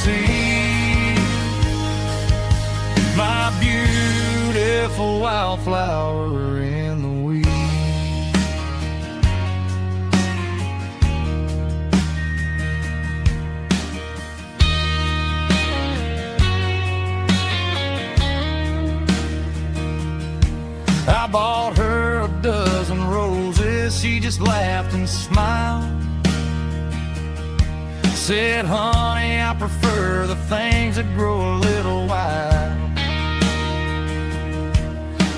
sees. My beautiful wildflower in the weeds. I bought her a dozen roses, she just laughed and smiled. Said, honey, I prefer the things that grow a little wild.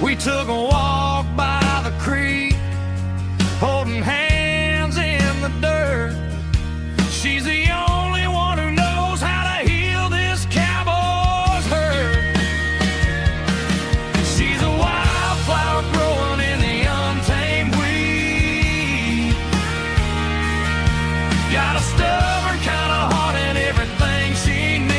We took a walk by the creek, holding hands in the dirt. She's the only one who knows how to heal this cowboy's hurt. She's a wildflower growing in the untamed weed. Got a stubborn kind of heart and everything she needs.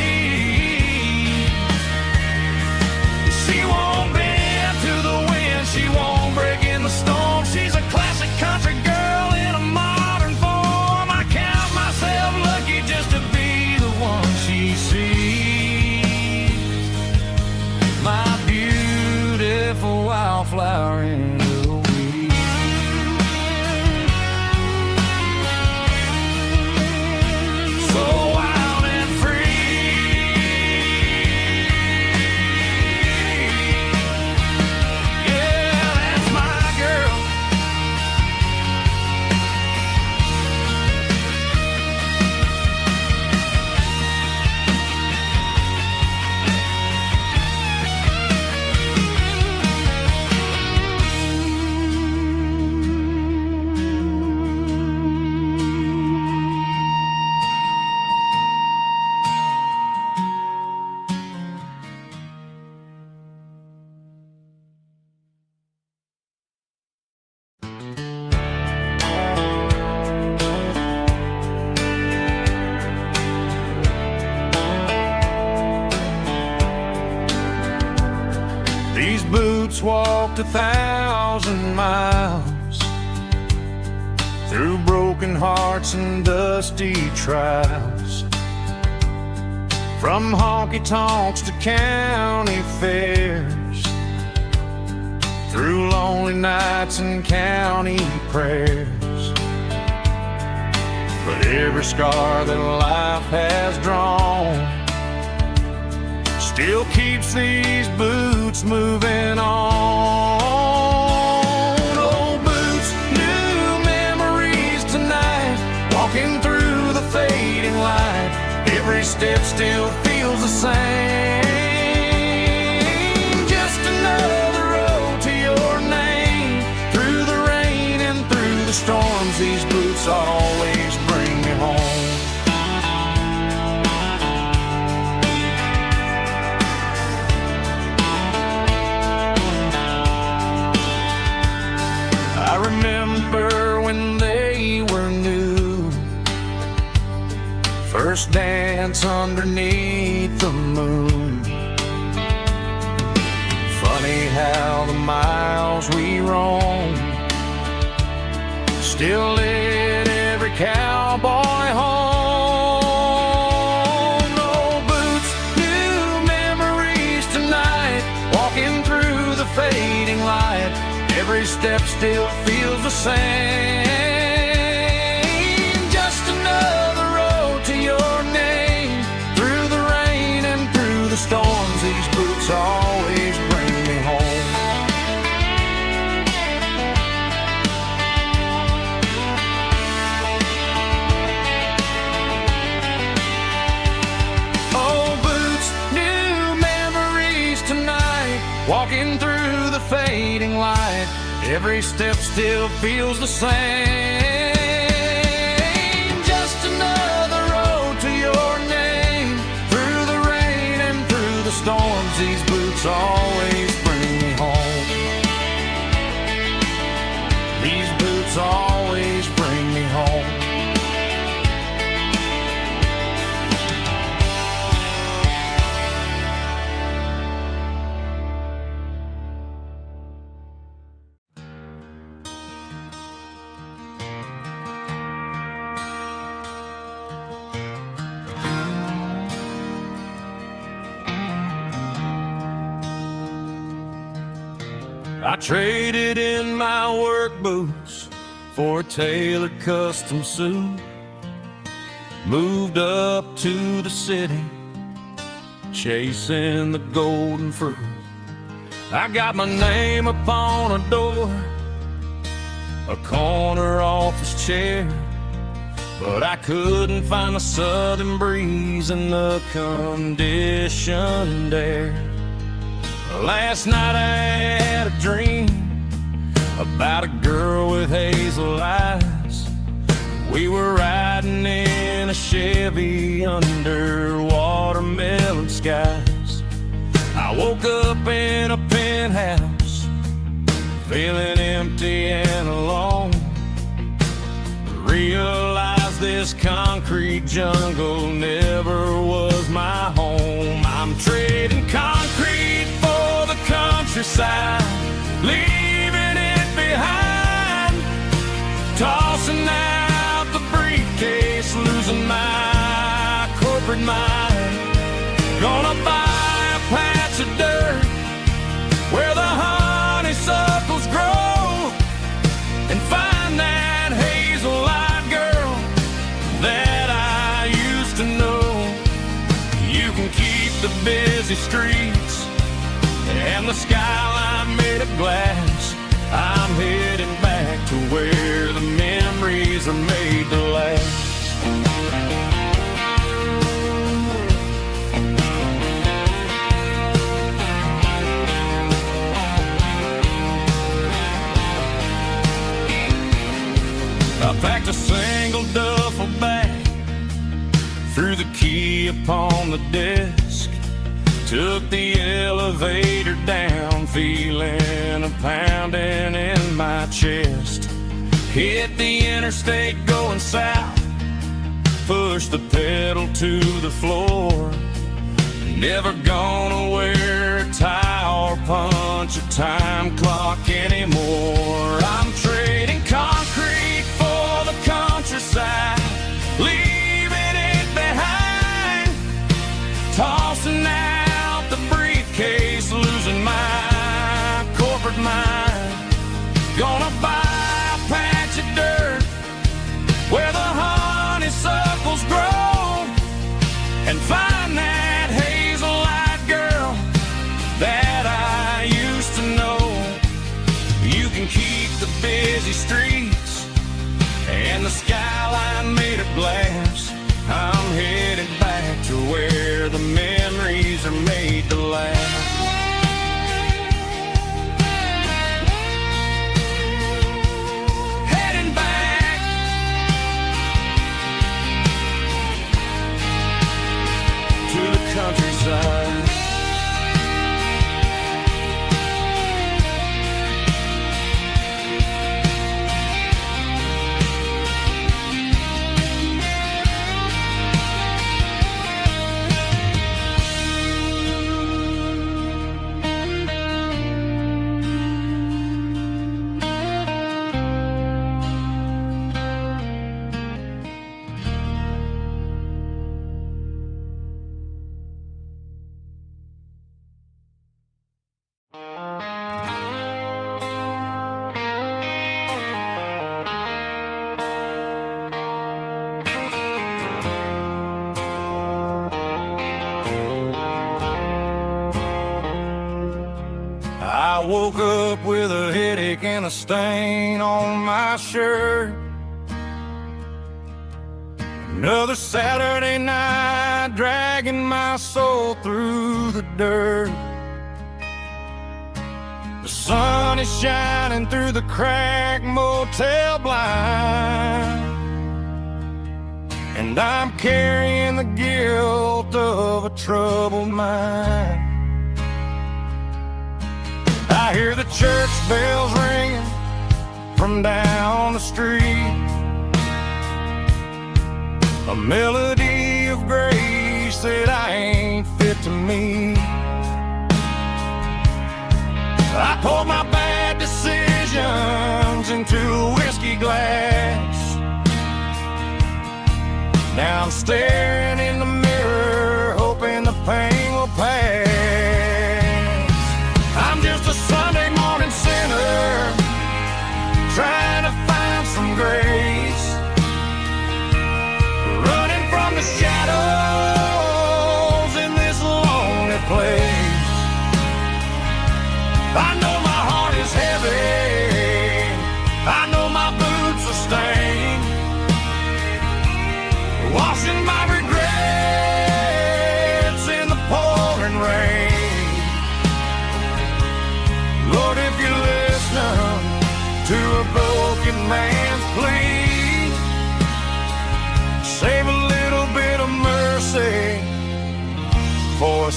She won't bend to the wind, she won't break in the storm. She's a classic country girl in a modern form. I count myself lucky just to be the one she sees. My beautiful wildflower in the weeds. So wild and free. Yeah, that's my girl. These boots walked 1,000 miles through broken hearts and dusty trials, from honky-tonks to county fairs, through lonely nights and county prayers. But every scar that life has drawn still keeps these boots moving on. Old boots, new memories tonight, walking through the fading light. Every step still feels the same. Just another road to your name. Through the rain and through the storms, these boots always bring me home. I remember when they were new, first dance underneath the moon. Funny how the miles we roam still lit every cowboy home. Old boots, new memories tonight, walking through the fading light. Every step still feels the same. Just another road to your name. Through the rain and through the storms, these boots always bring me home. Old boots, new memories tonight, walking through the fading light. Every step still feels the same. Just another road to your name. Through the rain and through the storms, these boots always bring me home. These boots always bring me home. I traded in my work boots for a tailored custom suit. Moved up to the city, chasing the golden fruit. I got my name upon a door, a corner office chair, but I couldn't find the southern breeze in the conditioned air. Last night I had a dream about a girl with hazel eyes. We were riding in a Chevy under watermelon skies. I woke up in a penthouse, feeling empty and alone. Realized this concrete jungle never was my home. I'm trading concrete for the countryside, leaving it behind. Tossing out the briefcase, losing my corporate mind. Gonna buy a patch of dirt where the honeysuckles grow, and find that hazel-eyed girl that I used to know. You can keep the busy streets and the skyline made of glass. I'm heading back to where the memories are made to last. I packed a single duffel bag, threw the key upon the desk, took the elevator down, feeling a pounding in my chest. Hit the interstate going south, pushed the pedal to the floor. Never gonna wear a tie or punch a time clock anymore. I'm trading concrete for the countryside, leaving it behind. Tossing out the briefcase, losing my corporate mind. Gonna buy a patch of dirt where the honeysuckles grow, and find that hazel-eyed girl that I used to know. You can keep the busy streets and the skyline made of glass. I'm headed back to where the memories are made to last. Heading back to the countryside. I woke up with a headache and a stain on my shirt. Another Saturday night, dragging my soul through the dirt. The sun is shining through the cracked motel blind, and I'm carrying the guilt of a troubled mind. I hear the church bells ringing from down the street, a melody of grace that I ain't fit to meet. I poured my bad decisions into a whiskey glass. Now I'm staring in the mirror, hoping the pain will pass. I'm just a Sunday morning sinner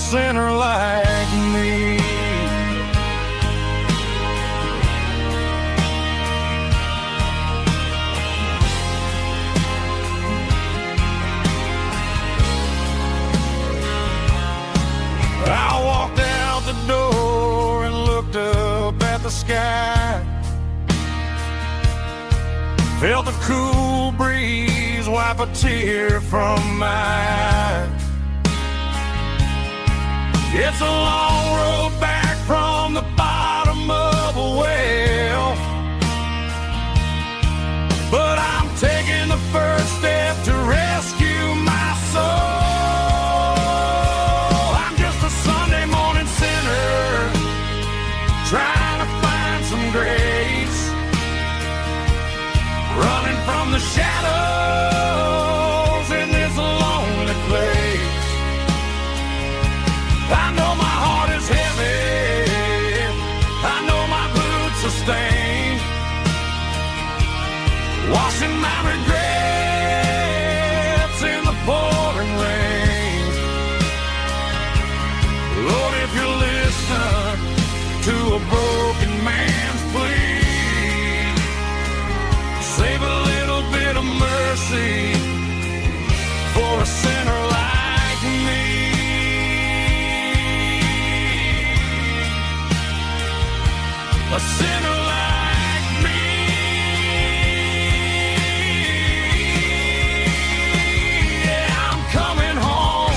sinner like me. I walked out the door and looked up at the sky. Felt the cool breeze wipe a tear from my eye. It's a long road back from the bottom of a well, but I'm taking the first step to rescue my soul. I'm just a Sunday morning sinner trying to find some grace, running from the shadows in this lonely place. I know my heart is heavy, I know my boots are stained, washing my regrets in the pouring rain. Lord, if you listen to a broken man's plea, save a little bit of mercy for a sinner like me. A sinner like me. Yeah, I'm coming home.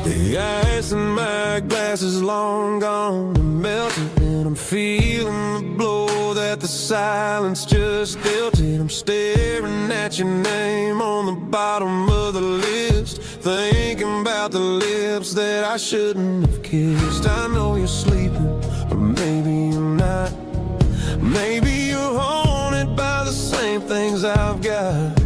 The ice in my glass is long gone and melted, and I'm feeling the blow that the silence just dealt it. I'm staring at your name on the bottom of the list, thinking about the lips that I shouldn't have kissed. I know you're sleeping, or maybe you're not. Maybe you're haunted by the same things I've got.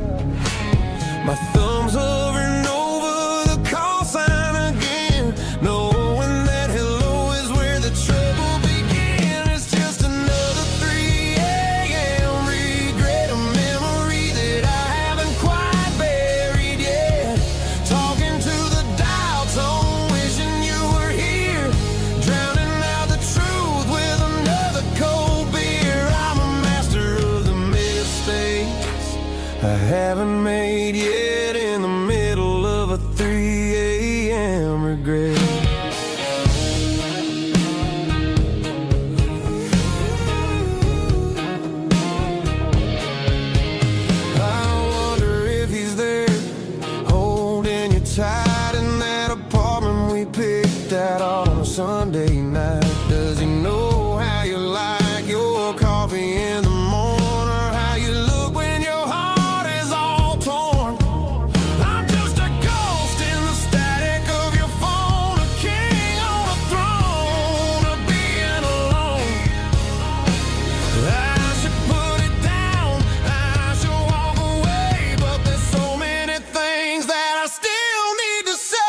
My thumb's hovering over the call sign again, knowing that hello is where the trouble began. It's just another 3 a.m. regret, a memory that I haven't quite buried yet. Talking to the dial tone, wishing you were here, drowning out the truth with another cold beer. I'm a master of the mistakes I haven't made yet, in the middle of a 3 a.m. regret. I wonder if he's there, holding you tight in that apartment we picked out on a Sunday night. Does he know how you like your coffee in the morning, or how you look when your heart is all torn? I'm just a ghost in the static of your phone, a king on a throne of being alone. I should put it down, I should walk away, but there's so many things that I still need to say.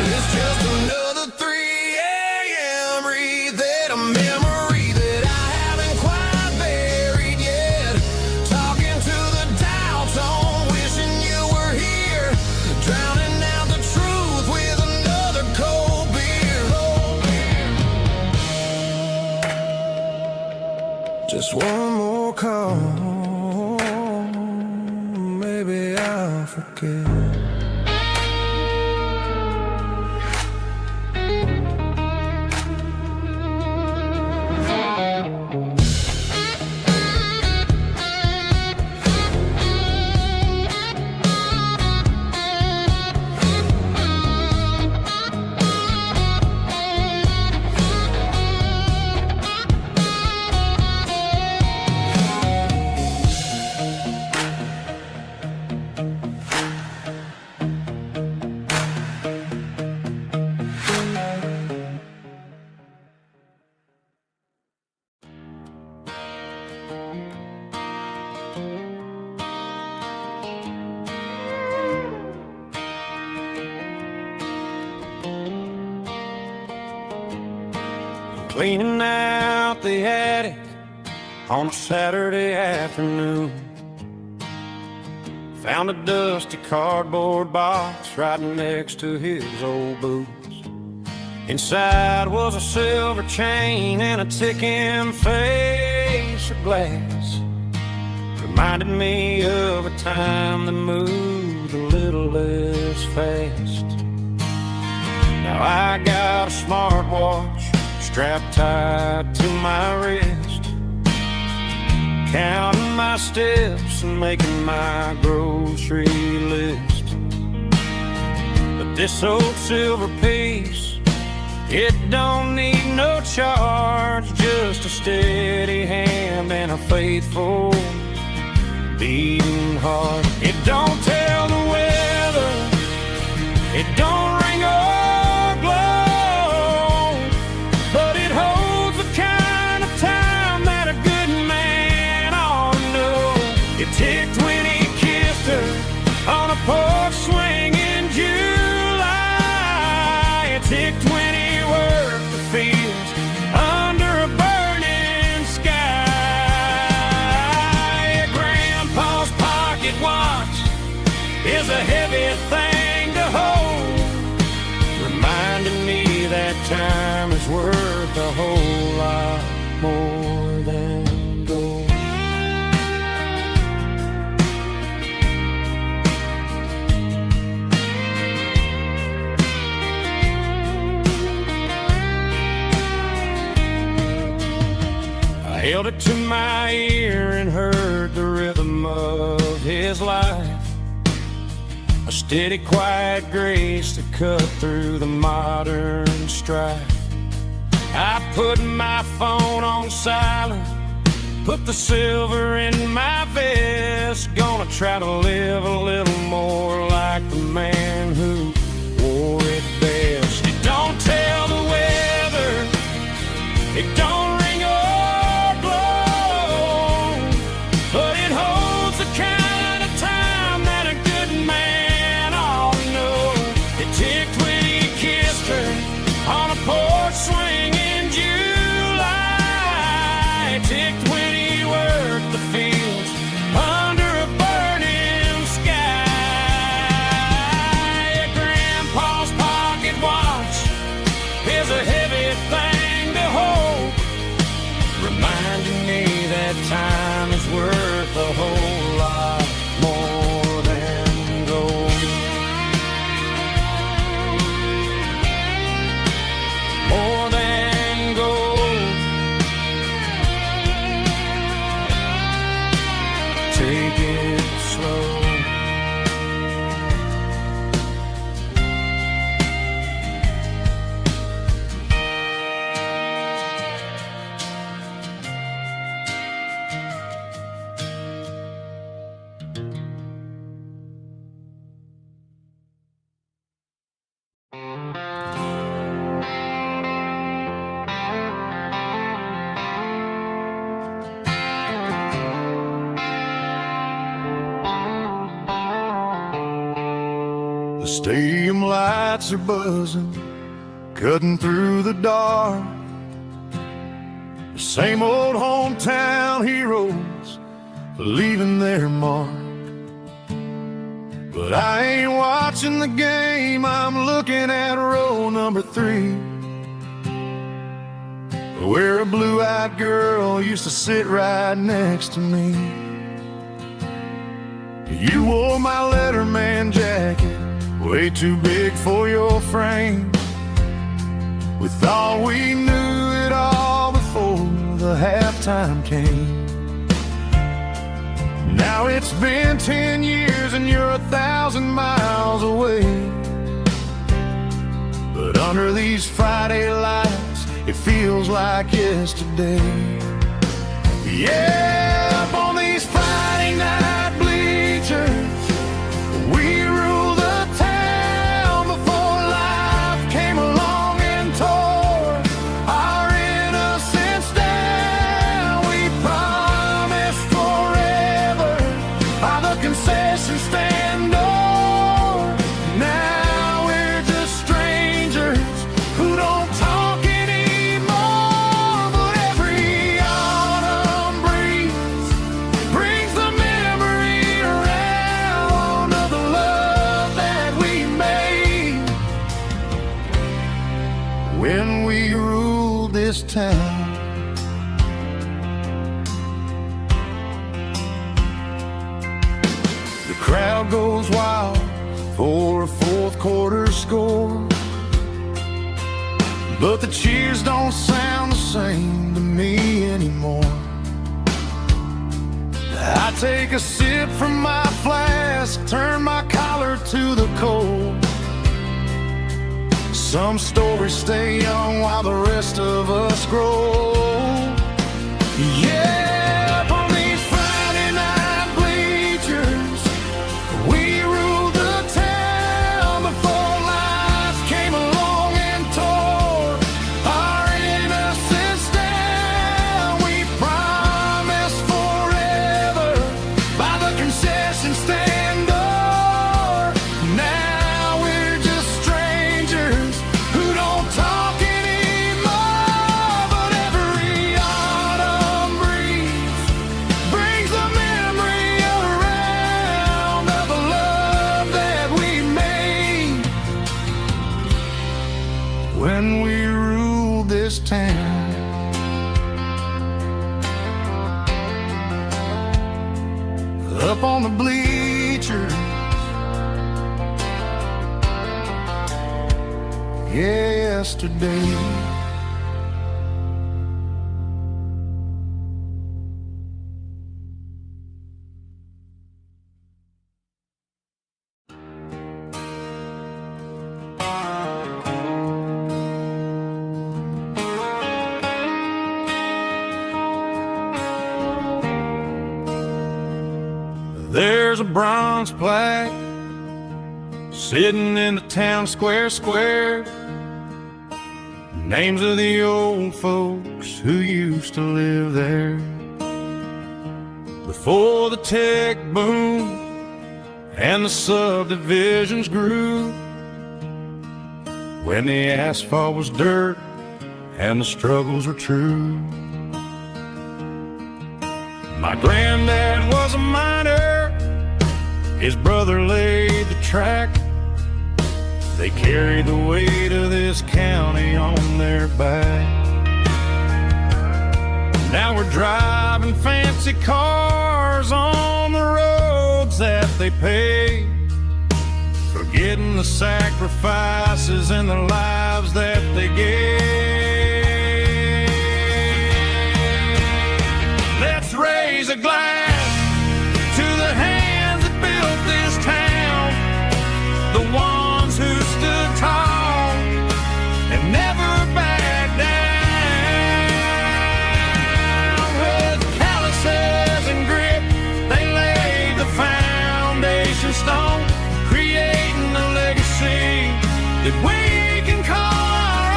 It's just another 3 a.m. read, a memory that I haven't quite buried yet. Talking to the dial tone, wishing you were here, drowning out the truth with another cold beer. Just one more call, forget. Cleaning out the attic on a Saturday afternoon. Found a dusty cardboard box right next to his old boots. Inside was a silver chain and a ticking face of glass. Reminded me of a time that moved a little less fast. Now I got a smartwatch strapped tight to my wrist, counting my steps and making my grocery list. But this old silver piece, it don't need no charge, just a steady hand and a faithful beating heart. It don't tell the weather, it don't ring or glow, but it holds the kind of time that a good man ought to know. It ticked when he kissed her on a porch swing in July. It ticked when he worked the fields under a burning sky. Grandpa's pocket watch is a heavy thing to hold, reminding me that time is worth a whole lot more than gold. I held it to my ear and heard the rhythm of his life, a steady, quiet grace that cut through the modern strife. I put my phone on silent, put the silver in my vest. Gonna try to live a little more like the man who wore it best. It don't tell the weather, it don't ring or blow, but it holds the kind of time that a good man ought to know. It ticked when he kissed her on a porch swing in July. It ticked when he worked the fields under a burning sky. Grandpa's pocket watch is a heavy thing to hold, reminding me that time is worth a whole lot more than gold. More than gold. Take it slow. The stadium lights are buzzing, cutting through the dark. The same old hometown heroes leaving their mark. But I ain't watching the game, I'm looking at row number 3, where a blue-eyed girl used to sit right next to me. You wore my Letterman jacket, way too big for your frame. We thought we knew it all before the halftime came. Now it's been 10 years and you're 1,000 miles away. But under these Friday lights, it feels like yesterday. Yeah, up on these Friday night bleachers, we rule the town before life came along and tore our innocence down. We promised forever by the concession stand door. Now we're just strangers who don't talk anymore. But every autumn breeze brings the memory around of the love that we made when we ruled this town. The crowd goes wild for a fourth quarter score, but the cheers don't sound the same to me anymore. I take a sip from my flask, turn my collar to the cold. Some stories stay young while the rest of us grow. Yeah, up on these Friday night bleachers, we ruled the town before life came along and tore our innocence down. We promised forever by the concession stand door. Now we're just strangers who don't talk anymore. But every autumn breeze brings the memory around of the love that we made when we ruled this town. Up on the bleachers, yesterday. There's a bronze plaque sitting in the town square. Names of the old folks who used to live there. Before the tech boom and the subdivisions grew, when the asphalt was dirt and the struggles were true. My granddad was a miner, his brother laid the track. They carried the weight of this county on their back. Now we're driving fancy cars on the roads that they paved, forgetting the sacrifices and the lives that they gave. Let's raise a glass to the hands that built this town, the ones who stood tall and never backed down. With calluses and grit, they laid the foundation stone, creating a legacy that we can call our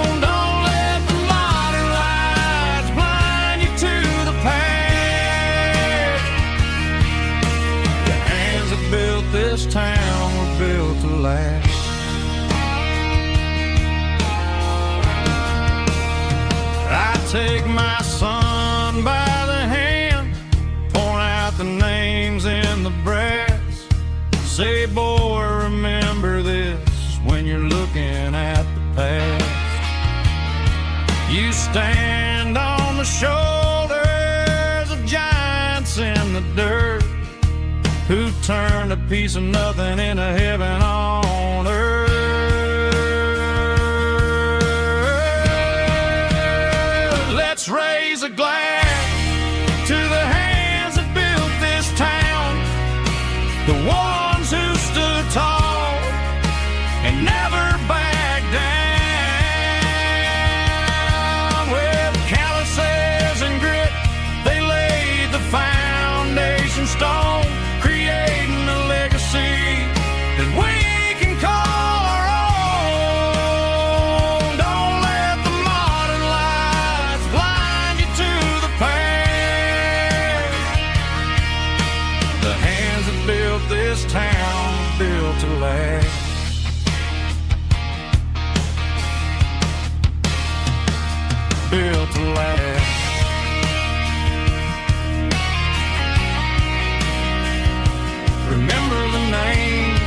own. Don't let the modern lights blind you to the past. The hands that built this town were built to last. I take my son by the hand, point out the names in the brass. Say, boy, remember this when you're looking at the past. You stand on the shoulders of giants footprints in the dirt? Who turned a piece of nothing into heaven on earth? Let's raise a glass to the hands that built this town, the ones who stood tall and never backed down. With calluses and grit, they laid the foundation stone, creating a legacy that we can call our own. Don't let the modern lights blind you to the past. The hands that built this town built to last. Built to last. Remember the names.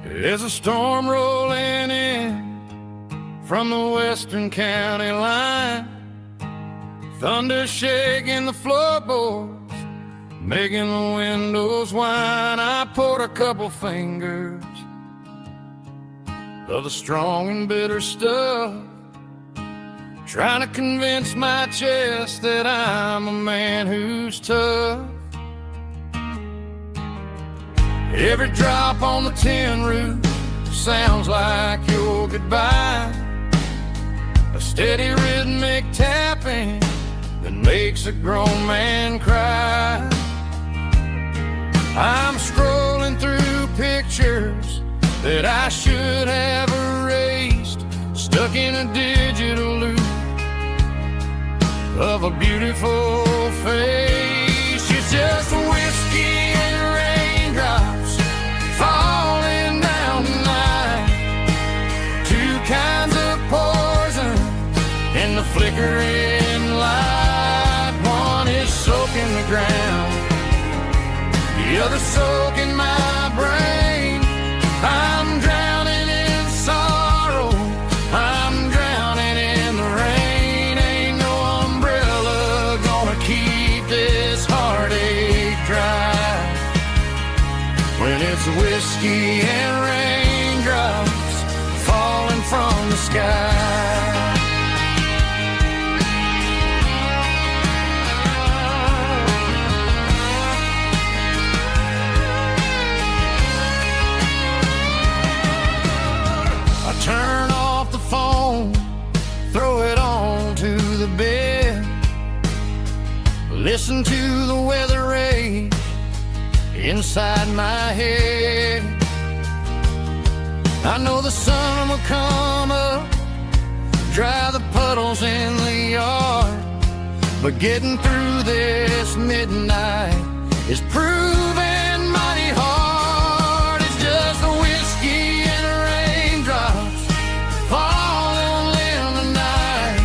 There's a storm rolling in from the western county line, thunder shaking the floorboards, making the windows whine. I poured a couple fingers of the strong and bitter stuff, trying to convince my chest that I'm a man who's tough. Every drop on the tin roof sounds like your goodbye, a steady rhythmic tapping that makes a grown man cry. I'm scrolling through pictures that I should have erased, stuck in a digital loop of a beautiful face. It's just whiskey and raindrops falling down tonight, two kinds of poison in the flickering light. One is soaking the ground, the other soaking my brain. I'm drowning in sorrow, I'm drowning in the rain. Ain't no umbrella gonna keep this heartache dry when it's whiskey and raindrops falling from the sky. Turn off the phone, throw it on to the bed, listen to the weather rage inside my head. I know the sun will come up, dry the puddles in the yard, but getting through this midnight is proving mighty hard. It's just the whiskey and raindrops falling in the night,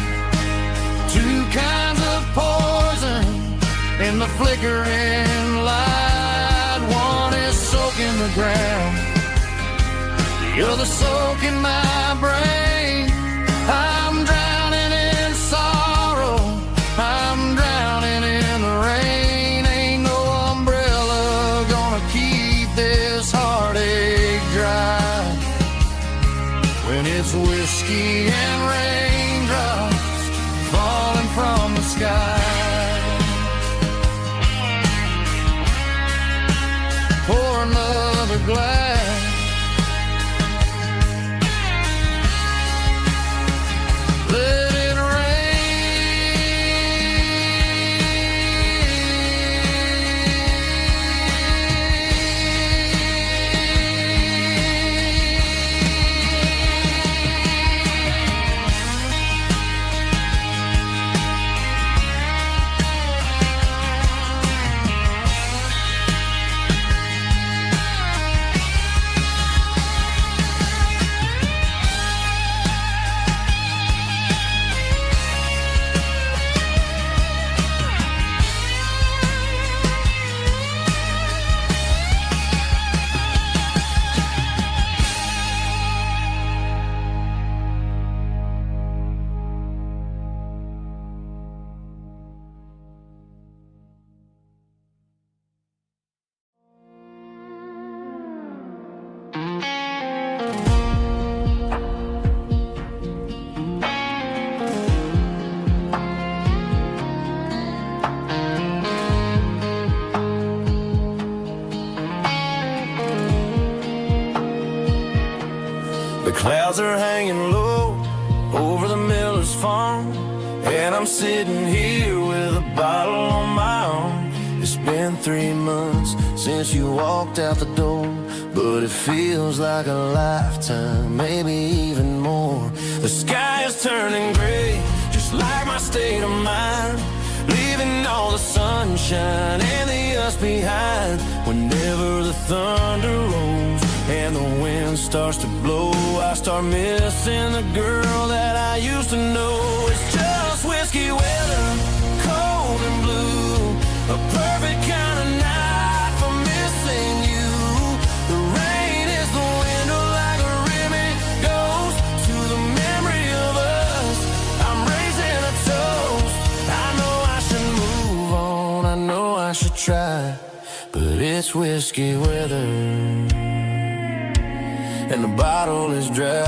two kinds of poison in the flickering light. One is soaking the ground, the other soaking my brain. I'm drowning in sorrow, I'm drowning in the rain. Ain't no umbrella gonna keep this heartache dry clouds are hanging low over the miller's farm, and I'm sitting here with a bottle on my arm. It's been 3 months since you walked out the door, but it feels like a lifetime, maybe even more. The sky is turning gray, just like my state of mind, leaving all the sunshine and the us behind. Whenever the thunder rolls and the wind starts to blow, I start missing the girl that I used to know. It's just whiskey weather, cold and blue, a perfect kind of night for missing you. The rain is the window like a ribbon goes to the memory of us. I'm raising a toast. I know I should move on, I know I should try, but it's whiskey weather and the bottle is dry.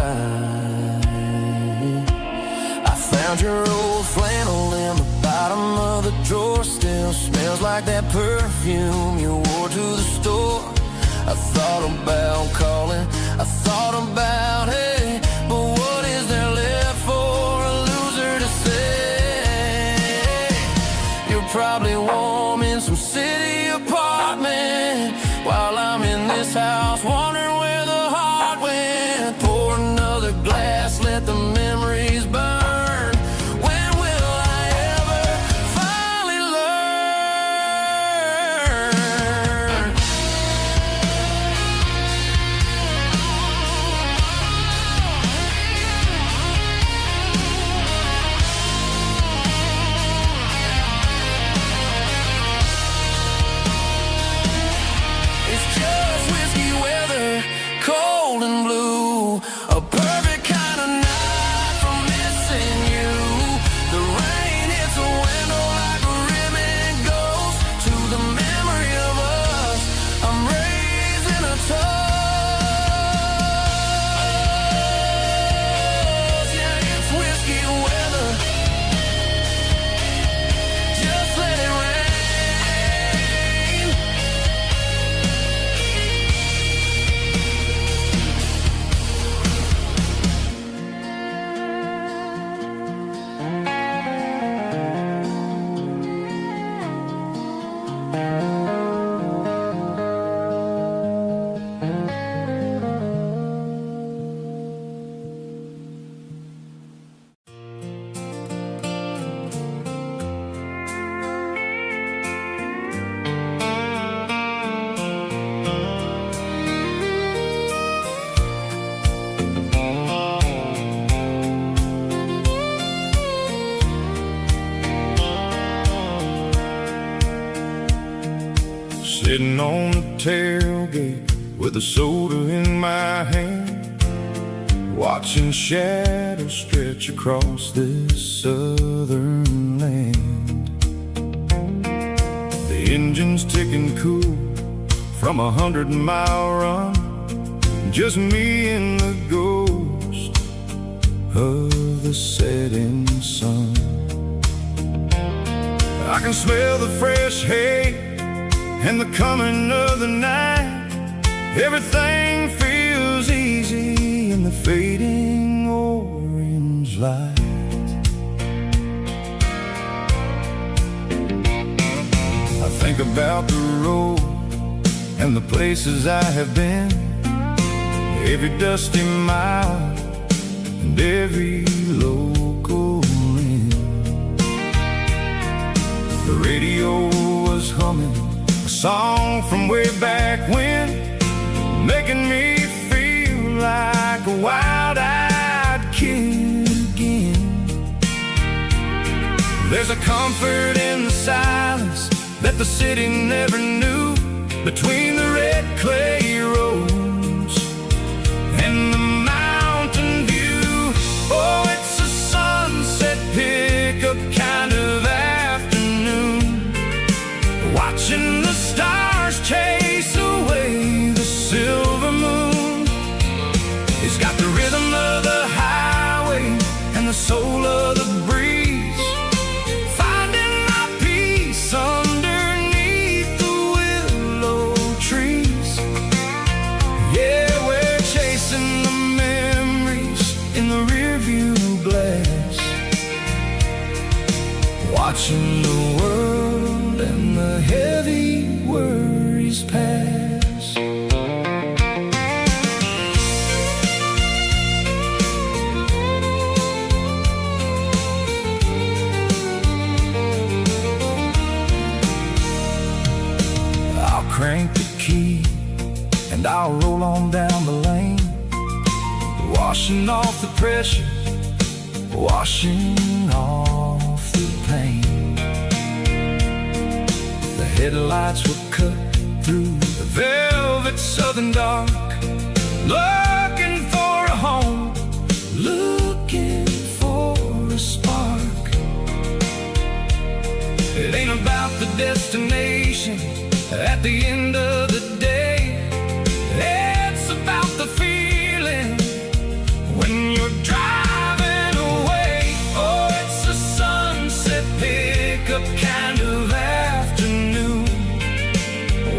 I found your old flannel in the bottom of the drawer, still smells like that perfume you wore to the store. I thought about calling, I thought about, hey, but what is there left for a loser to say? You're probably warm in some city apartment while I'm in this house wondering where the heart went. Pour another glass, let the memories burn. When will I ever finally learn? It's just whiskey weather, cold and blue, a perfect kind of night for missing you. The rain hits a window like a ribbon goes to the memory of us. I'm raising a toast. Yeah, it's whiskey weather, just let it rain. Sitting on the tailgate with a soda in my hand, watching shadows stretch across this southern land. The engine's ticking cool from 100-mile run, just me and the ghost of the setting sun. I can smell the fresh hay and the coming of the night. Everything feels easy in the fading orange light. I think about the road and the places I have been, every dusty mile and every local inn. The radio was humming a song from way back when, making me feel like a wild-eyed kid again. There's a comfort in the silence that the city never knew, between the red clay roads and the mountain view. Oh, it's a sunset pickup kind of afternoon, watching the stars chase away the silver moon. It's got the rhythm of the highway and the soul of the breeze, finding my peace underneath the willow trees. Yeah, we're chasing the memories watching the world and the heavy worries pass. I'll crank the key and I'll roll on down the lane, washing off the pressure, washing off the pain. The headlights will cut through the velvet southern dark, looking for a home, looking for a spark. It ain't about the destination at the end of the day, it's about the feeling when you're driving away. Oh, it's a sunset pickup kind of afternoon,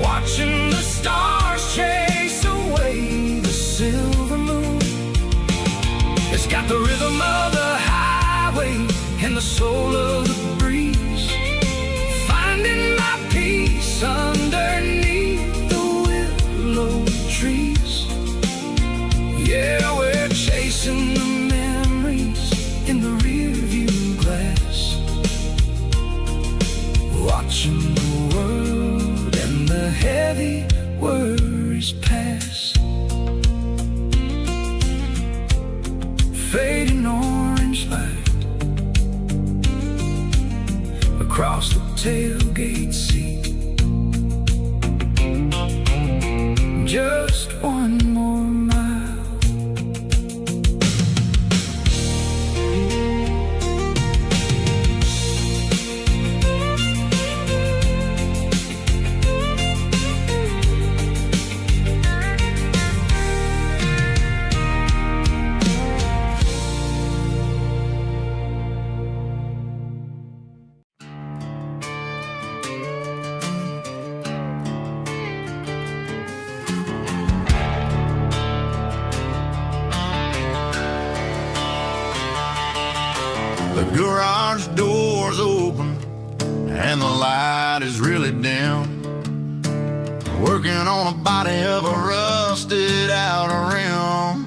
watching the stars chase away the silver moon. It's got the rhythm of the highway and the soul of the breeze, finding my peace underneath the willow trees. Yeah, we're chasing the memories in the rearview glass, watching the world and the heavy worries pass. Fading orange light across the tailgate seat. Just one more mile. The garage door's open and the light is really dim, working on a body of a rusted out rim,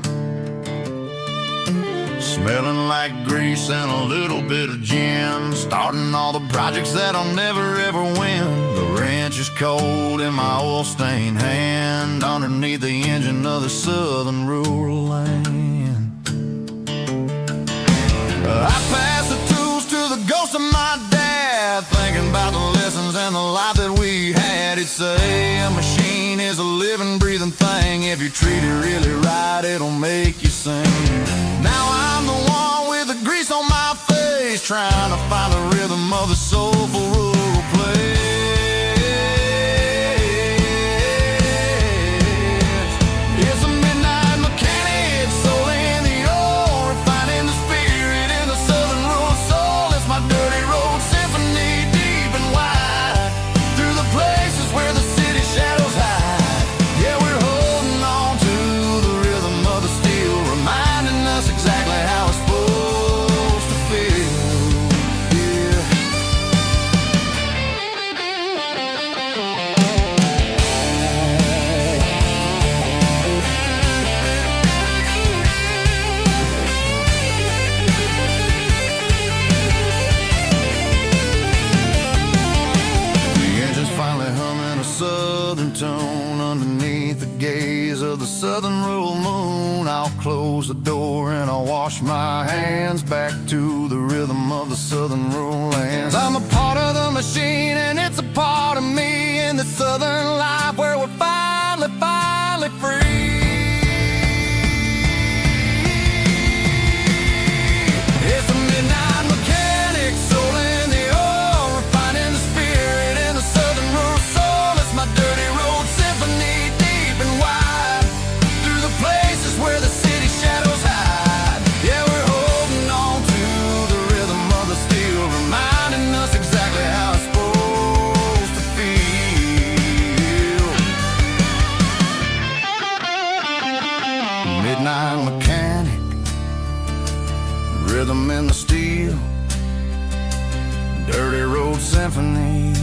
smelling like grease and a little bit of gin, starting all the projects that I'll never ever win. The wrench is cold in my oil-stained hand, underneath the engine of the southern rural land. I pass the tools to the ghost of my dad, thinking about the lessons and the life that we had. He'd say a machine is a living, breathing thing. If you treat it really right, it'll make you sing. Now I'm the one with the grease on my face, trying to find the rhythm of the soulful rural place. It's a midnight mechanic, soul in the ore, refining the spirit in the southern rural soul. It's my dirty road symphony, deep and wide, through the places where the city shadows hide. Yeah, we're holding on to the rhythm of the steel, reminding us exactly how it's supposed to feel. Yeah. The engine's finally humming a southern tone underneath the gaze of the southern rural moon. I'll close the door and I'll wash my hands, back to the rhythm of the southern rural lands. I'm a part of the machine and it's a part of me, in the southern life where we're finally free. It's a midnight mechanic, soul in the ore, refining the spirit in the southern rural soul. It's my dirty road symphony, deep and wide, through the places where the city shadows hide. Yeah, we're holding on to the rhythm of the steel, reminding us exactly how it's supposed to feel. symphony.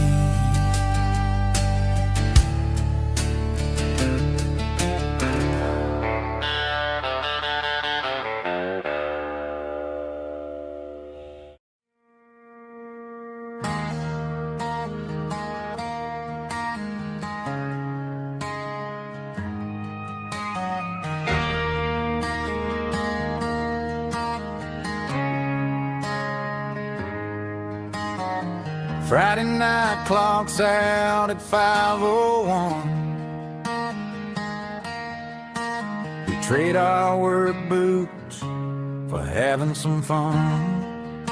Friday night clocks out at 5:01. We trade our work boots for having some fun.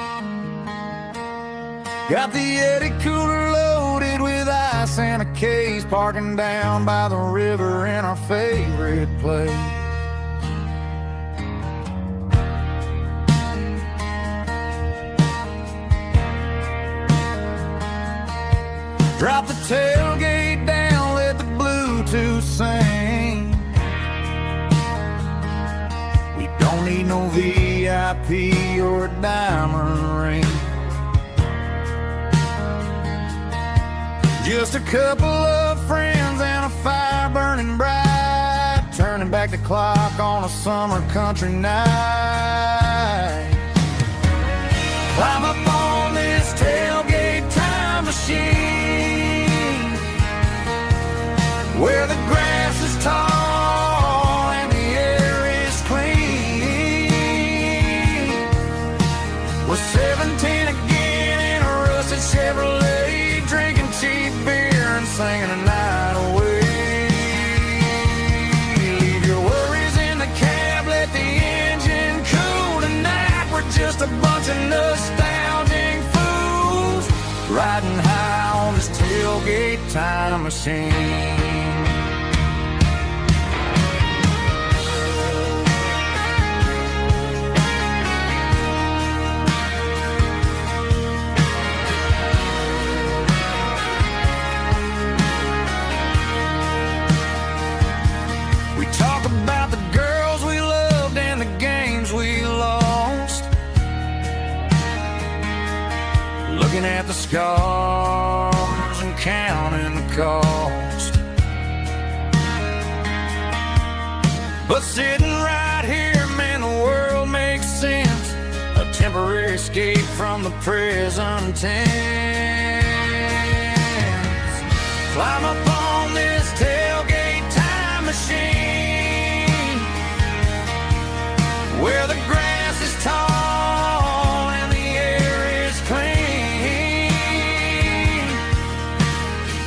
Got the Yeti cooler loaded with ice and a case, parking down by the river in our favorite place. Drop the tailgate down, let the Bluetooth sing. We don't need no VIP or a diamond ring. Just a couple of friends and a fire burning bright, turning back the clock on a summer country night. Climb up on this tailgate time machine, where the grass is tall and the air is clean. We're 17 again in a rusted Chevrolet, drinking cheap beer and singing the night away. Leave your worries in the cab, let the engine cool tonight. We're just a bunch of nostalgic fools, riding high on this tailgate time machine. We talk about the girls we loved and the games we lost, looking at the scars and counting the cost. But sitting right here, man, the world makes sense, a temporary escape from the present tense. Climb up on this tailgate time machine, where the grass is tall and the air is clean.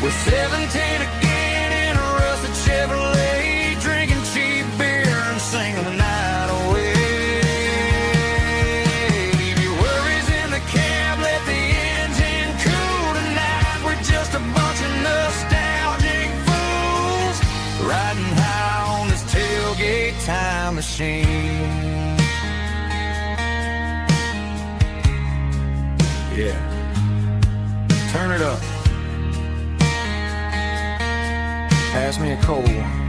We're 17 again in a rusted Chevrolet, drinking cheap beer and singing the night away. Leave your worries in the cab, let the engine cool tonight. We're just a bunch of nostalgic fools, riding high on this tailgate time machine. Yeah, turn it up. Pass me a cold one.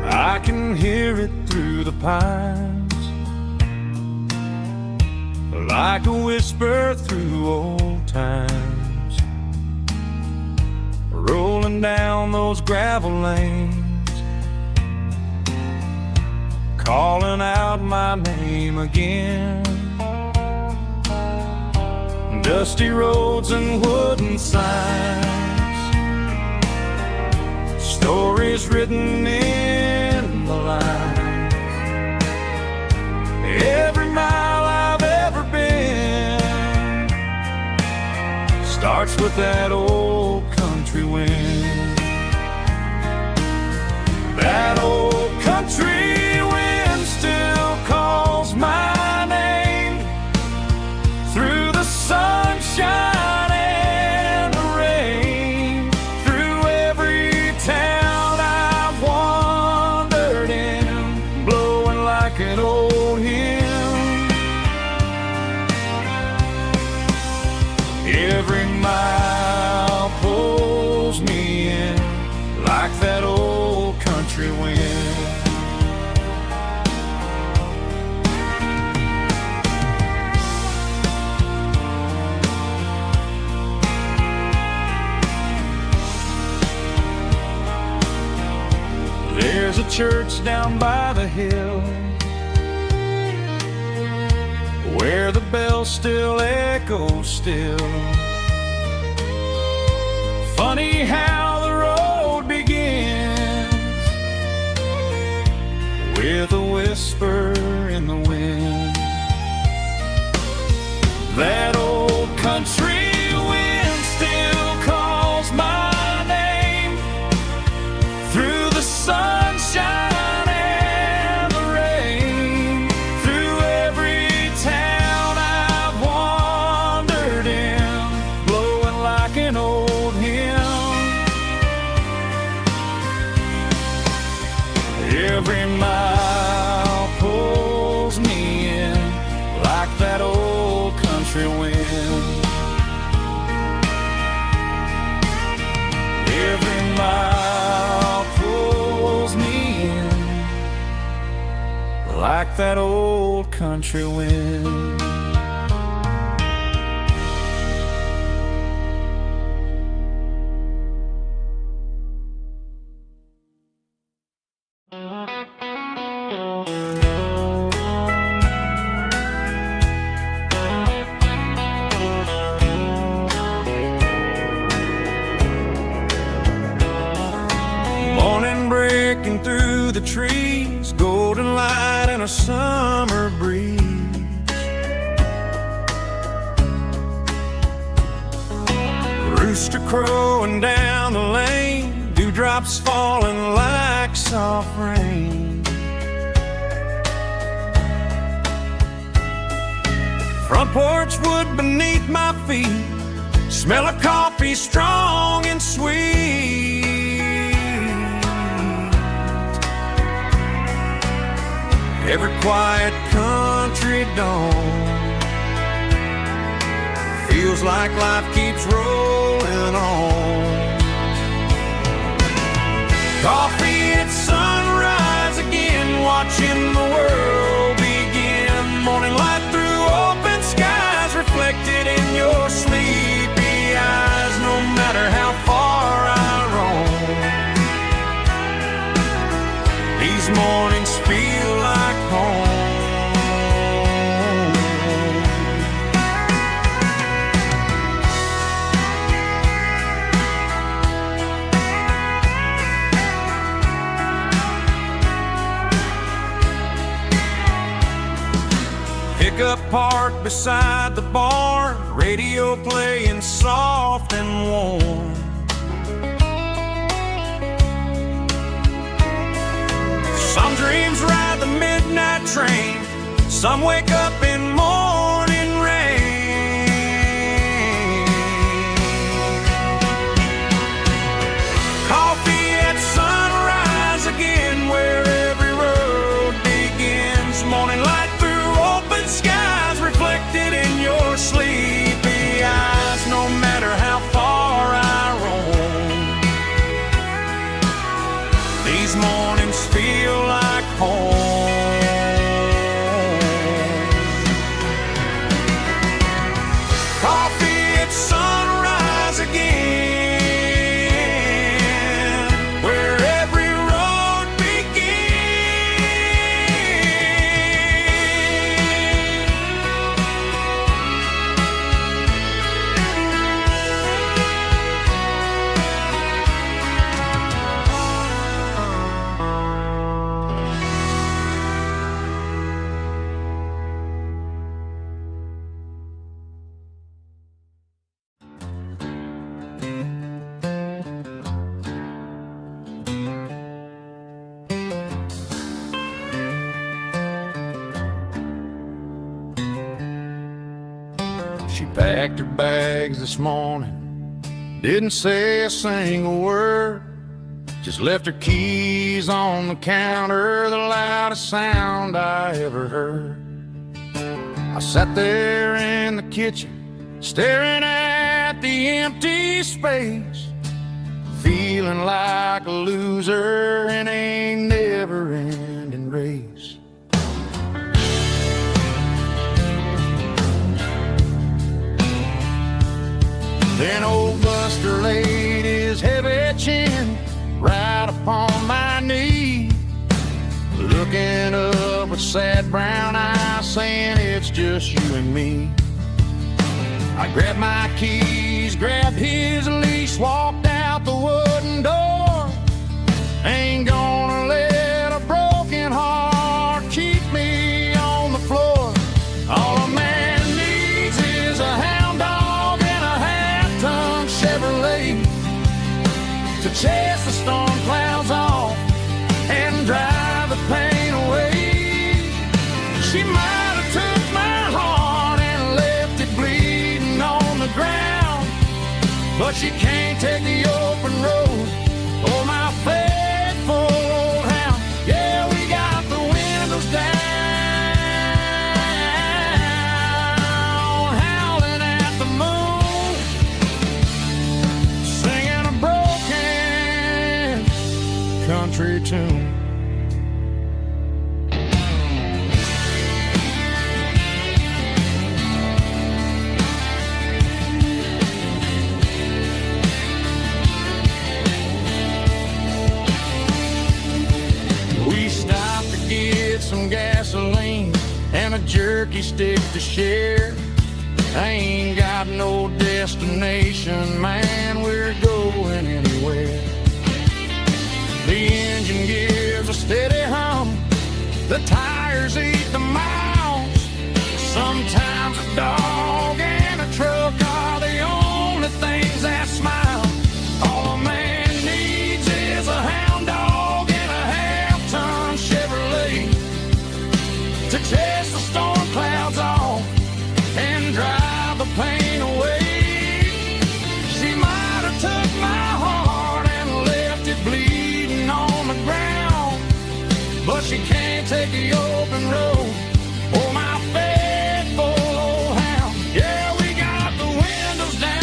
I can hear it through the pines, like a whisper through old times, rolling down those gravel lanes, calling out my name again. Dusty roads and wooden signs, stories written in the lines. Every mile I've ever been starts with that old country wind. That old country wind still calls my name through the sunshine and the rain, through every town I've wandered in, blowing country wind. There's a church down by the hill where the bells still echo still. Funny how the road begins with a whisper in the wind. That old country wind still calls my name through the sunshine and the rain, through every town I've wandered in, blowing like an old hymn. Every mile pulls me in like that old country wind. Every mile pulls me in like that old country wind. Morning breaking through the trees, golden light and a summer breeze. Rooster crowing down the lane, dewdrops falling like soft rain. Front porch wood beneath my feet, smell of coffee strong and sweet. Every quiet country dawn feels like life keeps rolling on. Coffee at sunrise again, watching the world begin. Morning light through open skies, reflected in your sleepy eyes. No matter how far I roam, these mornings feel like home. Pickup parked beside the barn, radio playing soft and warm. Some dreams ride the midnight train, some wake up in morning rain. Coffee at sunrise again, where every road begins. Morning light through open skies, reflected in your sleepy eyes. No matter how far I roam, these mornings feel like home. Coffee at sunrise again, where every road She packed her bags this morning, didn't say a single word, just left her keys on the counter, the loudest sound I ever heard. I sat there in the kitchen, staring at the empty space, feeling like a loser in a never-ending race. Then old Buster laid his heavy chin right upon my knee, looking up with sad brown eyes, saying it's just you and me. I grabbed my keys, grabbed his leash, walked out the wooden door. Ain't gonna let a broken heart keep me on the floor. All a man needs is a hound dog and a half-ton Chevrolet to chase the storm clouds off and drive the pain away. She might have took my heart and left it bleeding on the ground, but she can't take the open road. Oh, my faithful old hound. Yeah, we got the windows down, howling at the moon, singing a broken country tune. Some gasoline and a jerky stick to share. I ain't got no destination, man, we're going anywhere. The engine gives a steady hum, the tires eat the miles. Sometimes a dog and a truck are the only things that smile. All a man needs is a hound dog and a half-ton Chevrolet to chase the storm clouds off and drive the pain away. She might have took my heart and left it bleeding on the ground, but she can't take the open road. Oh, my faithful old hound. Yeah, we got the windows down,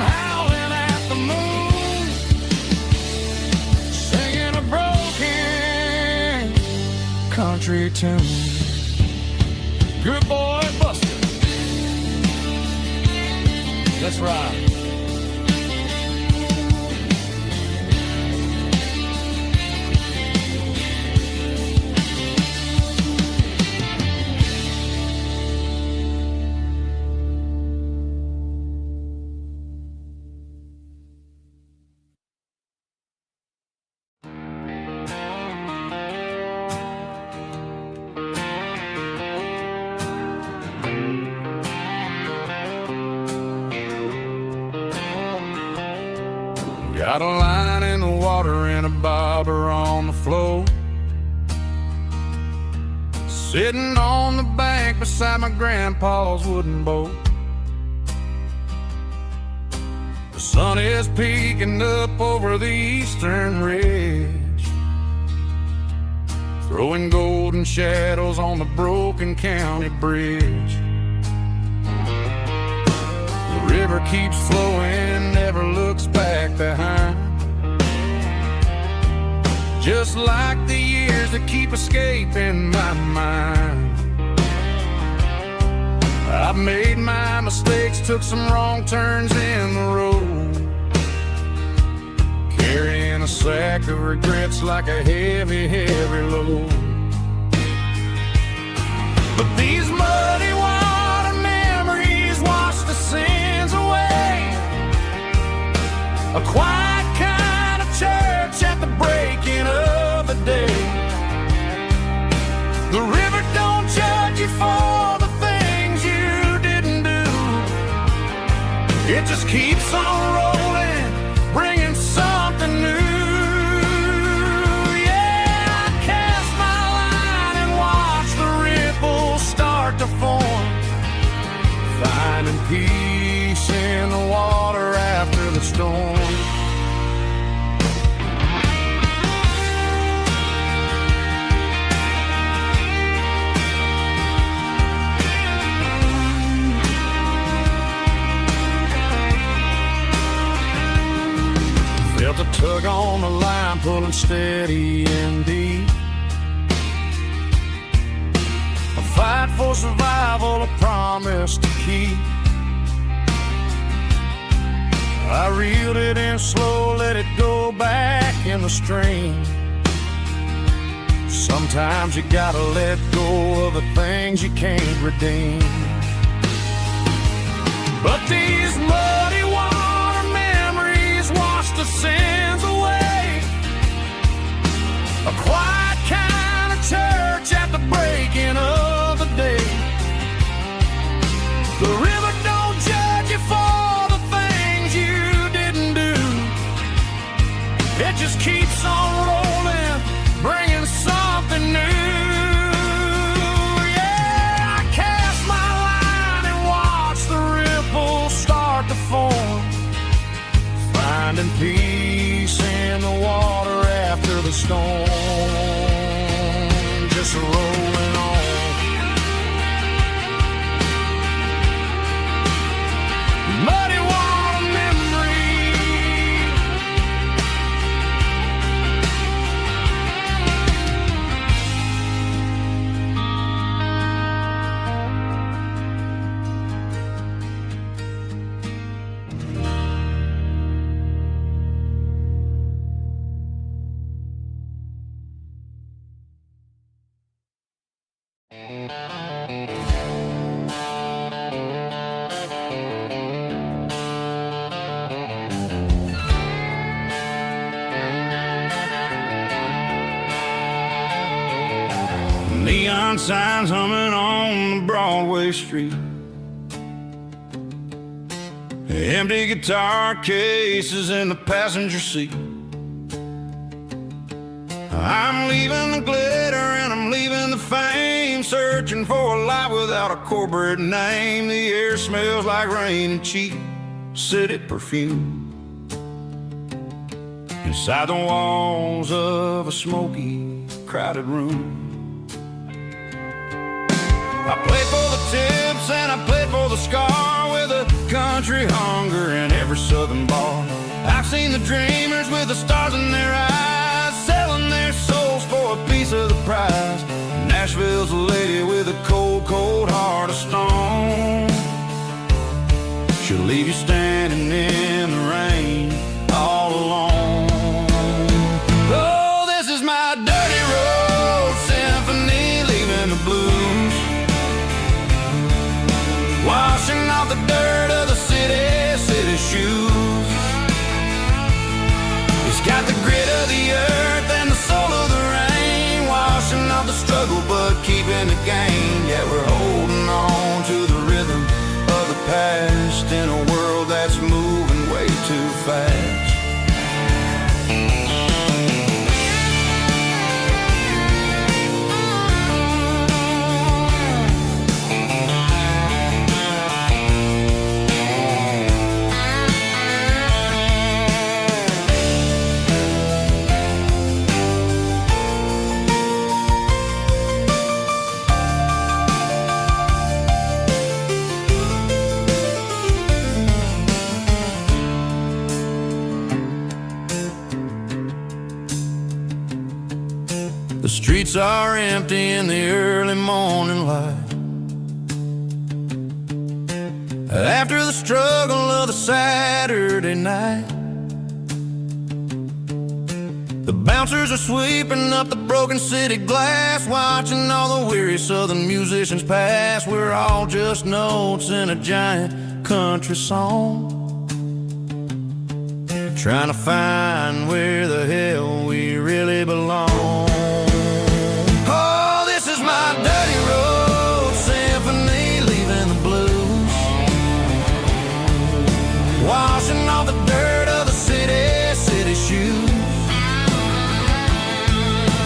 howling at the moon, singing a broken country tune. Good boy, Buster. Let's ride. Got a line in the water and a bobber on the floor, sitting on the bank beside my grandpa's wooden boat. The sun is peeking up over the eastern ridge, throwing golden shadows on the broken county bridge. The river keeps flowing, never looks back behind, just like the years that keep escaping my mind. I've made my mistakes, took some wrong turns in the road, carrying a sack of regrets like a heavy, heavy load. But these muddy water memories wash the sins away. A quiet kind of church at the breaking of the day. The river don't judge you for the things you didn't do. It just keeps on rolling, bringing something new. Yeah, I cast my line and watch the ripples start to form, finding peace in the water after the storm. But the tug on the line pulling steady and deep. A fight for survival, a promise to keep. I reeled it in slow, let it go back in the stream. Sometimes you gotta let go of the things you can't redeem. But these muddy water memories wash the sins away. A quiet kind of church at the breaking of the day. The river don't judge you for the things you didn't do. It just keeps on rolling, bringing something new. Yeah, I cast my line and watch the ripples start to form, finding peace in the water after the storm. Just rolling on. Muddy water memory. Neon signs humming on the Broadway street. Empty guitar cases in the passenger seat. I'm leaving the glitter and I'm leaving the fame, searching for a life without a corporate name. The air smells like rain and cheap city perfume. Inside the walls of a smoky, crowded room. I played for the tips and I played for the scar, with a country hunger in every southern bar. I've seen the dreamers with the stars in their eyes, selling their souls for a piece of the prize. Nashville's a lady with a cold, cold heart of stone. She'll leave you standing in the rain all alone. Oh, this is my dirty road symphony, leaving the blues, washing off the dirt of the city shoes. It's got the grit of the earth and the soul of the rain, washing off the struggle but keeping the gain. Yeah, we're holding on to the rhythm of the past in a world that's moving way too fast. The streets are empty in the early morning light, after the struggle of the Saturday night. The bouncers are sweeping up the broken city glass, watching all the weary southern musicians pass. We're all just notes in a giant country song, trying to find where the hell we really belong. Oh, this is my dirty road symphony, leaving the blues, washing off the dirt of the city shoes.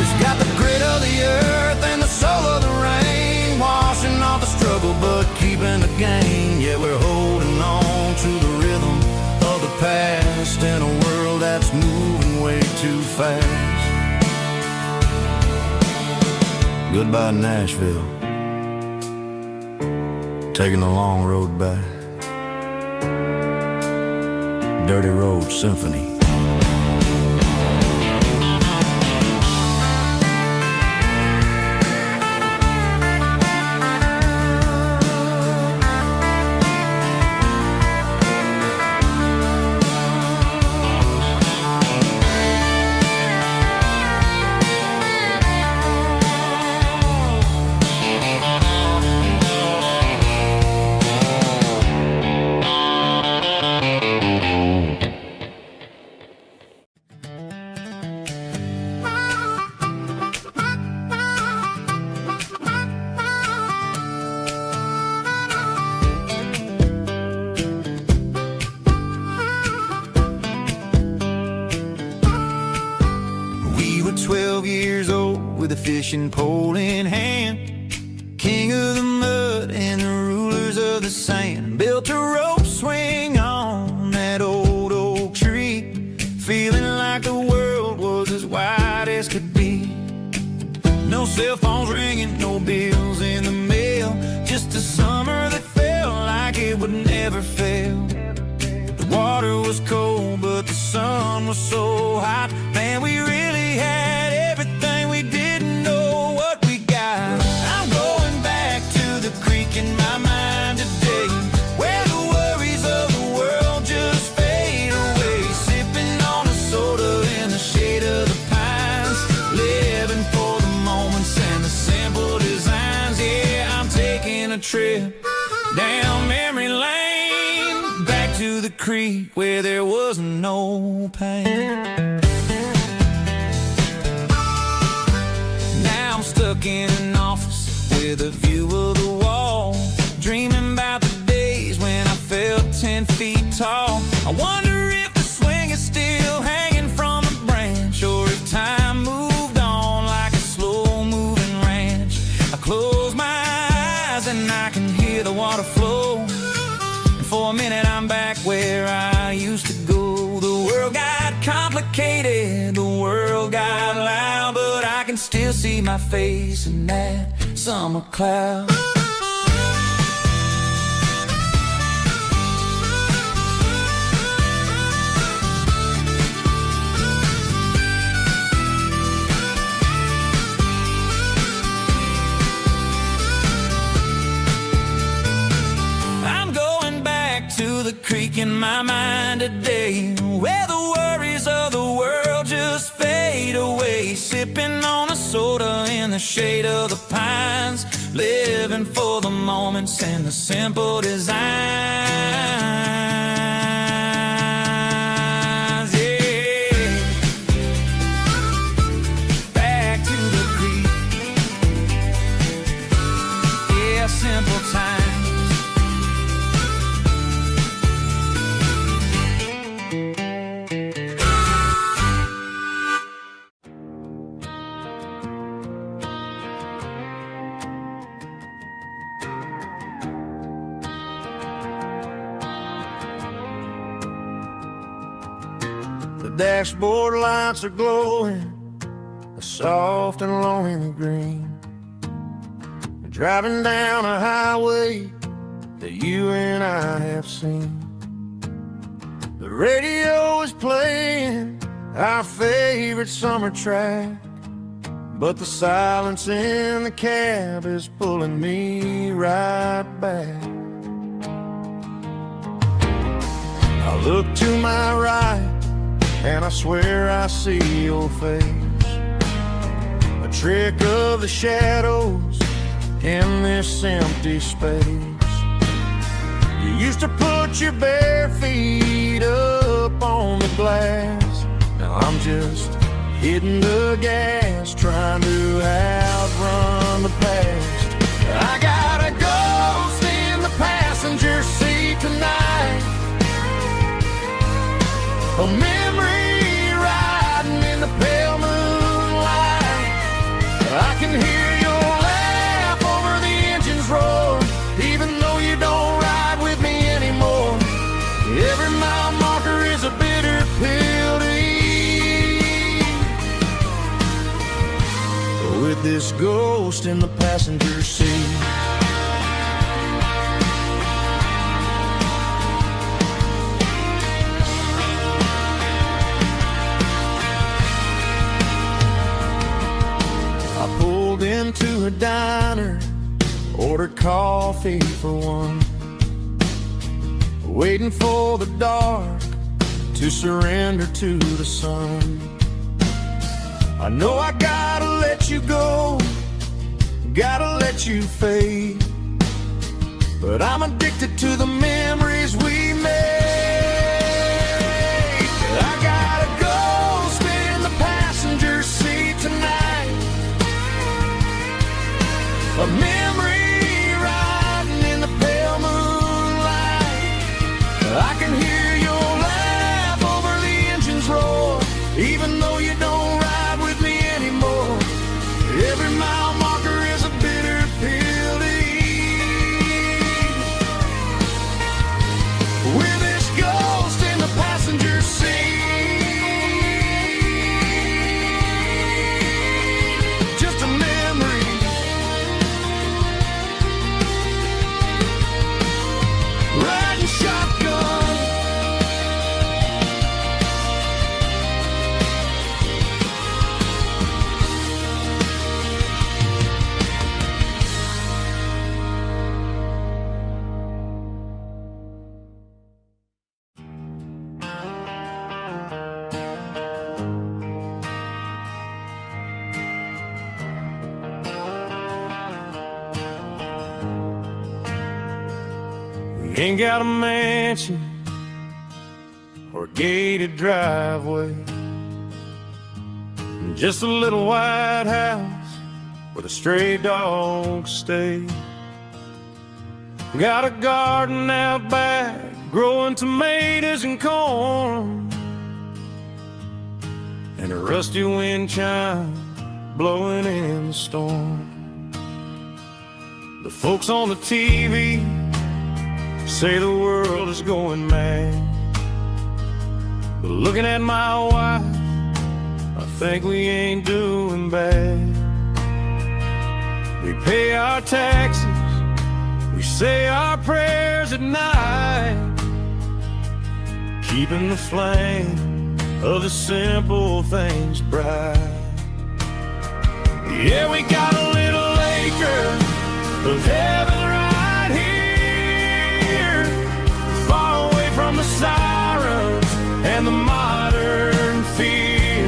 It's got the grit of the earth and the soul of the rain, washing off the struggle but keeping the gain. Yeah, we're holding on to the rhythm of the past in a world that's moving way too fast. Goodbye, Nashville, taking the long road back. Dirty Road Symphony. 12 years old with a fishing pole in hand. King of the mud and the rulers of the sand. Built a rope swing on that old oak tree, feeling like the world was as wide as could be. No cell phones ringing, no bills in the mail, just a summer that felt like it would never fail. The water was cold, but the sun was so hot. Man, we really had everything, we didn't know what we got. I'm going back to the creek in my mind today, where the worries of the world just fade away. Sipping on a soda in the shade of the pines, living for the moments and the simple designs. Yeah, I'm taking a trip down memory lane, back to the creek where there was no pain. Now I'm stuck in an office with a view of the wall, dreaming about the days when I felt 10 feet tall. I wonder if the swing is still hanging from a branch, or if time moved on like a slow-moving ranch. I close my eyes and I can hear the water flow, and for a minute I'm back where I used to go. The world got complicated, the world got loud, but I can still see my face in that summer cloud. I'm going back to the creek in my mind today, where the worries of the world just fade away. Sipping on a soda in the shade of the pines, living for the moments and the simple designs. Yeah, back to the creek. Yeah, simple times. The dashboard lights are glowing, a soft and lonely green. We're driving down a highway that you and I have seen. The radio is playing our favorite summer track, but the silence in the cab is pulling me right back. I look to my right and I swear I see your face, a trick of the shadows in this empty space. You used to put your bare feet up on the glass. Now I'm just hitting the gas, trying to outrun the past. I got a ghost in the passenger seat tonight, a memory riding in the pale moonlight. I can hear your laugh over the engine's roar, even though you don't ride with me anymore. Every mile marker is a bitter pill to eat, with this ghost in the passenger seat. Into a diner, ordered coffee for one, waiting for the dark to surrender to the sun. I know I gotta let you go, gotta let you fade, but I'm addicted to the memories we made. I got a ghost in the passenger seat tonight, a memory riding in the pale moonlight. I can hear your laugh over the engine's roar, even though you don't ride with me anymore. ain't got a mansion or a gated driveway, just a little white house where the stray dogs stay. Got a garden out back, growing tomatoes and corn, and a rusty wind chime blowing in the storm. The folks on the TV say the world is going mad, but looking at my wife, I think we ain't doing bad. We pay our taxes, we say our prayers at night, keeping the flame of the simple things bright. Yeah, we got a little acre of heaven right here, far away from the sirens and the modern fear,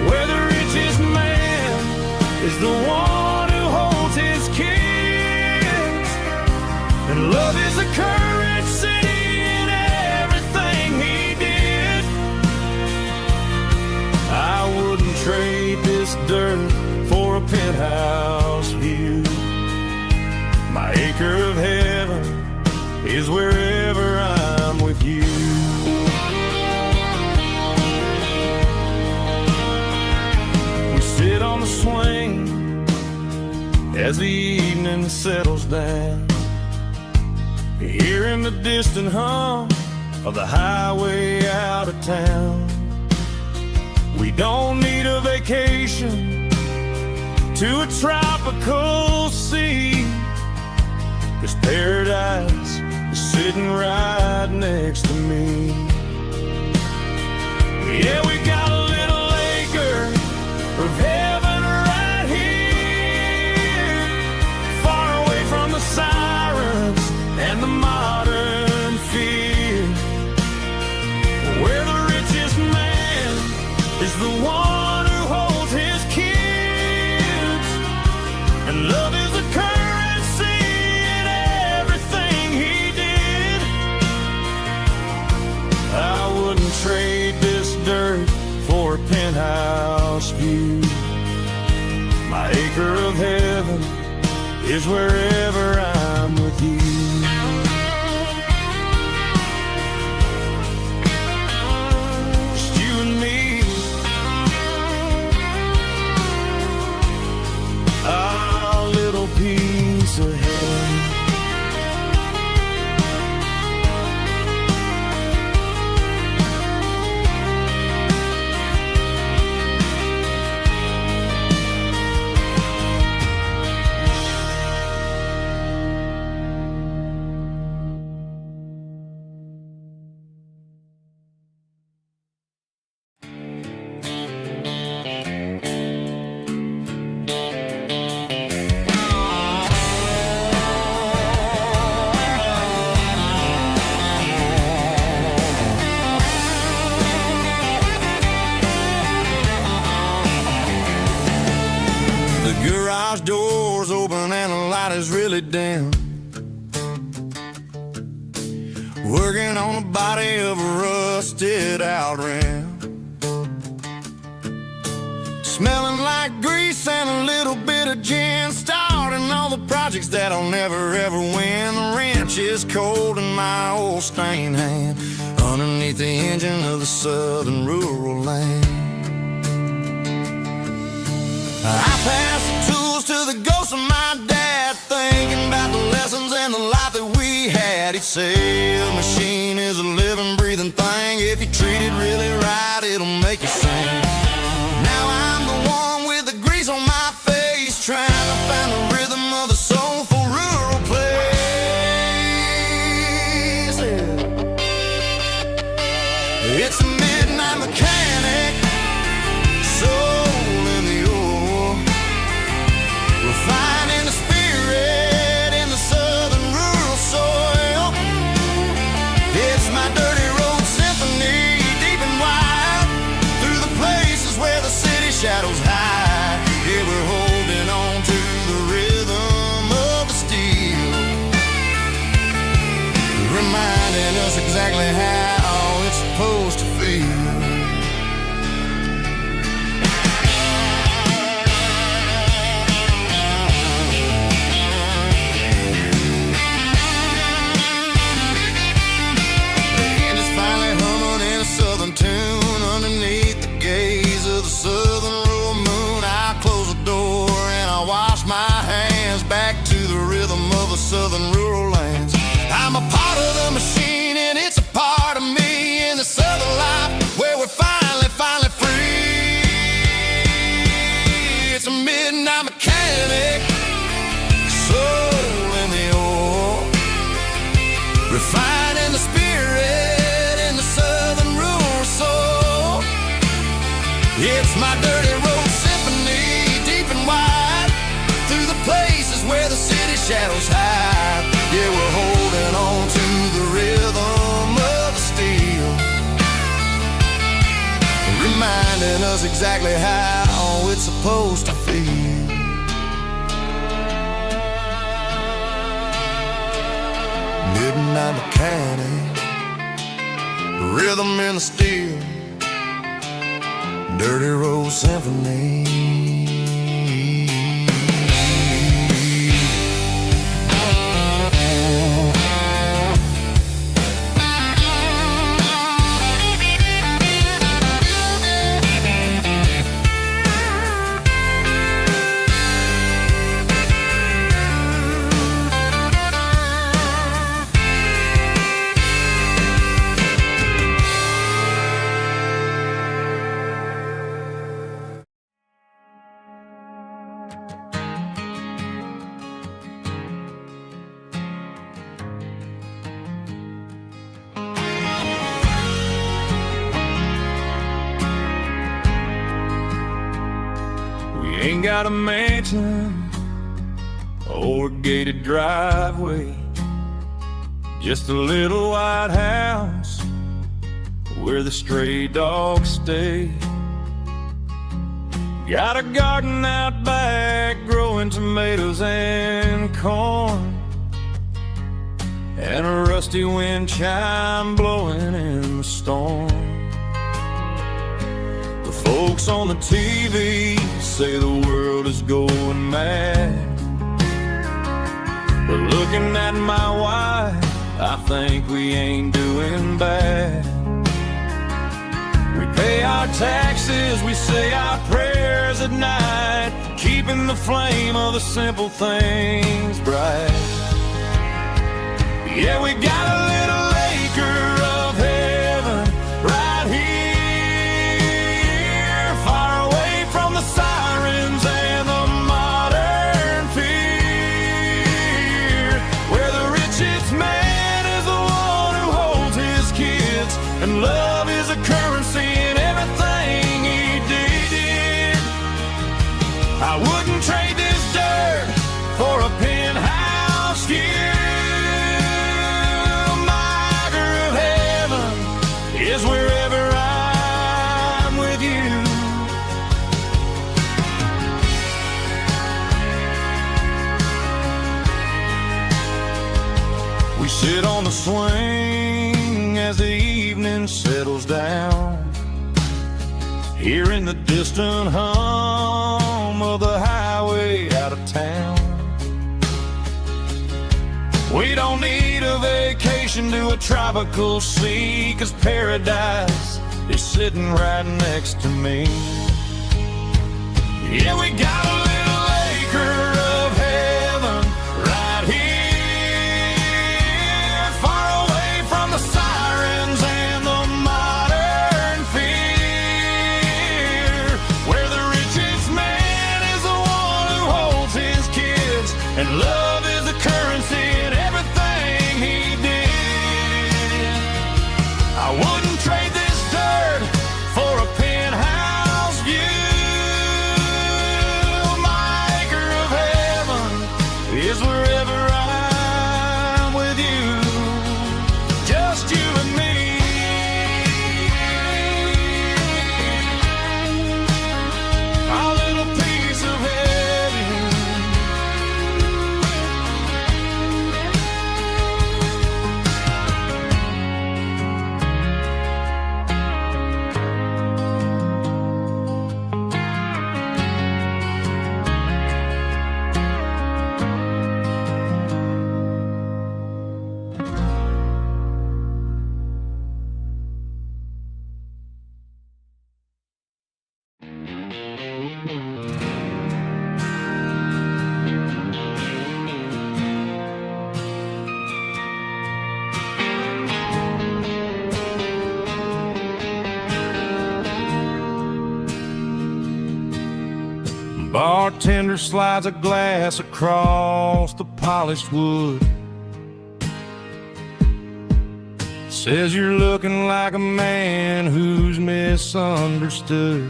where the richest man is the one who holds his kids, and love is the currency in everything he did. I wouldn't trade this dirt for a penthouse view. My acre of heaven is wherever I'm with you. We sit on the swing as the evening settles down, hearing the distant hum of the highway out of town. We don't need a vacation to a tropical sea, 'cause paradise is sitting right next to me. Yeah, we got a little acre of heaven right here, far away from the sirens and the modern fear, where the richest man is the one who holds his kids, and love is the currency in everything he did. I wouldn't trade this dirt for a penthouse view. My acre of heaven is wherever I'm with you. Just you and me, our little piece of heaven. Garage doors open and the light is really dim, working on the body of a rusted out rim, smelling like grease and a little bit of gin, starting all the projects that'll never ever win. The wrench is cold in my old stained hand, underneath the engine of the southern rural land. I pass the tools to the ghost of my dad, thinking about the lessons and the life that we had. He'd say a machine is a living, breathing thing. If you treat it really right, it'll make you sing. Now I'm the one with the grease on my face, trying to find the rhythm of the soulful rural place. It's a midnight mechanic, finding the spirit in the southern rural soil. It's my dirty road symphony, deep and wide, through the places where the city shadows hide. Yeah, we're holding on to the rhythm of the steel. It's my dirty road symphony, deep and wide, through the places where the city shadows hide. Yeah, we're holding on to the rhythm of the steel, reminding us exactly how it's supposed to feel. Midnight mechanic, rhythm in the steel, dirty road symphony. Ain't got a mansion or a gated driveway, just a little white house where the stray dogs stay. Got a garden out back growing tomatoes and corn, and a rusty wind chime blowing in the storm. The folks on the TV say the world is going mad, but looking at my wife, I think we ain't doing bad. We pay our taxes, we say our prayers at night, keeping the flame of the simple things bright. Yeah, we got a little acre of heaven right here, far away from the sirens and the modern fear, where the richest man is the one who holds his kids, and love is a currency in everything he did. I wouldn't trade this dirt for a penthouse here. Is wherever I'm with you. We sit on the swing as the evening settles down, hearing the distant hum of the highway out of town. We don't need a vacation to a tropical sea, 'cause paradise is sitting right next to me. Yeah, we got a little acre of heaven right here, far away from the sirens and the modern fear, where the richest man is the one who holds his kids, and love is the currency in everything he did. I wouldn't trade this dirt for a penthouse view. My acre of heaven is wherever I'm with you, just you and me. Our little piece of heaven. Bartender slides a glass across the polished wood, says you're looking like a man who's misunderstood.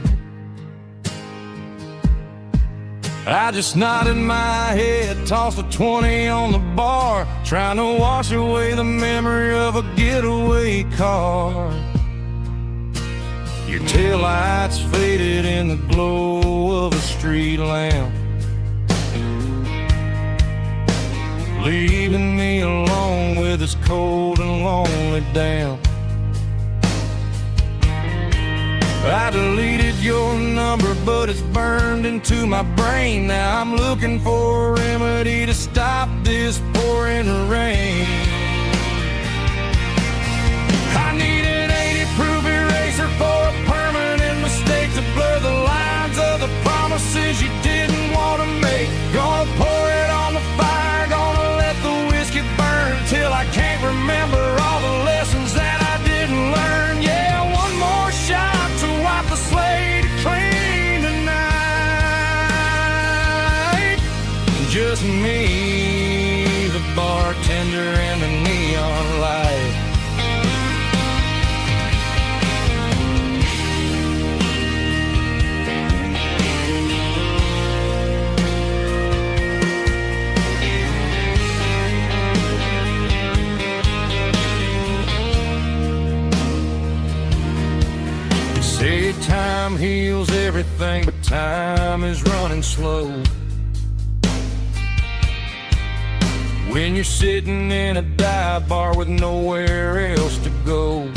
I just nodded my head, tossed a 20 on the bar, trying to wash away the memory of a getaway car. Your taillights faded in the glow of a street lamp, leaving me alone with this cold and lonely damp. I deleted your number, but it's burned into my brain. Now I'm looking for a remedy to stop this pouring rain. I need an 80-proof eraser for a permanent mistake to blur the lines of the promises you didn't want to make. Gonna pour it on the fire, gonna let the whiskey burn till I can't remember all the lessons that I didn't learn. Yeah, one more shot to wipe the slate clean tonight. Just me, the bartender, and the neon light. Say time heals everything, but time is running slow. When you're sitting in a dive bar with nowhere else to go,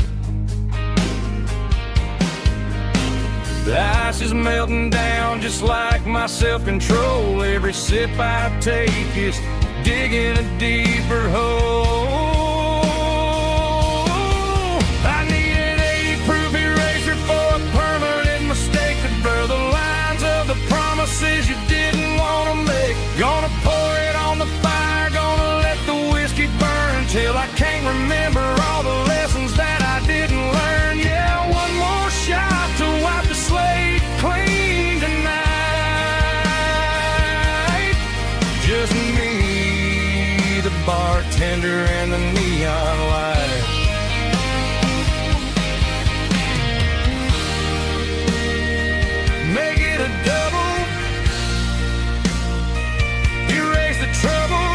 the ice is melting down just like my self-control. Every sip I take is digging a deeper hole. I need an 80-proof eraser for a permanent mistake to blur the lines of the promises you didn't want to make. Gonna pour it on the fire, gonna let the whiskey burn till I can't remember all the lessons that I didn't learn. Yeah, one more shot to wipe the slate clean tonight. Just me, the bartender, and the neon light. Make it a double, erase the trouble.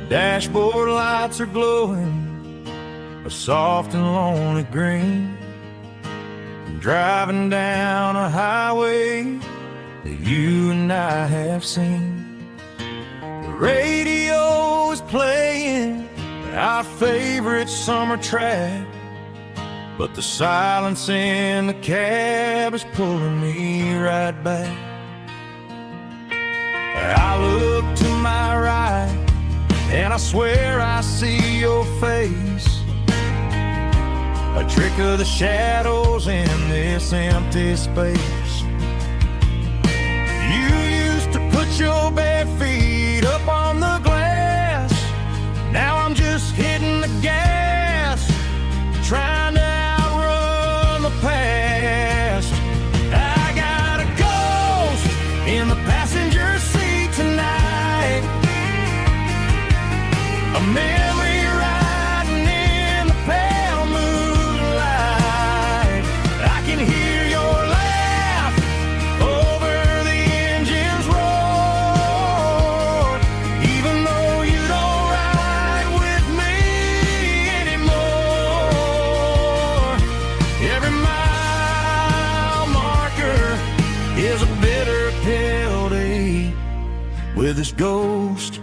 Dashboard lights are glowing a soft and lonely green. I'm driving down a highway that you and I have seen. The radio is playing our favorite summer track, but the silence in the cab is pulling me right back. I look to my right and I swear I see your face, a trick of the shadows in this empty space. You used to put your bare feet up on the glass. Now I'm just hitting the gas, trying to outrun the past. I got a ghost in the passenger seat tonight, a memory riding in the pale moonlight. I can hear your laugh over the engine's roar, even though you don't ride with me anymore. Every mile marker is a bitter pill to eat with this ghost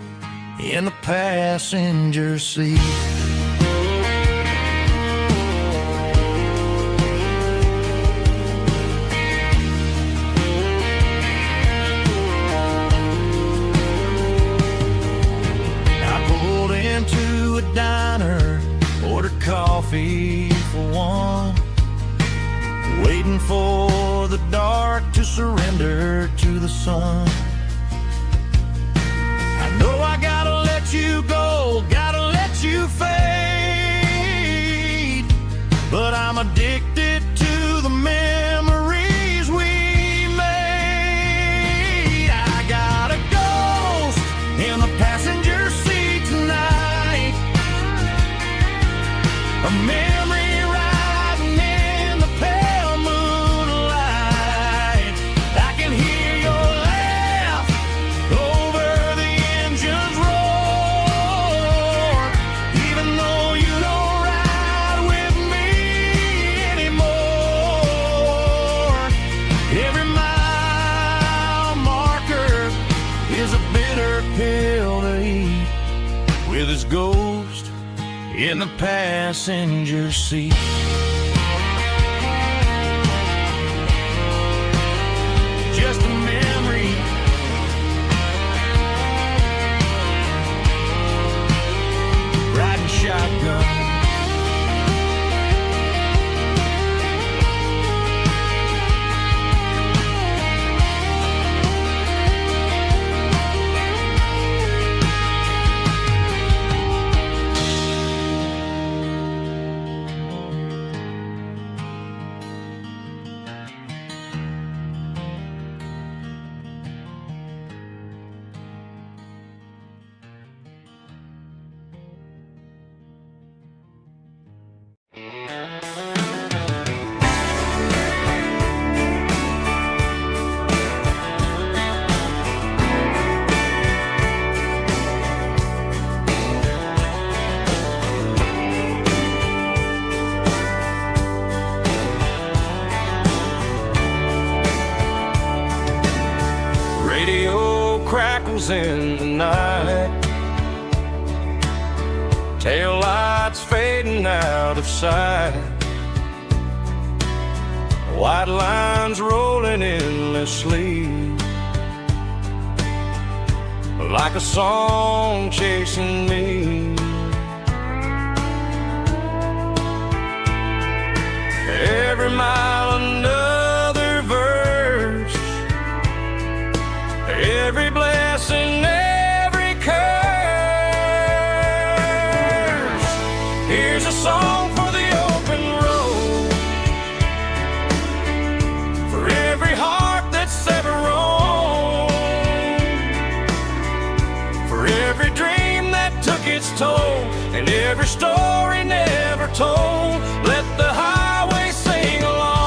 in the passenger seat. surrender to the sun. I know I gotta let you go, gotta let you fade, but I'm addicted to the memories we made. I got a ghost in the passenger seat tonight, a memory rising in the pale moonlight. I can hear your laugh over the engine's roar, even though you don't ride with me anymore. Every mile marker is a bitter pill to eat, with his ghost in the passenger seat. Just a memory, riding shotgun. Radio crackles in the night, tail lights fading out of sight, white lines rolling endlessly, like a song chasing me. Every mile another verse, every blessing, every curse. Here's a song for the open road, for every heart that's ever roamed, for every dream that took its toll, and every story never told. Let the highway sing along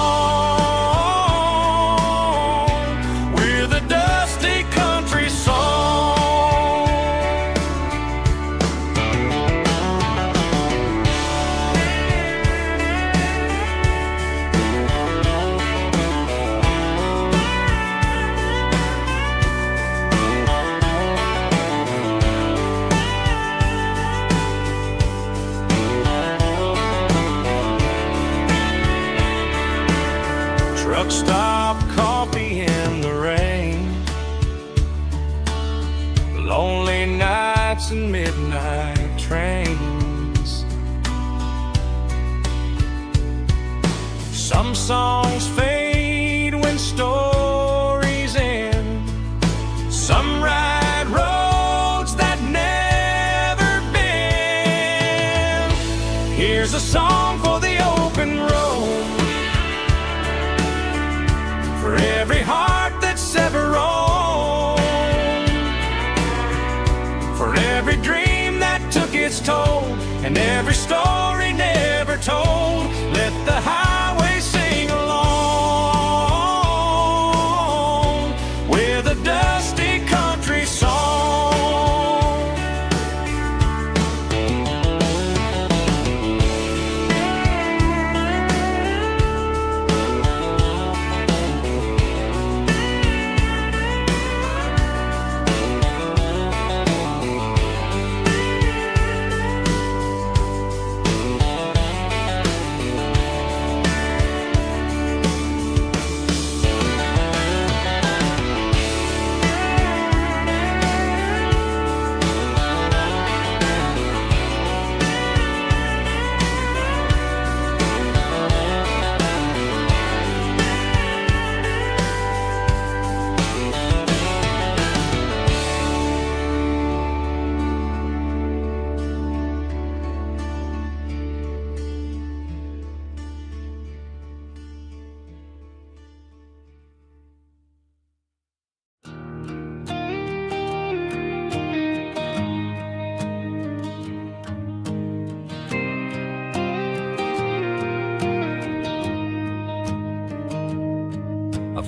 with a dusty country song. Truck stop, coffee in the rain, lonely nights and midnight trains. Some songs fade when stories end, some ride roads that never bend. Here's a song for the open road, for every heart that's ever roamed, for every dream that took its toll, and every story never told. Let the highway sing along with a dusty country song.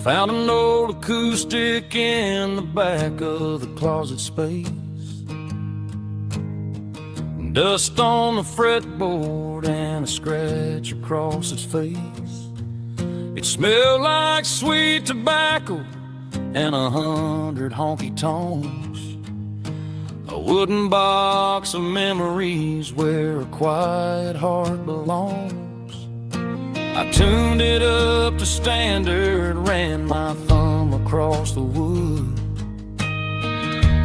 Found an old acoustic in the back of the closet space. Dust on the fretboard and a scratch across its face. It smelled like sweet tobacco and 100 honky-tonks. A wooden box of memories where a quiet heart belongs. I tuned it up to standard, ran my thumb across the wood.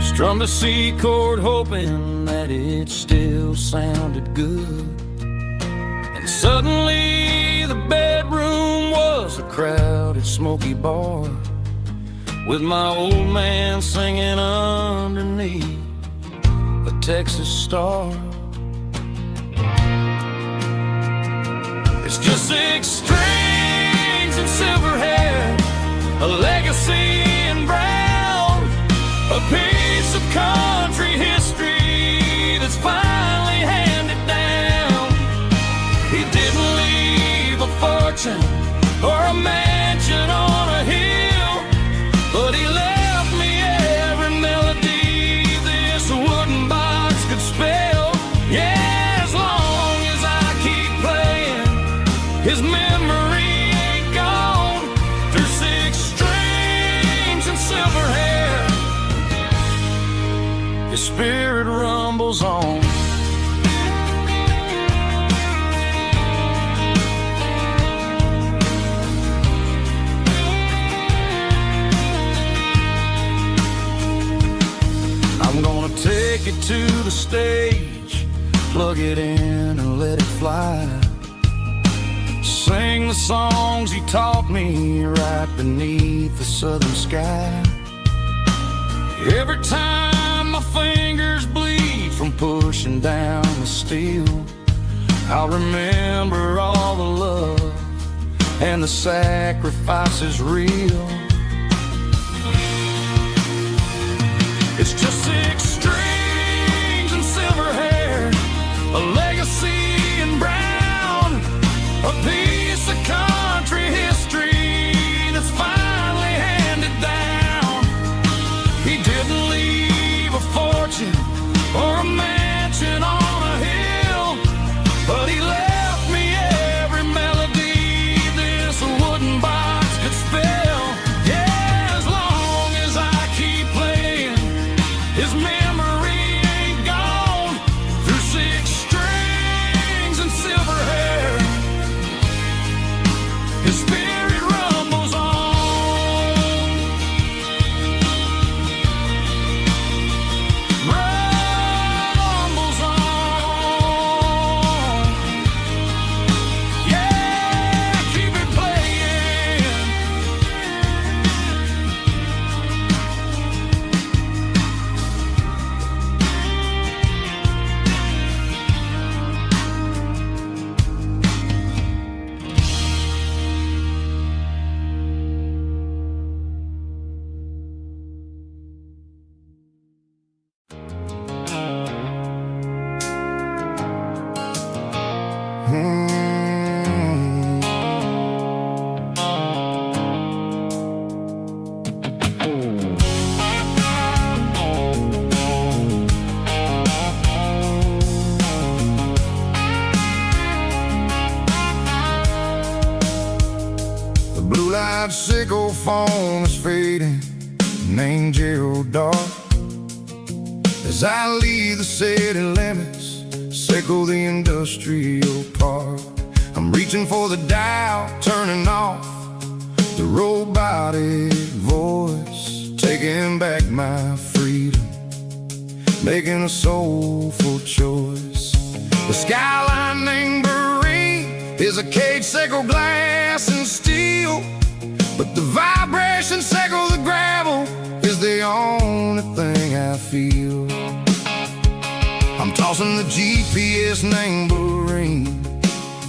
Strummed a C chord hoping that it still sounded good. And suddenly the bedroom was a crowded smoky bar, with my old man singing underneath a Texas star. It's just 6 strings and silver hair, a legacy in brown, a piece of country history that's finally handed down. He didn't leave a fortune or a mansion on a hill, but he left me every melody this wooden box could spell. Yeah, as long as I keep playing, his memory ain't gone. Through 6 strings and silver hair, his spirit rumbles on. I'm gonna take it to the stage, plug it in and let it fly. Sing the songs he taught me right beneath the southern sky. Every time my fingers bleed from pushing down the steel, I'll remember all the love and the sacrifices real. It's just 6 strings and silver hair, a legacy in brown, a piece of country history that's finally handed down. He didn't leave a fortune or a mansion on a hill, but he left me every melody this wooden box could spell. Yeah, as long as I keep playing, his memory ain't gone. Through 6 strings and silver hair, his spirit rumbles on. Rumbles on. Yeah, keep it playing. The blue light sickle phone is fading, named Gerald dark. As I leave the city limits, sickle the industrial park. I'm reaching for the dial, turning off the robotic voice, taking back my freedom, making a soulful choice. The skyline named Barrene is a cage, sickle glass and steel, but the vibration sickle the gravel is the only thing I feel. I'm tossing the GPS named Barrene,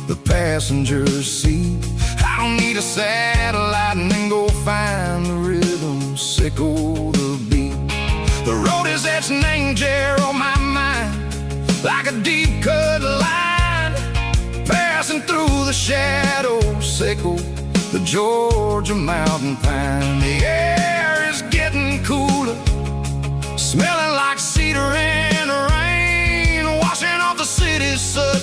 the passenger seat. I don't need a satellite and then go find the rhythm, sickle the beat. The road is etched named Jer on my mind, like a deep cut line, passing through the shadows, sickle the Georgia mountain pine. The air is getting cooler, smelling like cedar in the rain, washing off the city's soot,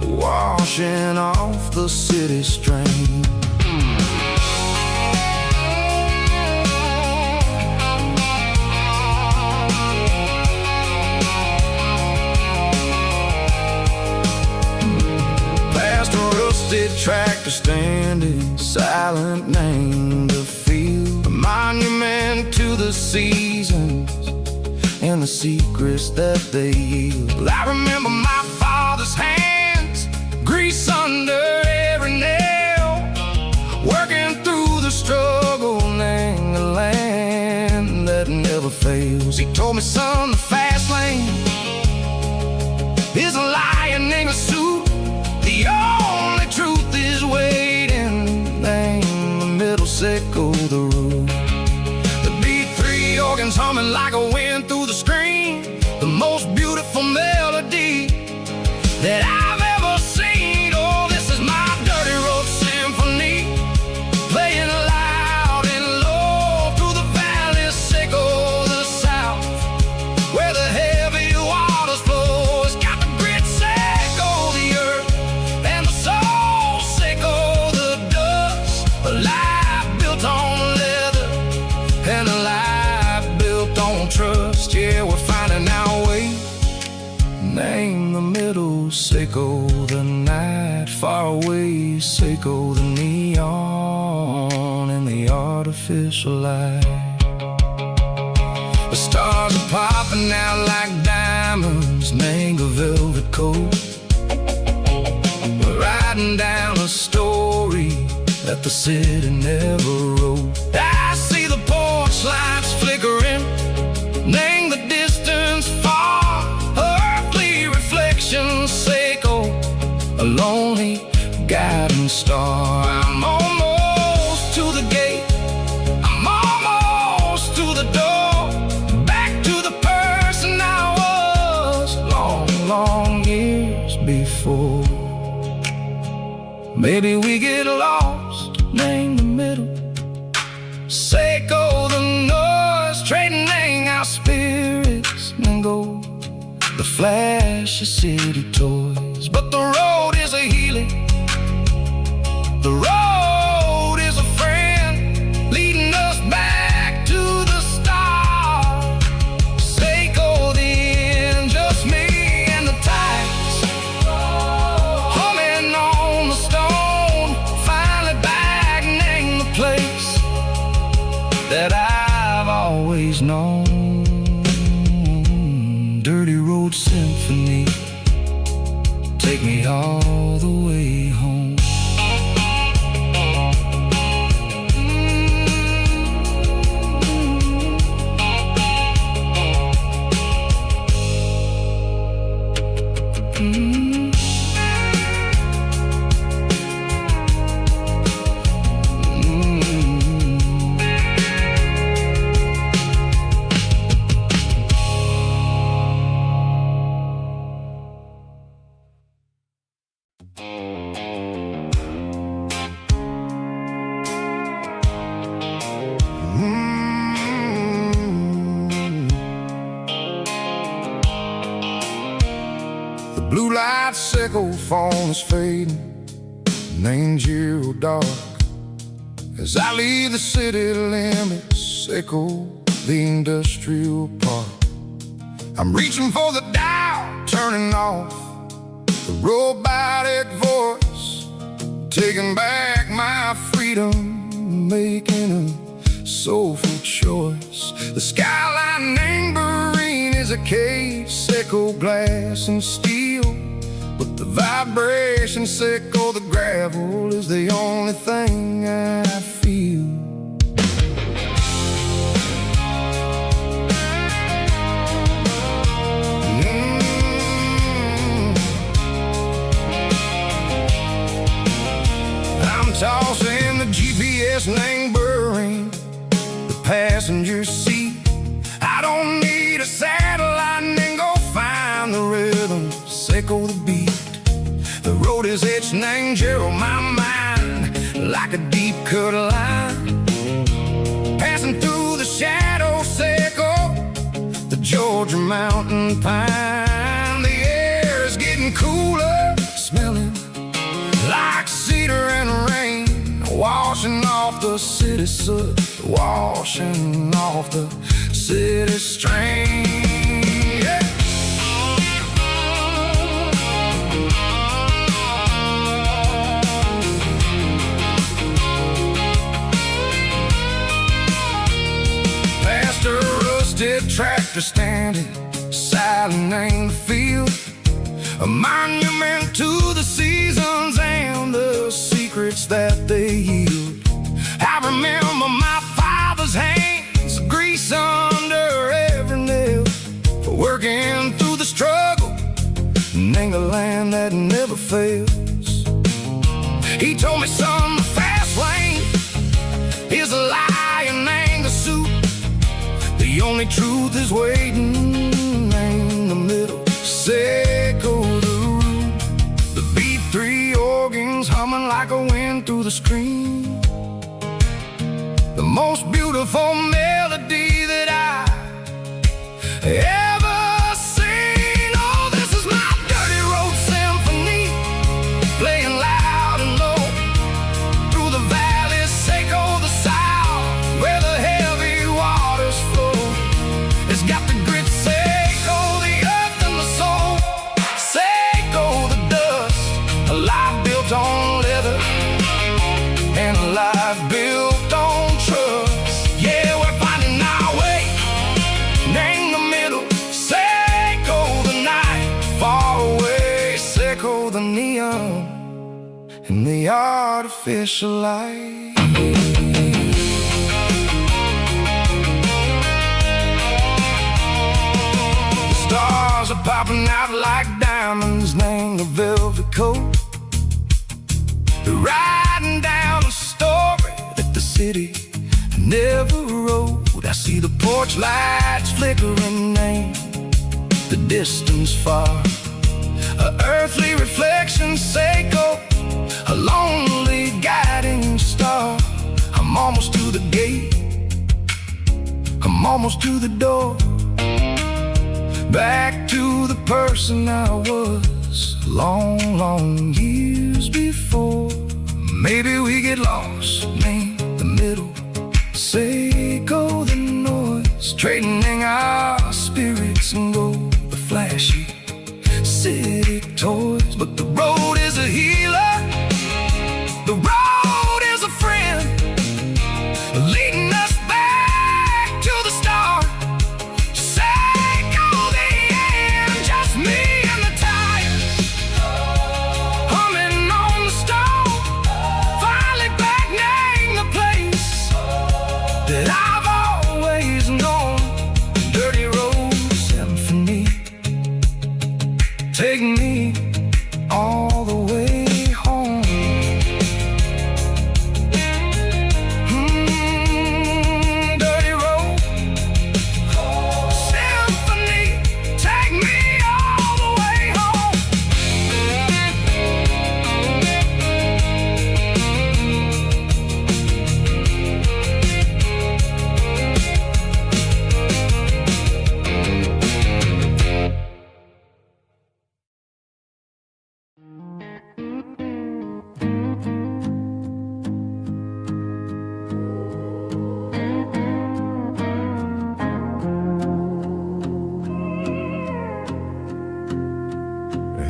washing off the city strain. Past a rusted tractor standing silent, named a field, a monument to the seasons and the secrets that they yield. I remember my father's hands, grease under every nail, working through the struggle, laying a land that never fails. He told me, son, the fast lane is a lion in a suit. The only truth is waiting. Name the middle, sickle the root. The B3 organs humming like a wind through the screen, the most beautiful melody that I've ever seen. Oh, this is my dirty road symphony, playing loud and low through the valleys, sickle the south, where the heavy waters flow. It's got the grit, sickle the earth, and the soul, sickle the dust. A life built on leather and a life built on trust. Yeah, we're finding our way. Name the middle, sickle the night, far away, sickle the neon and the artificial light. The stars are popping out like diamonds, mango velvet coat. We're riding down a story that the city never wrote. I see the porch lights flickering, name the distance far, earthly reflections, sickle a lonely guiding star. I'm almost to the gate, I'm almost to the door, back to the person I was long, long years before. Maybe we get lost, name the middle, sickle the noise, trading our spirits and go the flash of city toys. But the road is a healing, the road is a friend, leading us back to the stars. Sickle the end, just me and the tides, humming on the stone, finally back, name the place that I've always known. Dirty road symphony, take me all the way home. Blue light sickle phone is fading, named Yearwood dark. As I leave the city limits, sickle the industrial park. I'm reaching for the dial, turning off the robotic voice, taking back my freedom, making a soulful choice. The skyline named Marine is a cave, sickle glass and steel, but the vibration, sickle the gravel, is the only thing I feel. I'm tossing the GPS named Marine, the passenger seat. I don't need a satellite and go find the rhythm, sickle the beat. The road is its name, Gerald, my mind, like a deep cut line, passing through the shadow circle, the Georgia mountain pine. The air is getting cooler, smelling like cedar and rain, washing off the city soot, washing off the city strain. Yeah. Past a rusted tractor standing silent in the field, a monument to the seasons and the secrets that they yield. I remember my father's hands, grease under every nail, for working through the struggle in the land that never fails. He told me, son, the fast lane is a lie and ain't a suit. The only truth is waiting in the middle. Say, go the root. The B3 organs humming like a wind through the screen. The most beautiful melody that I ever seen. Oh, this is my dirty road symphony, playing loud and low through the valleys, Seco the south, where the heavy waters flow. It's got the grit, Seco, the earth and the soul, Seco the dust, a life built on leather and a life built on trust. Yeah, we're finding our way in the middle. Seco the night, far away, Seco the neon and the artificial light. The stars are popping out like diamonds, named the velvet coat. They're riding down a story that the city never wrote. I see the porch lights flickering in the distance far, a earthly reflection, Seco, a lonely guiding star. I'm almost to the gate, I'm almost to the door, back to the person I was long, long years before. Maybe we get lost in the middle, Seco the noise, trading our spirits and gold, the flashy city toys. But the road is a healer, the road is a friend, leading us back to the start. Seco the end, just me and the tires, humming on the stove, finally back name the place that I've always known. Dirty road symphony, take me all the way home. Dirty road symphony, take me all the way home.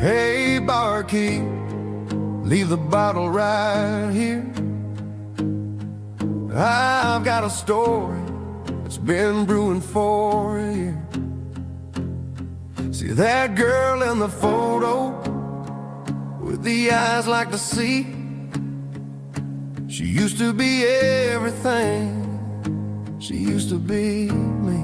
Hey, barkeep, leave the bottle right here. I've got a story that's been brewing for a year. See that girl in the photo with the eyes like the sea? She used to be everything, she used to be me.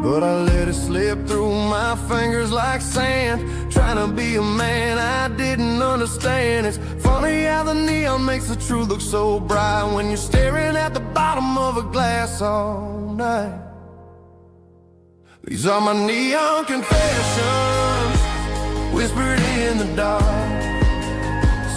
But I let it slip through my fingers like sand, trying to be a man I didn't understand. It's funny how the neon makes the truth look so bright when you're staring at the bottom of a glass all night. These are my neon confessions, whispered in the dark.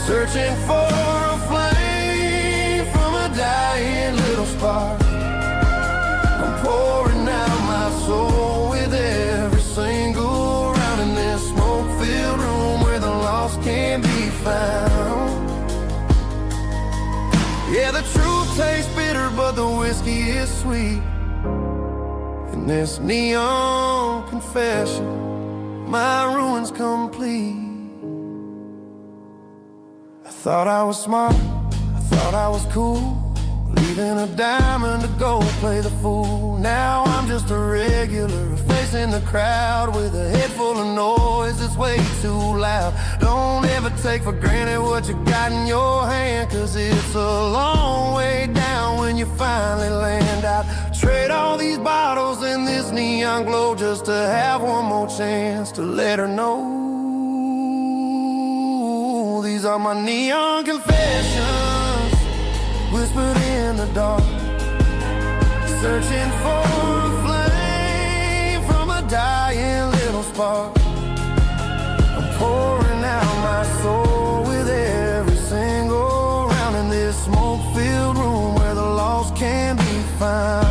searching for a flame from a dying little spark. I'm pouring out my soul with every single round in this smoke-filled room where the lost can be found. Yeah, the truth tastes bitter, but the whiskey is sweet. In this neon confession, my ruin's complete. I thought I was smart, I thought I was cool, leaving a diamond to go play the fool. Now I'm just a regular, facing the crowd with a head full of noise that's way too loud. Don't ever take for granted what you got in your hand, cause it's a long way down when you finally land out. Trade all these bottles and this neon glow just to have one more chance to let her know. These are my neon confessions, whispered in the dark, searching for a flame from a dying little spark. I'm pouring out my soul with every single round in this smoke-filled room where the lost can be found.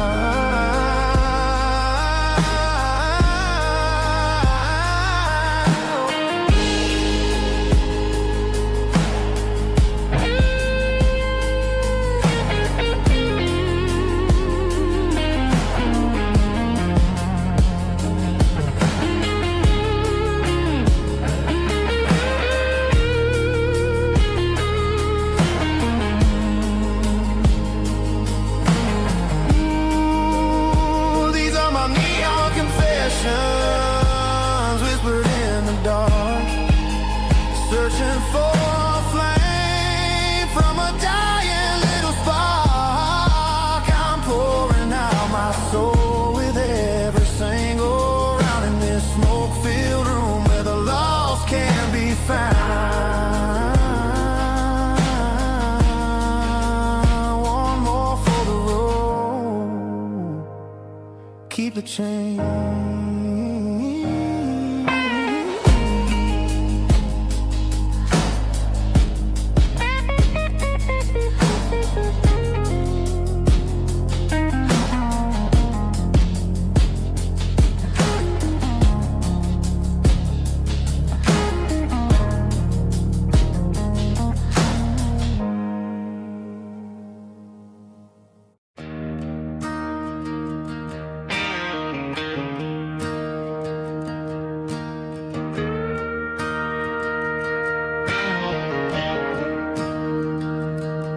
Whispered in the dark, searching for a flame from a dying little spark. I'm pouring out my soul with every single round in this smoke-filled room where the lost can be found. One more for the road, keep the change.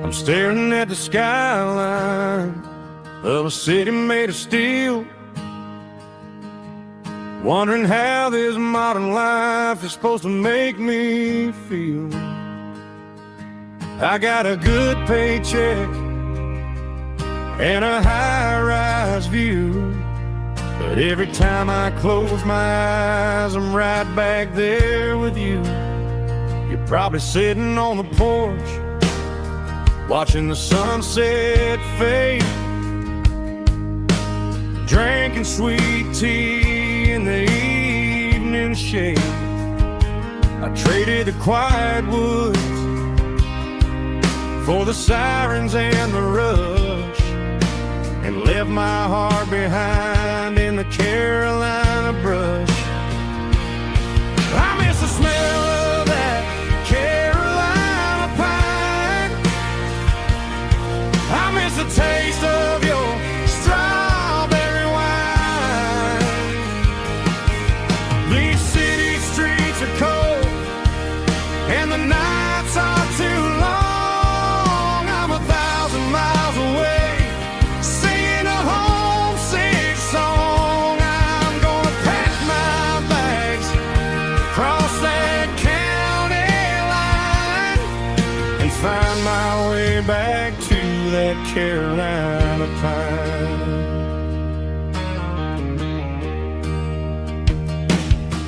I'm staring at the skyline of a city made of steel, wondering how this modern life is supposed to make me feel. I got a good paycheck and a high-rise view, but every time I close my eyes, I'm right back there with you. You're probably sitting on the porch, watching the sunset fade, drinking sweet tea in the evening shade. I traded the quiet woods for the sirens and the rush, and left my heart behind in the Carolina brush. I miss the smell of that Carolina pine. I miss the taste of your strawberry wine. These city streets are cold and the nights are too long. I'm 1,000 miles away, singing a homesick song. I'm gonna pack my bags, cross that county line, and find my way back to that Carolina pine.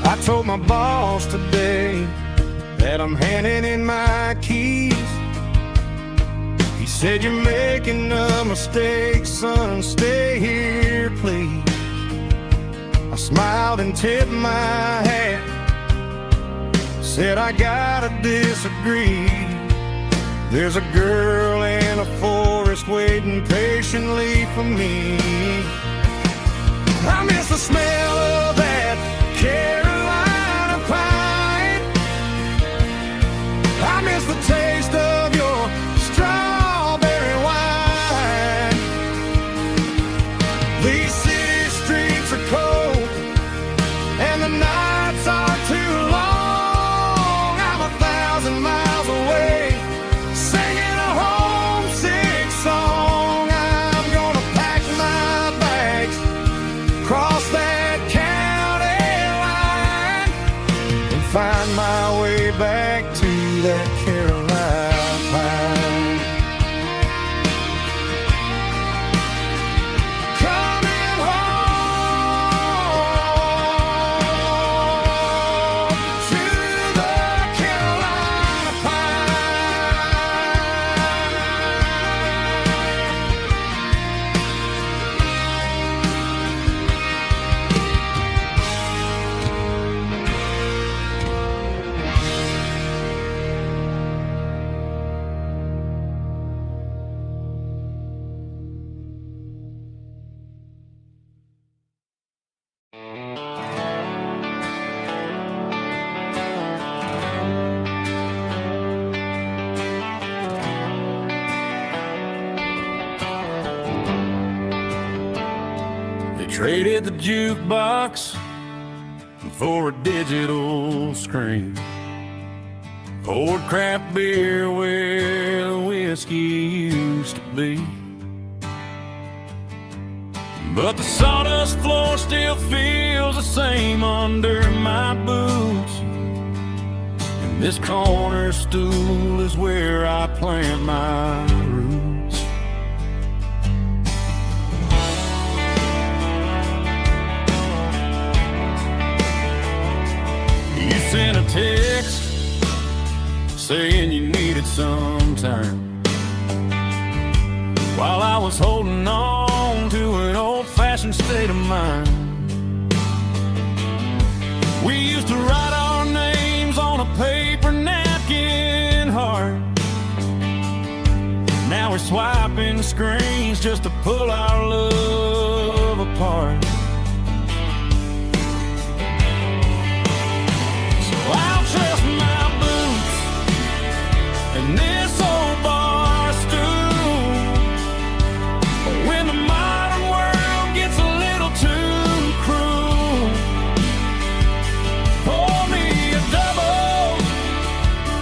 I told my boss today that I'm handing in my keys. He said, "You're making a mistake, son, stay here, please." I smiled and tipped my hat, said I gotta disagree. There's a girl in a forest waiting patiently for me. I miss the smell of that Carolina pine. I miss the taste of your strawberry wine. These city streets are cold and the nights are too long. I'm 1,000 miles away, singing a homesick song. I'm gonna pack my bags, cross that county line, and find my way back to that Carolina pine. Coming home to the Carolina They traded the jukebox for a digital screen, poured craft beer where the whiskey used to be. But the sawdust floor still feels the same under my boots, and this corner stool is where I plant my roots. You sent a text saying you needed some time, while I was holding on to an old-fashioned state of mind. We used to write our names on a paper napkin heart. Now we're swiping screens just to pull our love apart. So I'll trust my boots and this old bar stool. When the modern world gets a little too cruel, pour me a double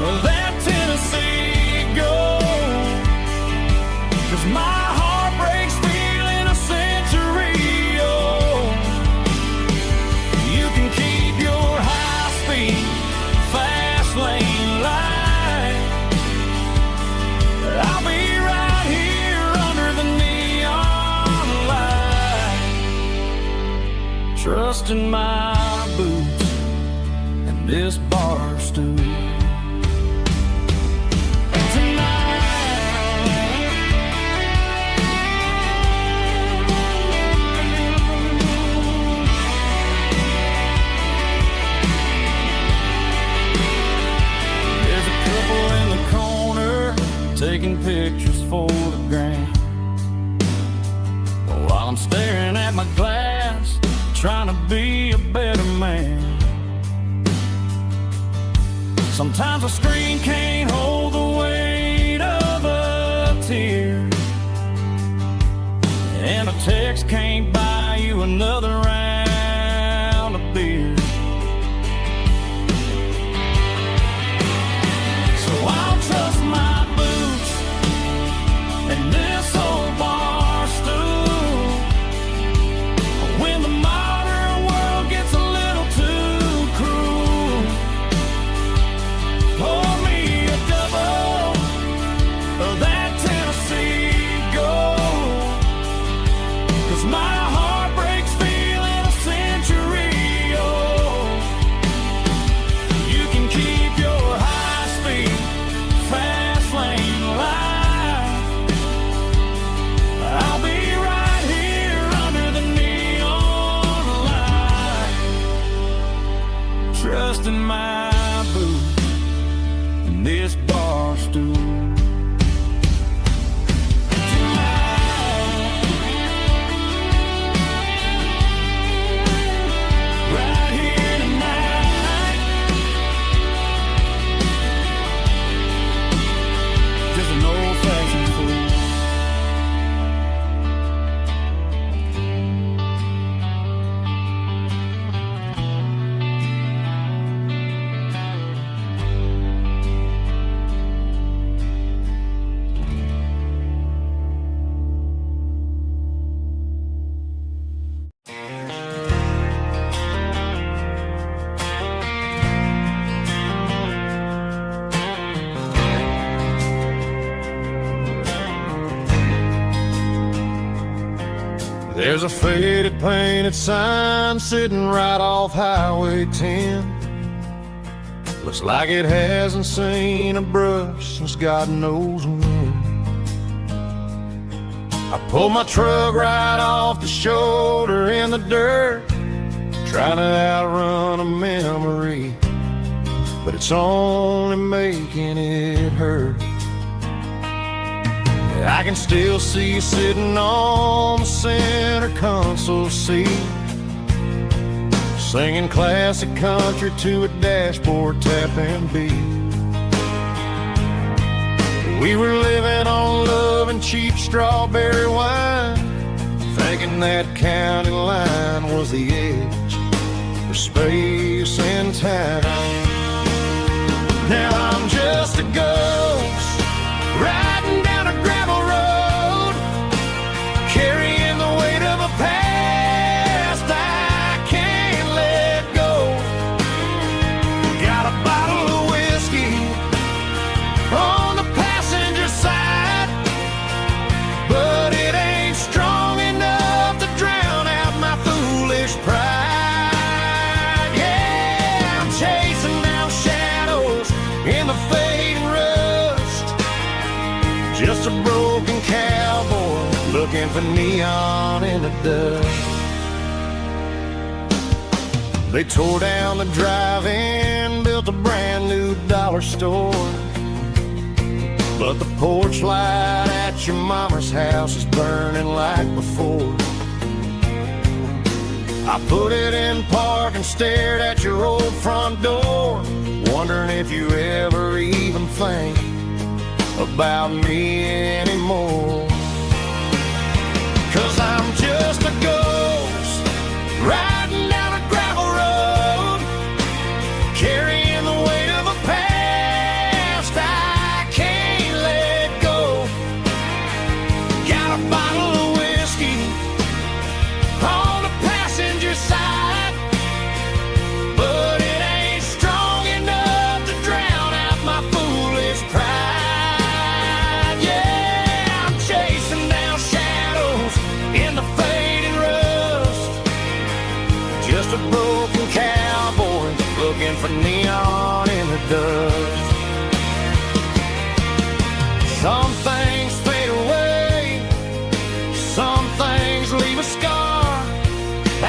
of that Tennessee Gold, 'cause my heart breaks feeling a century old. You can keep your high-speed, fast lane light. I'll be right here under the neon light, trusting my boots and this bar stool. There's a couple in the corner taking pictures for the gram, while I'm staring at my glass, trying to be a better man. Sometimes a screen can't hold the weight of a tear, and a text can't buy you another round of beer. So I'll trust my boots and this old bar stool. When the modern world gets a little too cruel, pour me a double of that Tennessee Gold, 'cause my heart breaks feeling a century old. You can keep your high-speed, fast lane light. I'll be right here under the neon light, trusting my boots and this bar stool. There's a faded painted sign sitting right off Highway 10. Looks like it hasn't seen a brush since God knows when. I pulled my truck right off the shoulder in the dirt, trying to outrun a memory, but it's only making it hurt. I can still see you sitting on the center console seat, singing classic country to a dashboard tapping beat. We were living on love and cheap strawberry wine, thinking that county line was the edge for space and time. Now I'm just a ghost riding down a gravel road, carrying the weight of a past I can't let go. Got a bottle of whiskey on the passenger side, but it ain't strong enough to drown out my foolish pride. Yeah, I'm chasing down shadows in the fading rust, just a broken cowboy looking for neon in the dust. They tore down the drive-in, built a brand new dollar store, but the porch light at your mama's house is burning like before. I put it in park and stared at your old front door, wondering if you ever even think about me anymore. 'Cause I'm just a ghost riding down a gravel road, carrying the weight of a past I can't let go. Got a bottle of whiskey on the passenger side, but it ain't strong enough to drown out my foolish pride. Yeah, I'm chasing down shadows in the fading rust, just a broken cowboy looking for neon in the dust. Some things fade away, some things leave a scar.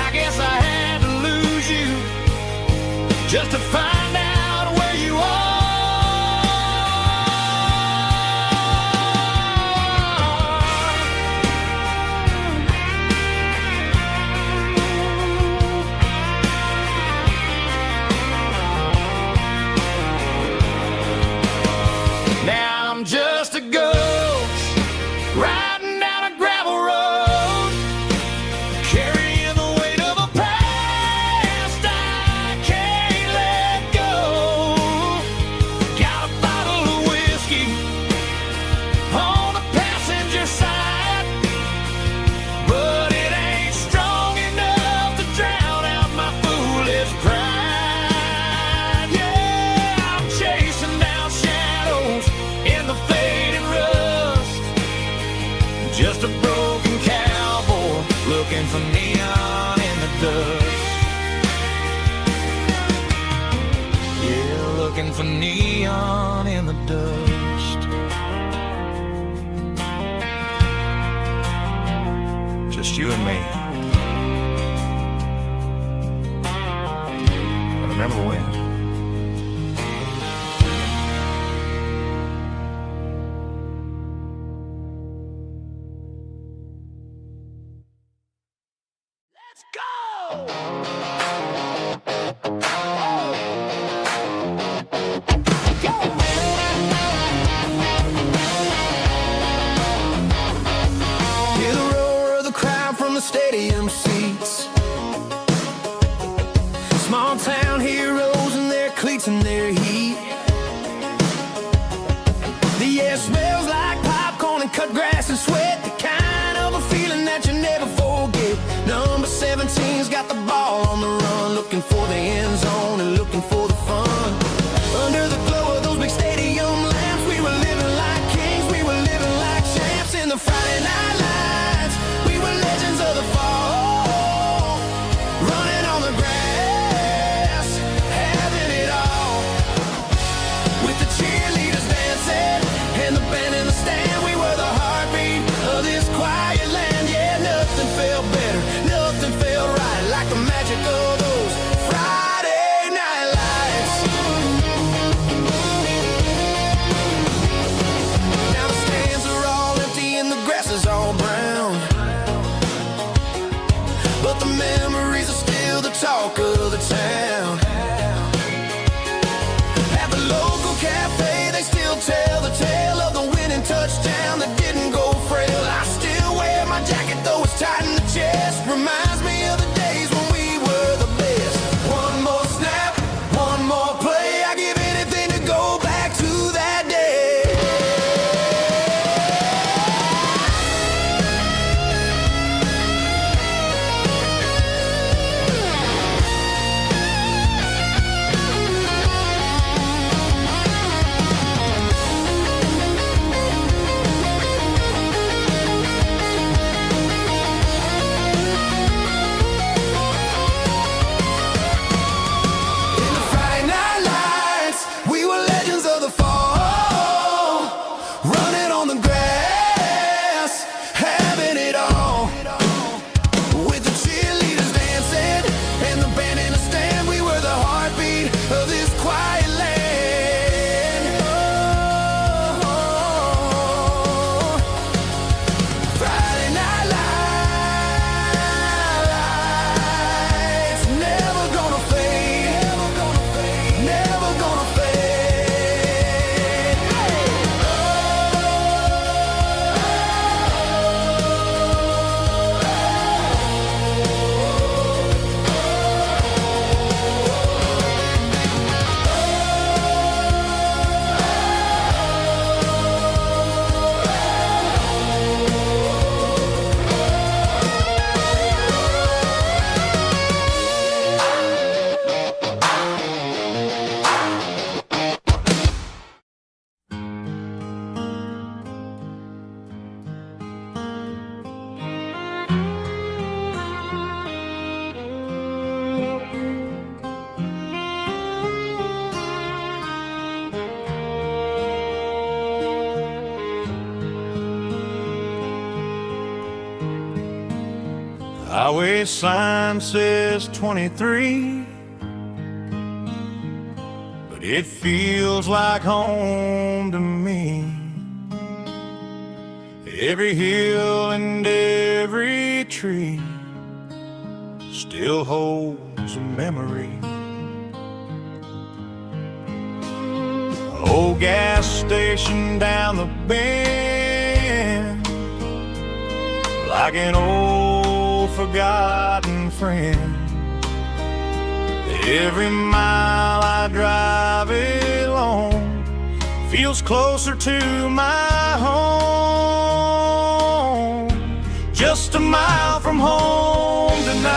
I guess I had to lose you just to find out where you are. Now I'm just a ghost riding down a gravel road, carrying the weight of a past I can't let go. Got a bottle of whiskey on the passenger side, but it ain't strong enough to drown out my foolish pride. Yeah, I'm chasing down shadows in the fading rust, just a broken cowboy looking for neon in the dust. Yeah, looking for neon in the dust. Just you and me. I remember when. Let's go! Hear the roar of the crowd from the stadium seats. Small town heroes in their cleats and their heat. The air smells like popcorn and cut grass and sweat, the kind of a feeling that you never forget. Number 17's got the ball on the run, looking for the end zone and looking for the fun. Under the glow of those big stadium lamps, we were living like kings, we were living like champs in the Friday night lights. We were legends of the fall. but the memories are still the talk of the town. At the local cafe, they still tell the tale of the winning touchdown that didn't go frail. I still wear my jacket, though it's tight in the chest. Reminds me of the days when we were the best. One more snap, one more play. I give anything to go back to that day. Highway sign says 23, but it feels like home to me. Every hill and every tree still holds a memory. Old gas station down the bend, like an old forgotten friend. Every mile I drive alone feels closer to my home. Just a mile from home tonight,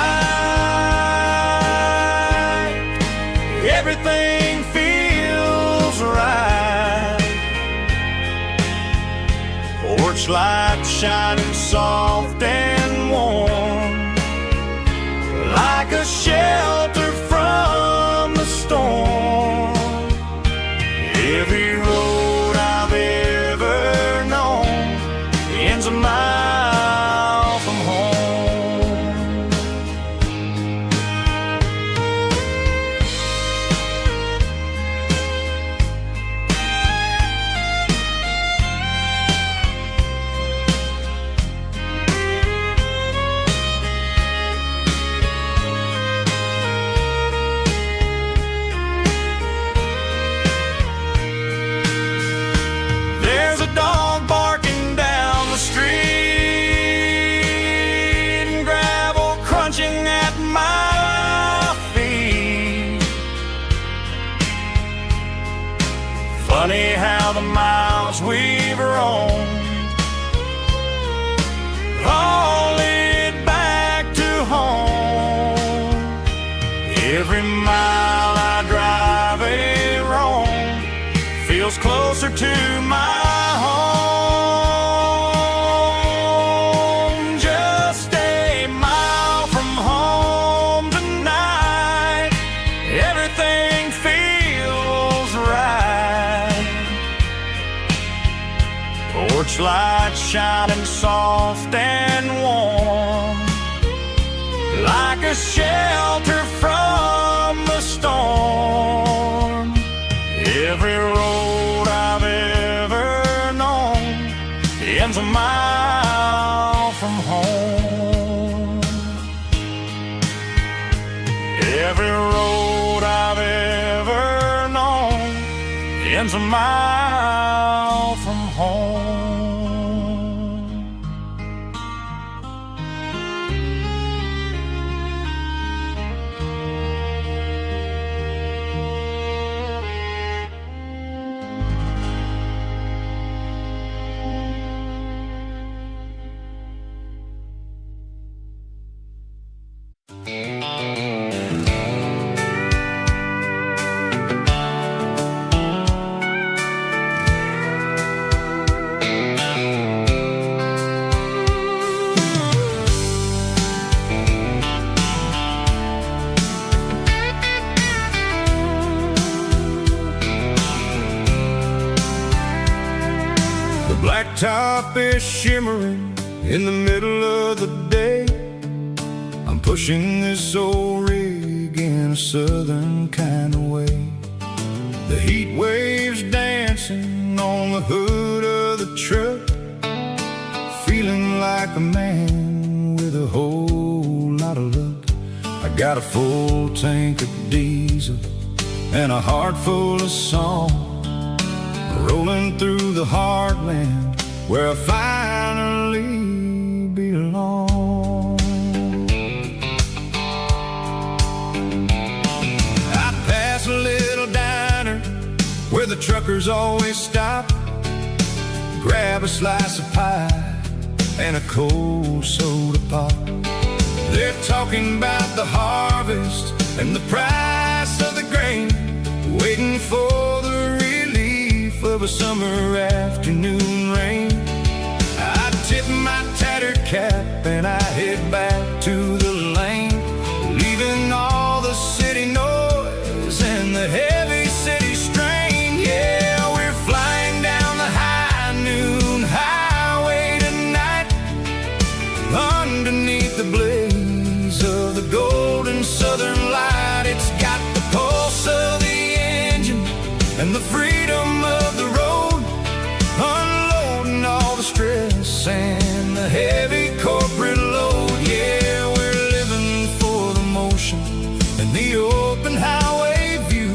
everything feels right. Porch light shining soft and warm, like a shelter from the storm. Every road I've ever known ends a mile from home. There's a dog barking down the street, and gravel crunching at my feet. Funny how the miles we've roamed all lead back to home. Every mile I drive roam feels closer to my home. Just a mile from home tonight, everything feels right. Porch light shining soft and warm, like a shelter from the storm. Every road I've ever known ends a mile from home. ends a mile from home. Blacktop is shimmering in the middle of the day. I'm pushing this old rig in a southern kind of way. The heat waves dancing on the hood of the truck, feeling like a man with a whole lot of luck. I got a full tank of diesel and a heart full of song, rolling through the heartland where I finally belong. I pass a little diner where the truckers always stop, grab a slice of pie and a cold soda pop. They're talking about the harvest and the price of the grain, waiting for the relief of a summer afternoon rain. I tip my tattered cap and I head back to the lane, leaving all the city noise and the heavy city strain. Yeah, we're flying down the high noon highway tonight, underneath the blaze of the golden southern light. It's got the pulse of the engine and the freedom of the road, unloading all the stress and the heavy corporate load. Yeah, we're living for the motion and the open highway view,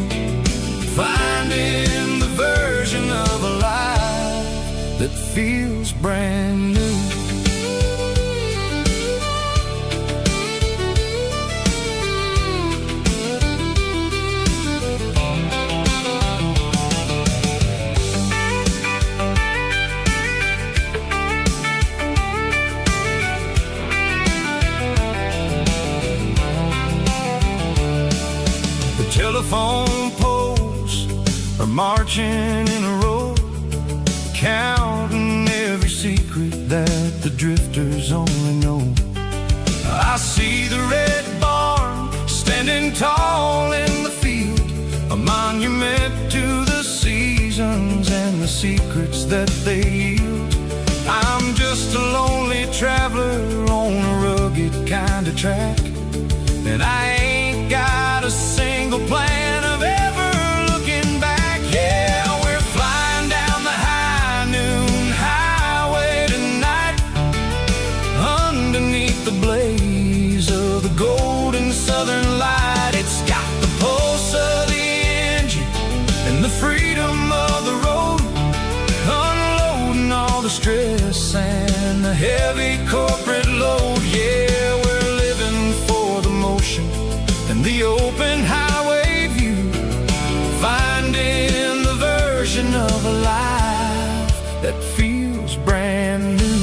finding the version of a life that feels brand new. Telephone poles are marching in a row, counting every secret that the drifters only know. I see the red barn standing tall in the field, a monument to the seasons and the secrets that they yield. I'm just a lonely traveler on a rugged kind of track, and I ain't got a single plan of ever looking back. Yeah, we're flying down the high noon highway tonight, underneath the blaze of the golden southern light. It's got the pulse of the engine and the freedom of the road, unloading all the stress and the heavy corporate load. Yeah, we're living for the motion and the open highway view, finding the version of a life that feels brand new.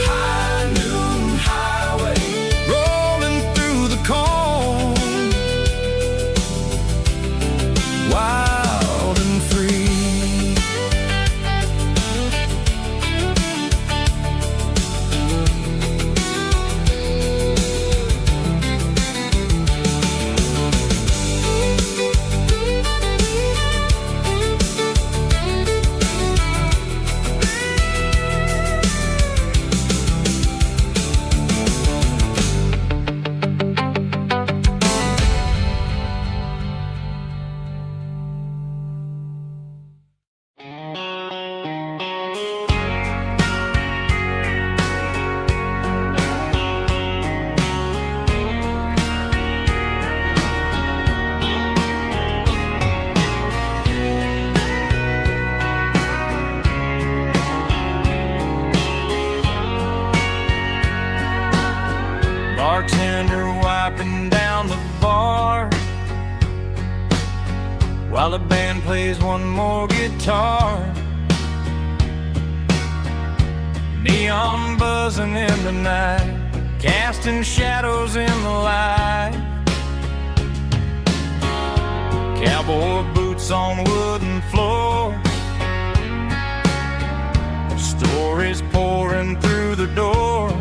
High noon highway, rolling bartender wiping down the bar, while the band plays one more guitar. Neon buzzing in the night, casting shadows in the light. Cowboy boots on wooden floors, stories pouring through the doors.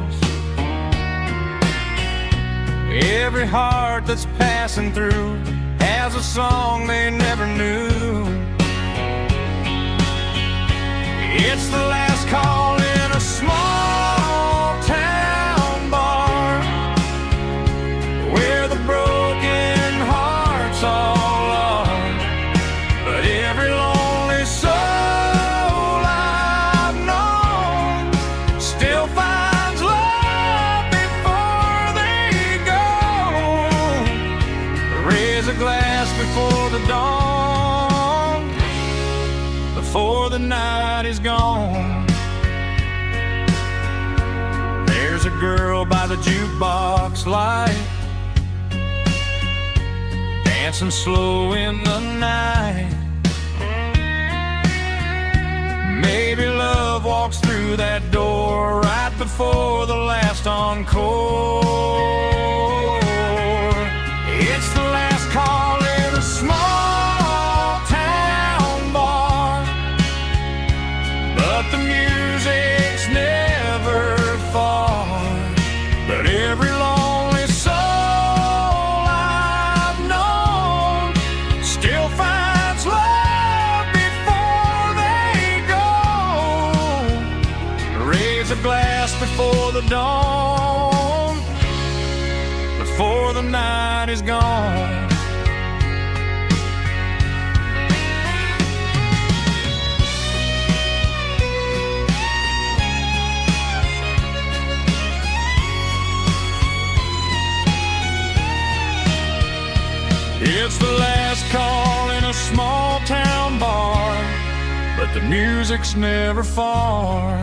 Every heart that's passing through has a song they never knew. It's the last call in a small town bar, where the broken hearts all are. But every lonely soul I've known still finds love before they go. Raise a glass before the dawn, before the night is gone. There's a girl by the jukebox light, dancing slow in the night. Maybe love walks through that door right before the last encore. It's the last call in a small town bar, but the music's never far. But every lonely soul I've known still finds love before they go. Raise a glass before the dawn, before the night is gone. It's the last call in a small town bar, but the music's never far.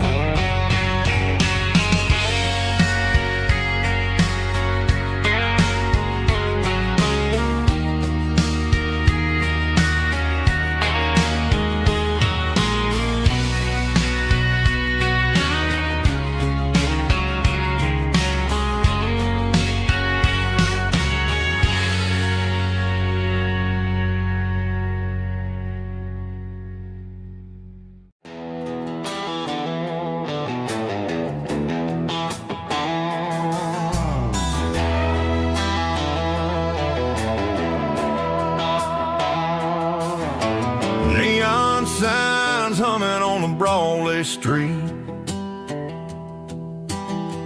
Neon signs humming on the Broadway street,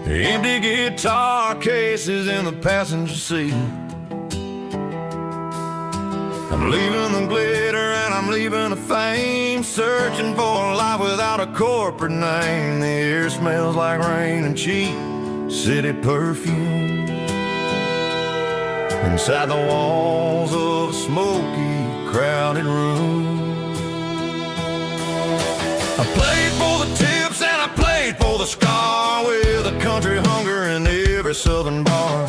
empty guitar cases in the passenger seat. I'm leaving the glitter and I'm leaving the fame, searching for a life without a corporate name. The air smells like rain and cheap city perfume inside the walls of a smoky, crowded room. I played for the tips and I played for the scar, with a country hunger in every southern bar.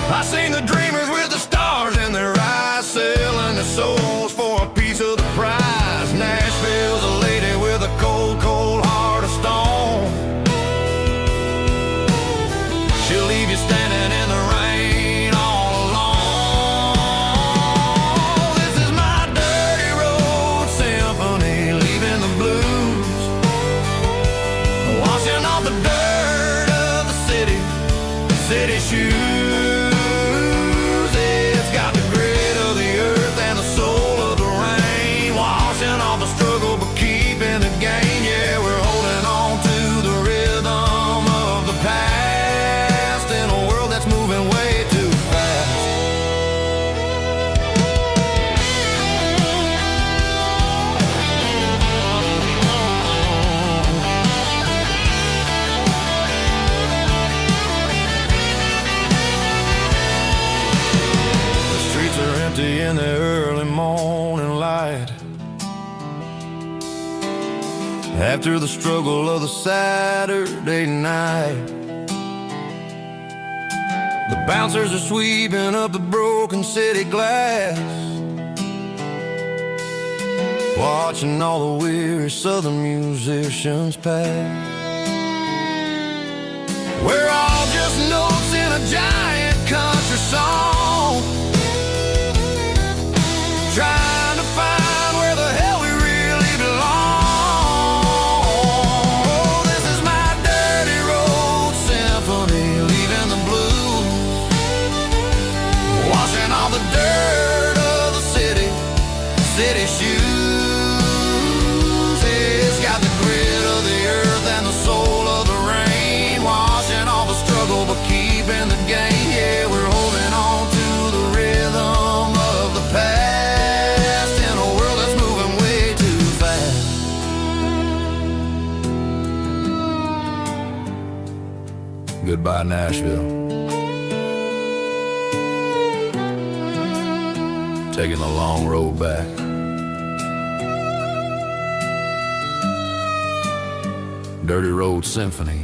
I seen the dreamers with the stars in their eyes, selling their souls for a piece of the prize. Nashville's a lady with a cold, cold heart of stone. She'll leave you standing in the rain all alone. This is my dirty road symphony, leaving the blues, washing off the dirt of the city shoes. It's got the grit of the earth and the soul of the rain, washing off the struggle but keeping the gain. Yeah, we're holding on to the rhythm of the past in a world that's moving way too fast. Empty in the early morning light, after the struggle of the Saturday night. The bouncers are sweeping up the broken city glass, watching all the weary southern musicians pass. We're all just notes in a giant country song, trying to find where the hell we really belong. Oh, this is my dirty road symphony, leaving the blues, washing all the dirt of the city shoes. It's got the grit of the earth and the soul of the rain, washing all the struggle but keeping the game. Yeah, we're holding on to the rhythm of the past in a world that's moving way too fast. Goodbye, Nashville. Taking the long road back. Dirty Road Symphony.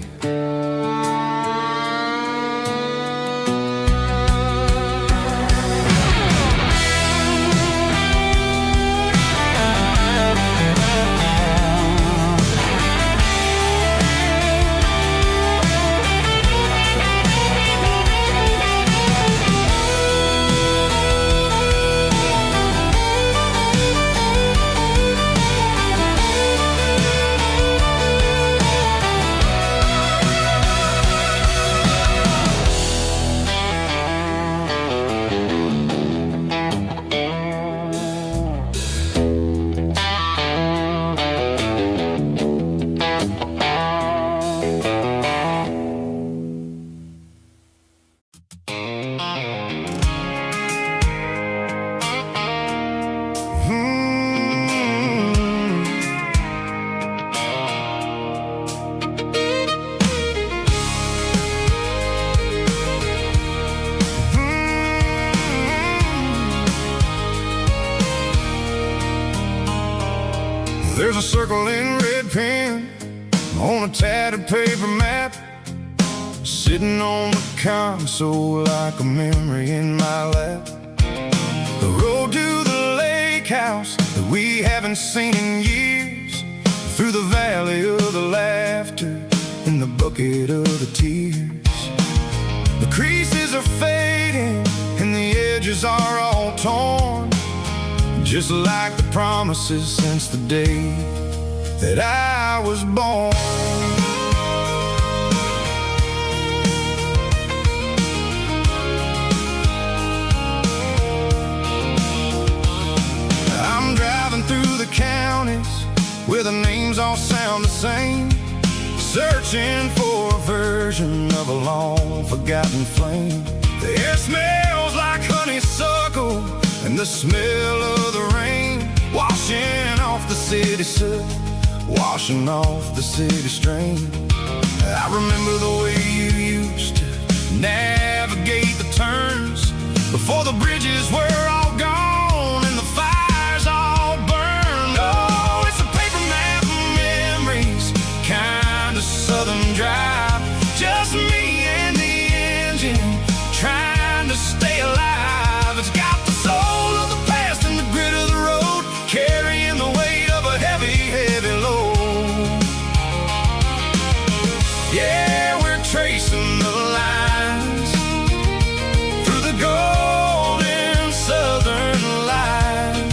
There's a circle in red pen on a tattered paper map, sitting on the console like a memory in my lap. The road to the lake house that we haven't seen in years, through the valley of the laughter and the bucket of the tears. The creases are fading and the edges are all torn, just like the promises since the day that I was born. I'm driving through the counties where the names all sound the same, searching for a version of a long forgotten flame. The air smells like honeysuckle and the smell of the rain, washing off the city soot, washing off the city strain. I remember the way you used to navigate the turns before the bridges were all gone and the fires all burned. Oh, it's a paper map of memories, kind of southern drive, just me and the engine trying to stay alive. It's got the soul of the past and the grit of the road, carrying the weight of a heavy, heavy load. Yeah, we're tracing the lines through the golden southern light,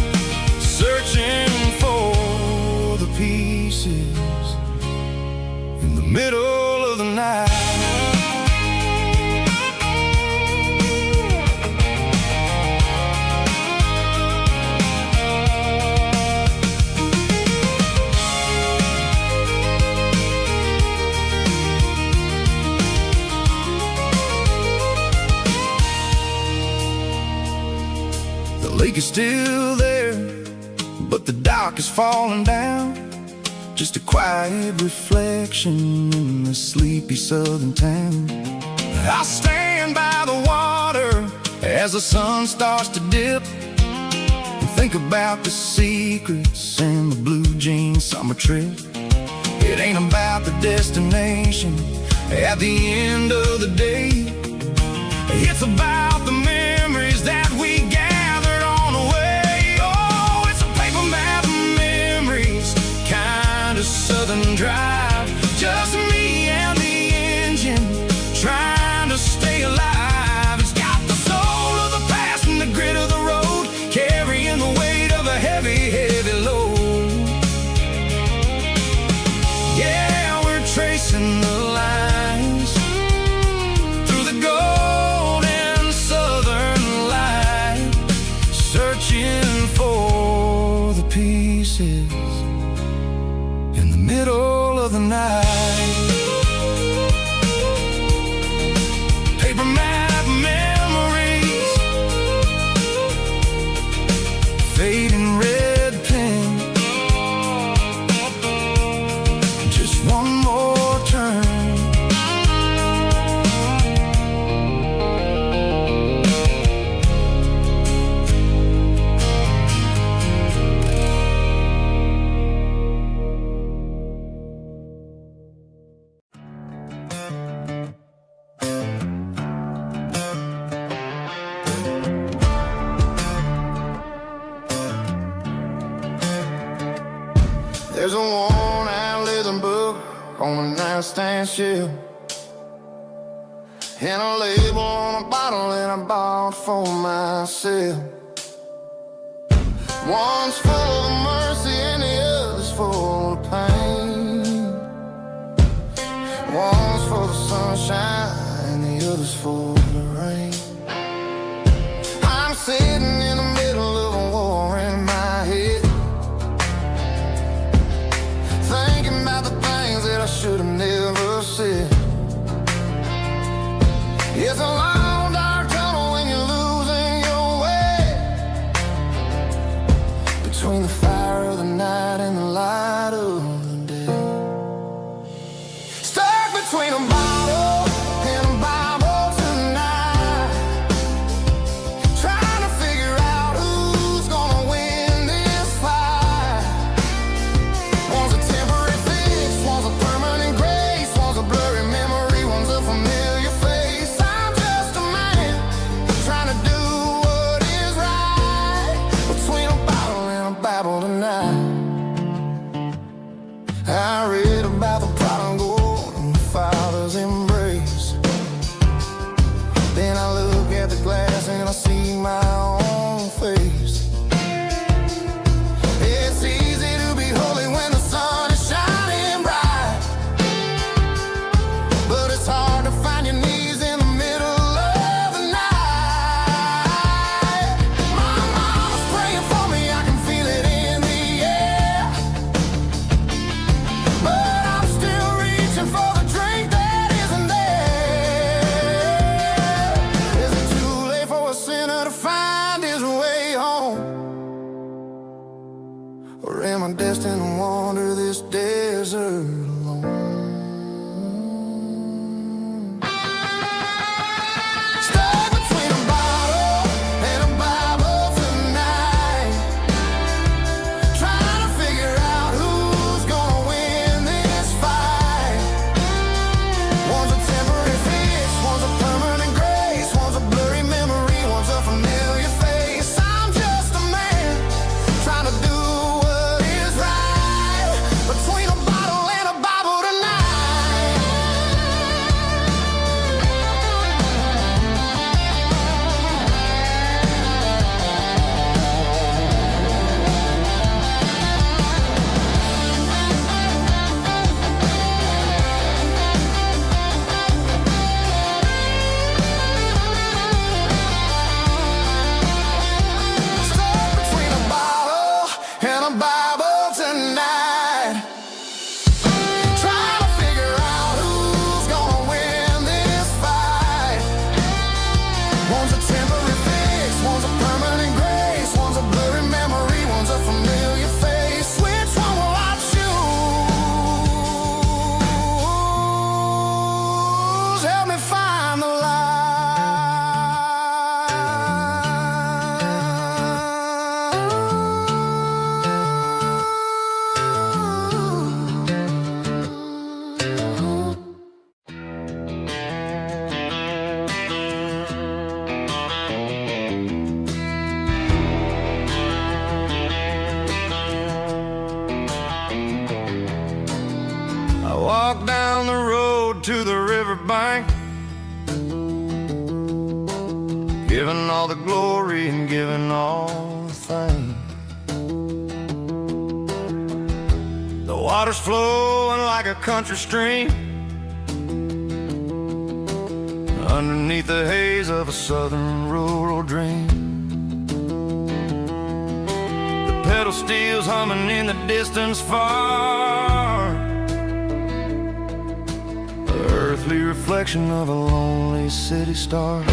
searching for the pieces in the middle of the night. The lake is still there, but the dock is falling down, just a quiet reflection in the sleepy southern town. I stand by the water as the sun starts to dip, and think about the secrets and the blue jean summer trip. It ain't about the destination at the end of the day, It's about the memories that we gathered on the way. Oh, it's a paper map of memories, kind of southern drive. Just me and the engine, trying to stay alive. It's got the soul of the past and the grit of the road, carrying the weight of a heavy, heavy load. Yeah, we're tracing the lines through the golden southern light, searching for the pieces in the middle of the night. Paper map memories, fading red pen, just one more turn. There's a worn-out leather book on a nightstand shelf, and a label on a bottle that I bought for myself. One's full of mercy and the other's full of pain. One's for the sunshine and the other's for the rain. I'm sitting in the middle of a war in my head, thinking about the things that I should have never said. It's a long dark tunnel when you're losing your way, between the fire of the night and the light of the day. Stuck between a bottle and a Bible tonight, trying to figure out who's gonna win this fight. One's a temporary fix, one's a permanent grace, one's a blurry memory, one's a familiar face. I'm just a man trying to do what is right, between a bottle and a Bible tonight. I read about the prodigal and the father's embrace. Then I look at the glass and I see my own face. It's easy to be holy when the sun is shining bright, but it's hard to find your knees in the middle of the night. My mama's praying for me, I can feel it in the air, but I'm still reaching for the drink that isn't there. Is it too late for a sinner to find his way home? Or am I destined to wander this desert alone? Stuck between a bottle and a Bible tonight, trying to figure out who's gonna win this fight. One's a temporary fix, one's a permanent grace, one's a blurry memory, one's a familiar giving all the glory and giving all the fame. The water's flowing like a country stream underneath the haze of a southern rural dream. The pedal steel's humming in the distance far, the earthly reflection of a lonely city star.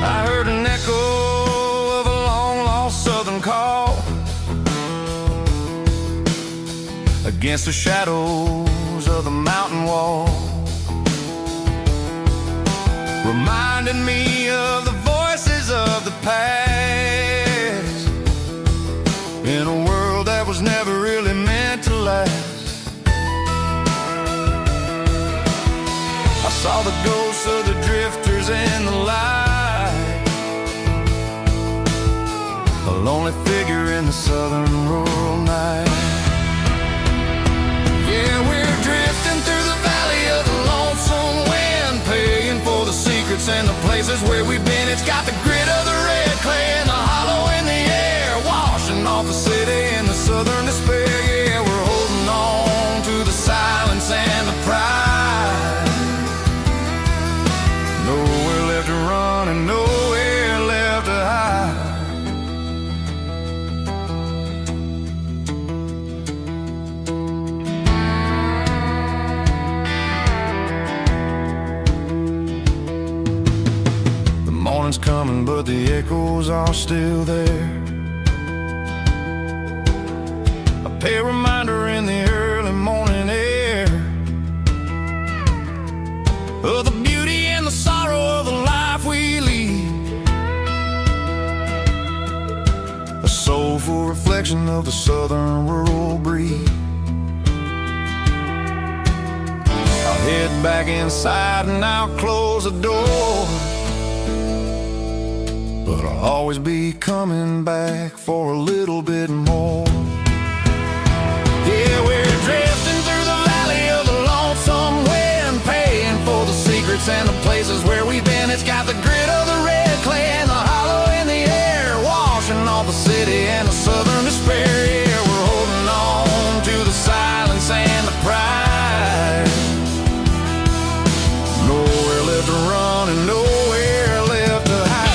I heard an echo of a long-lost southern call against the shadows of the mountain wall, reminding me of the voices of the past in a world that was never really meant to last. I saw the ghosts of the drifters in the light, a lonely figure in the southern rural night. Yeah, we're drifting through the valley of the lonesome wind, paying for the secrets and the places where we've been. It's got the grit of the red clay and the hollow in the air, washing off the city and the southern despair. Yeah, we're holding on to the silence and the pride. Nowhere left to run and nowhere left to hide. Morning's coming, but the echoes are still there. A pale reminder in the early morning air of the beauty and the sorrow of the life we lead, a soulful reflection of the southern rural breed. I'll head back inside and I'll close the door, but I'll always be coming back for a little bit more. Yeah, we're drifting through the valley of the lonesome wind, paying for the secrets and the places where we've been. It's got the grit of the red clay and the hollow in the air, washing off the city and the southern despair. Yeah, we're holding on to the silence and the pride. Nowhere left to run and nowhere left to hide.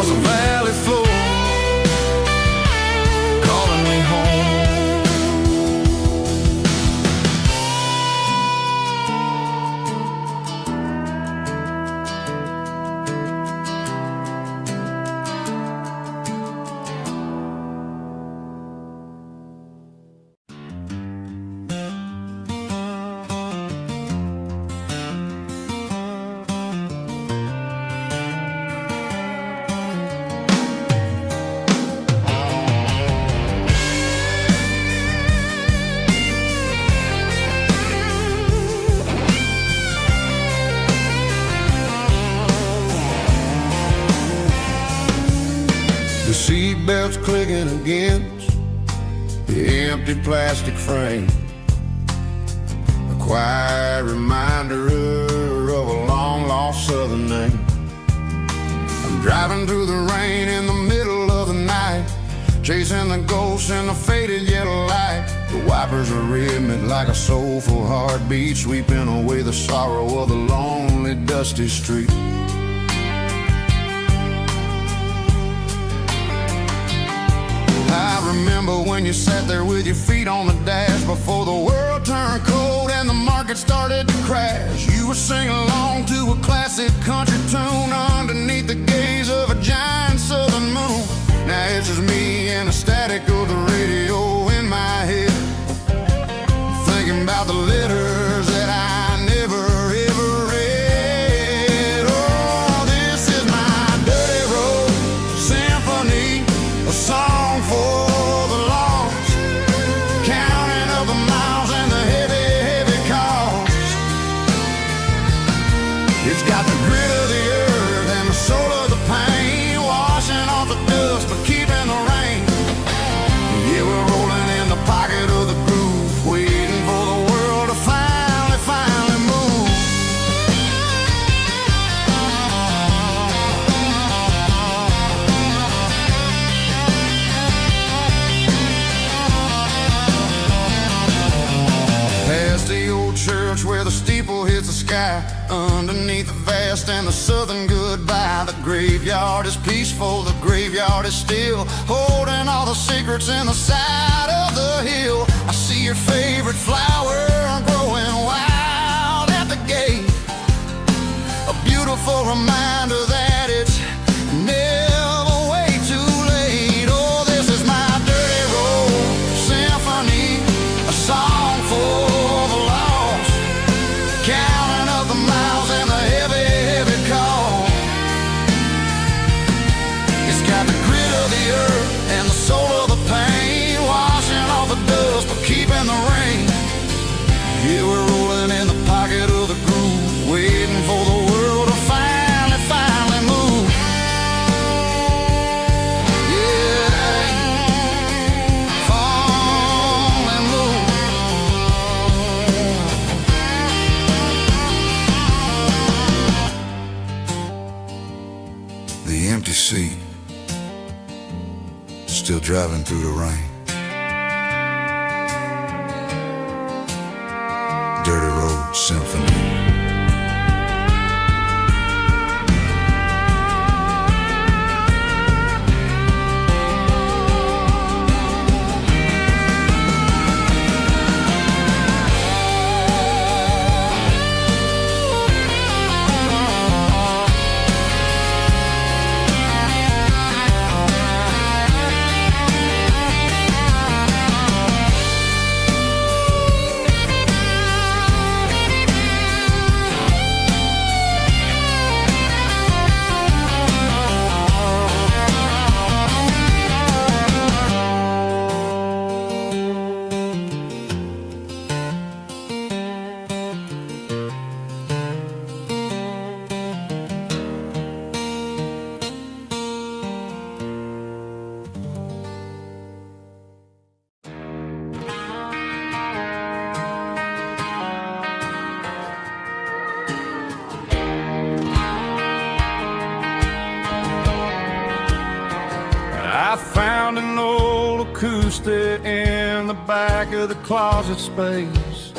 The valley floor, calling me home. The seatbelt's clicking against the empty plastic frame, a quiet reminder of a long-lost southern name. I'm driving through the rain in the middle of the night, chasing the ghosts in the faded yellow light. The wipers are rhythmic like a soulful heartbeat, sweeping away the sorrow of the lonely, dusty street. I remember when you sat there with your feet on the dash before the world turned cold and the market started to crash. You were singing along to a classic country tune underneath the gaze of a giant southern moon. Now it's just me and the static of the radio in my head, thinking about the letters that I never ever read. Oh, this is my dirty road symphony, a song for the lost, counting up the miles and the heavy the sky underneath the vast and the southern goodbye. The graveyard is peaceful, the graveyard is still, holding all the secrets in the side of the hill. I see your favorite flower growing wild at the gate, a beautiful reminder that it's never way too late. Oh, this is my dirty road symphony, a song for the lost, counting up the miles and the heavy, heavy call. It's got the grit of the earth and the soul of the pain, washing off the dust but keeping the rain. Yeah, we're rolling in the pocket of the groove, waiting for the world to finally move. Yeah, finally move. The empty seat, still driving through the rain. Dirty Road Symphony. I found an old acoustic in the back of the closet space,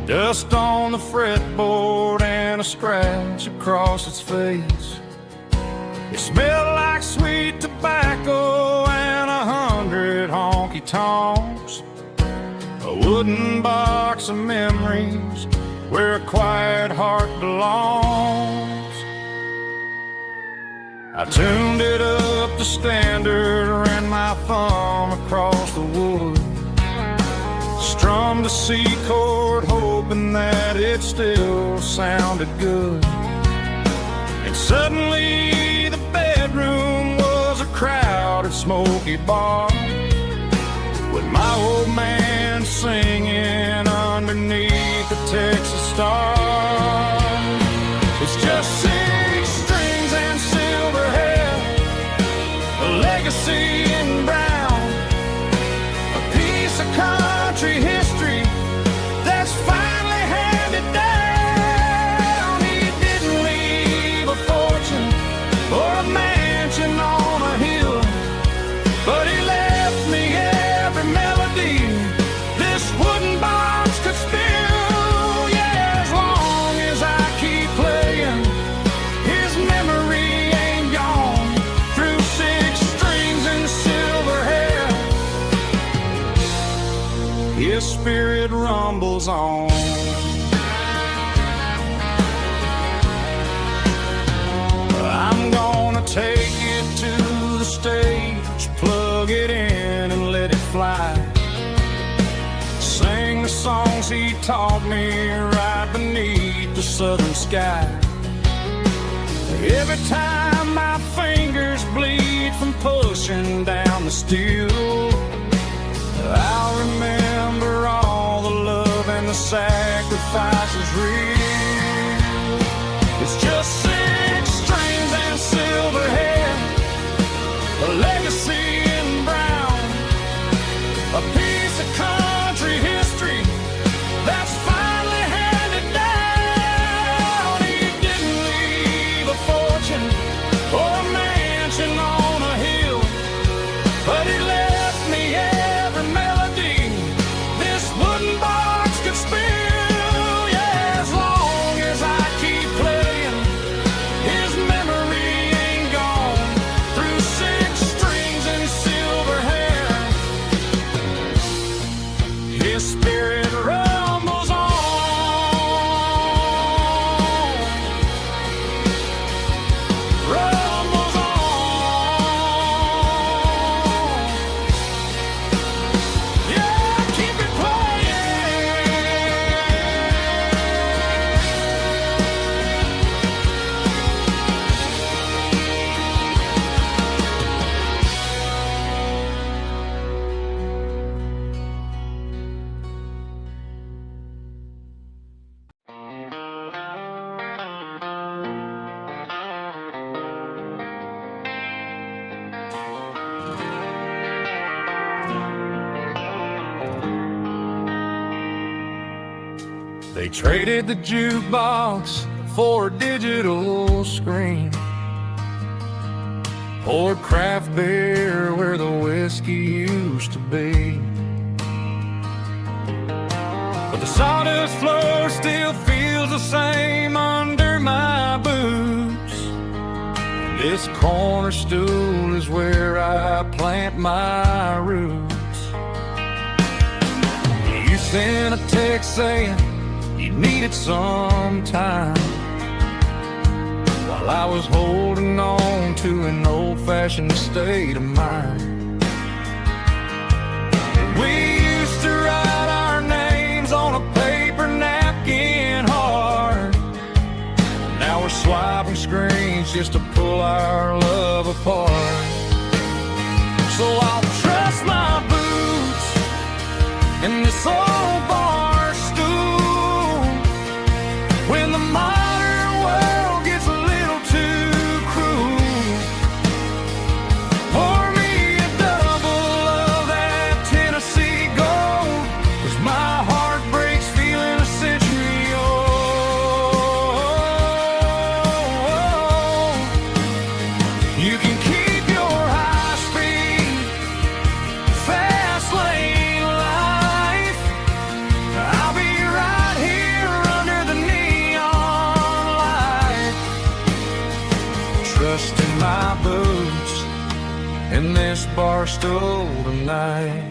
dust on the fretboard and a scratch across its face. It smelled like sweet tobacco and 100 honky-tonks, a wooden box of memories where a quiet heart belongs. I tuned it up to standard, ran my thumb across the wood, strummed a C chord hoping that it still sounded good. And suddenly the bedroom was a crowded smoky bar, with my old man singing underneath the Texas stars. It's just 6 strings and silver hair, a legacy in brown, a piece of country history that's finally handed down. He didn't leave a fortune or a mansion on a hill, but he left me every melody this wooden box could spill. Yeah, as long as I keep playing, his memory ain't gone. Through 6 strings and silver hair, his spirit rumbles on. I'm gonna take it to the stage, plug it in and let it fly, sing the songs he taught me right beneath the southern sky. Every time my fingers bleed from pushing down the steel, I'll remember all the love and the sacrifices real. It's just 6 strings and silver hair, a legacy in brown, a piece of country history that's finally handed down. He didn't leave a fortune or a mansion on a hill, but he left me every melody this wooden box could spill. His spirit rumbles on. Rumbles on. Yeah, keep it They traded the jukebox for a digital screen, poured craft beer where the whiskey used to be. But the sawdust floor still feels the same under my boots. This corner stool is where I plant my roots. You sent a text saying you needed some time, while I was holding on to an old-fashioned state of mind. We used to write our names on a paper napkin hard. Now we're swiping screens just to pull our love apart. So I'll trust my boots in this old bar stool when the modern world gets a little too cruel. Pour me a double of that Tennessee Gold, 'cause my heart breaks feeling a century old. You can keep your high-speed, fast lane life. I'll be right here under the neon light, trusting my boots in this bar stool tonight.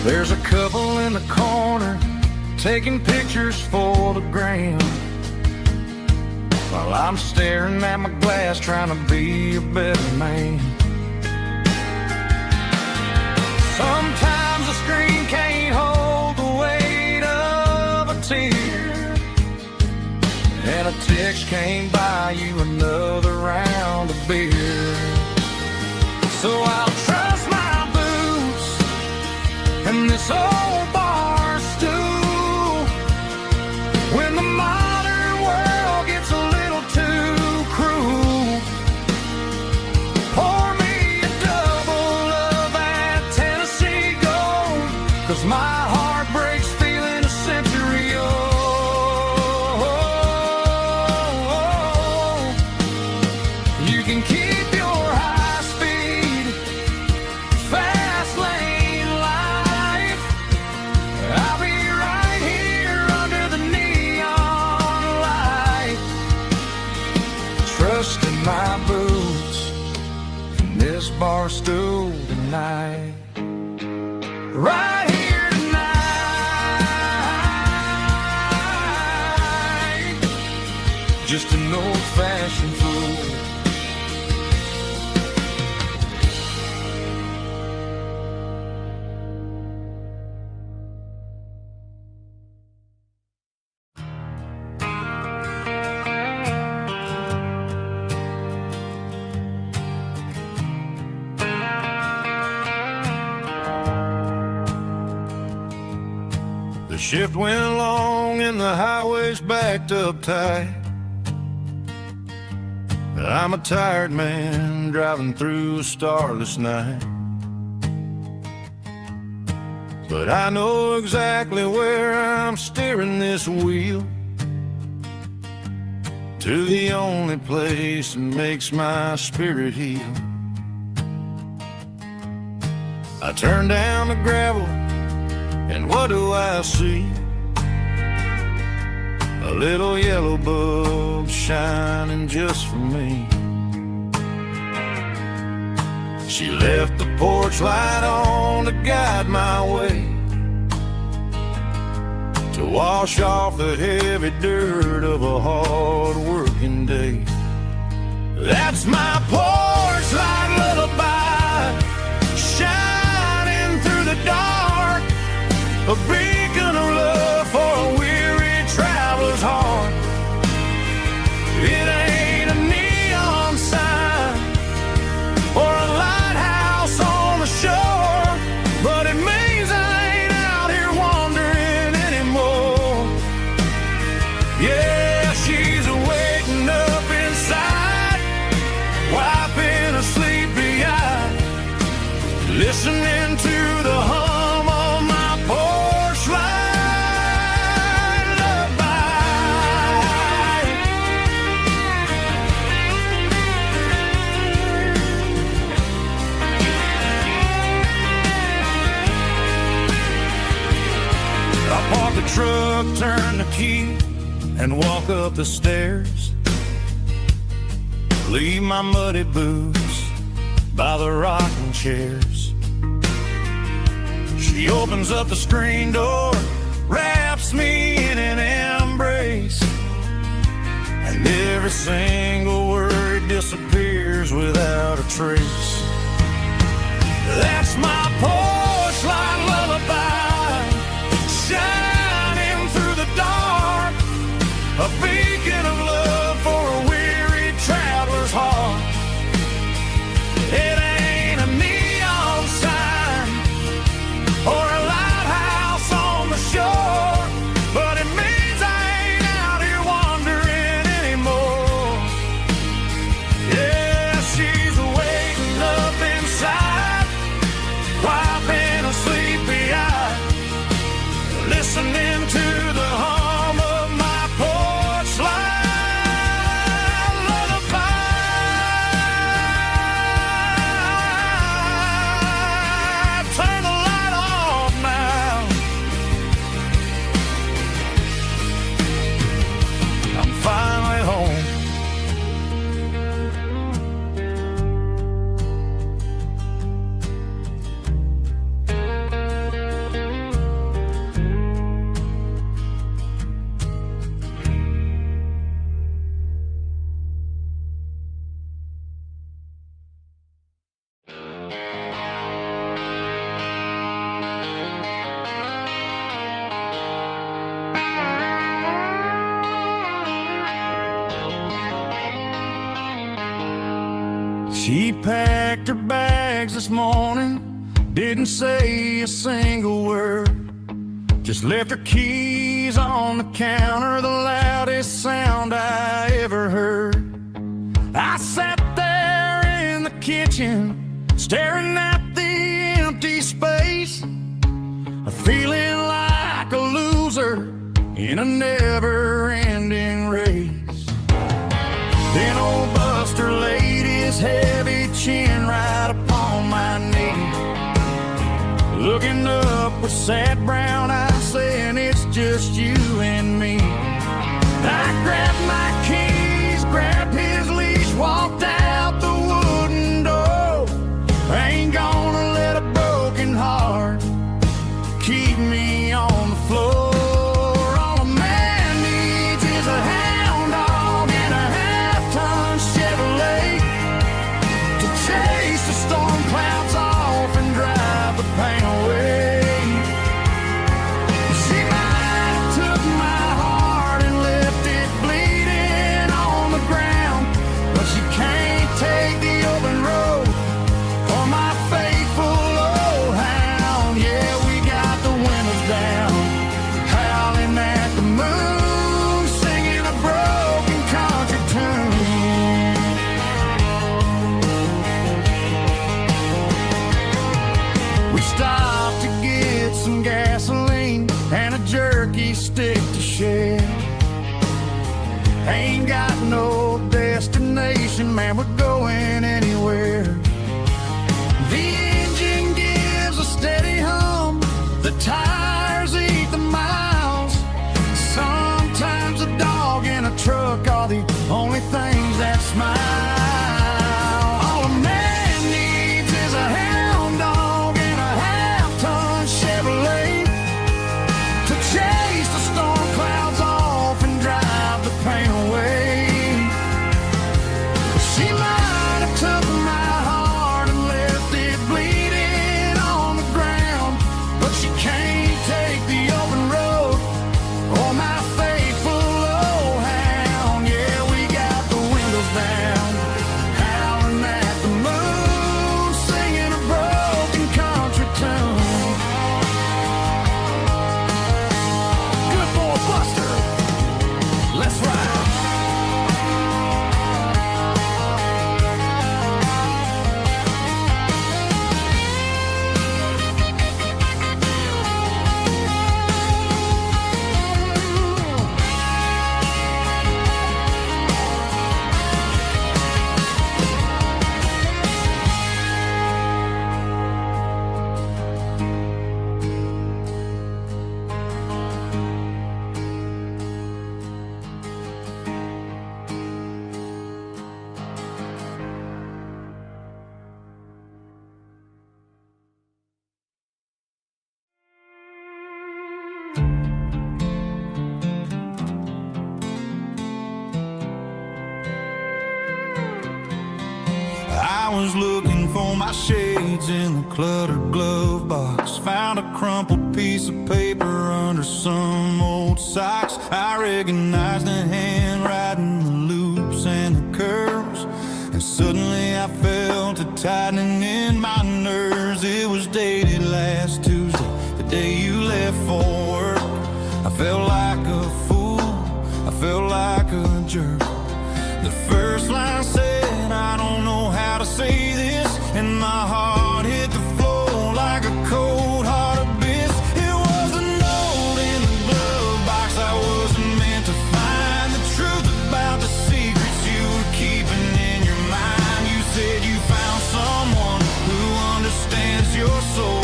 There's a couple in the corner taking pictures for the gram, while I'm staring at my glass trying to be a better man. Sometimes the screen can't hold the weight of a tear, and a text can't buy you another round of beer. So I'll trust my boots and this old bar stool when the modern world gets a little too cruel. Pour me a double of that Tennessee Gold, 'cause my heart breaks feeling a century old. You can keep your high-speed, fast lane life. I'll be right here under the neon light, trusting my boots in this bar stool tonight. Right here tonight, just an old-fashioned fool. The shift went long and the highway's backed up tight. I'm a tired man driving through a starless night, but I know exactly where I'm steering this wheel, to the only place that makes my spirit heal. I turn down the gravel and what do I see? A little yellow bulb shining just for me. She left the porch light on to guide my way, to wash off the heavy dirt of a hard-working day. That's my porch light lullaby, shining through the dark, a beacon of love for a weary traveler's heart. It ain't a neon sign or a lighthouse on the shore, but it means I ain't out here wandering anymore. Yeah, she's waking up inside, wiping a sleepy eye, listening to the hum of my porch light lullaby. I park the truck, turn the key, and walk up the stairs. Leave my muddy boots by the rocking chairs. She opens up the screen door, wraps me in an embrace, and every single word disappears without a trace. That's my porch light lullaby, shining through the dark, a beacon of love for a weary traveler's heart. It ain't a neon sign or a lighthouse on the shore, but it means I ain't out here wandering anymore. Yeah, she's waking up inside, wiping a sleepy eye, listening to the hum of my porch light lullaby. Turn the light off now. I'm finally home. She packed her bags this morning, didn't say a single word, just left her keys on the counter, the loudest sound I ever heard. I sat there in the kitchen, staring at the empty space, feeling like a loser in a never-ending race. Then old Buster laid his heavy chin right upon my knee, looking up with sad brown eyes, saying it's just you and me. I grabbed my keys, grabbed his leash, walked out the wooden door. I ain't gonna let a broken heart keep me on the floor. All a man needs is a hound dog and a half-ton Chevrolet to chase the storm clouds off and drive the pain away. She might have took my heart and left it bleeding on the ground, but she can't take the open road for my faithful old hound. Yeah, we got the windows down, howling at the moon, singing a broken country tune. We stopped to get some gasoline and a jerky stick to share. Ain't got no destination, man, we're going anywhere. The engine gives a steady hum, the tires smile. All a man needs is a hound dog and a half-ton Chevrolet to chase the storm clouds off and drive the pain away. She might have took my heart and left it bleeding on the ground, but she can't take the open road or my faithful old hound. Yeah, we got the windows down, howling at the moon, singing a broken country tune. Good boy Buster, let's ride. I was looking for my shades in the cluttered glove box. Found a crumpled piece of paper under some old socks. I recognized the handwriting, the loops and the curves, and suddenly I felt a tightening in my nerves. It was dated last Tuesday, the day you left for work. I felt like a fool, I felt like a jerk. The first line said, I don't know how to say this, and my heart hit the floor like a cold heart abyss. It was a note in the glove box I wasn't meant to find. The truth about the secrets you were keeping in your mind. You said you found someone who understands your soul,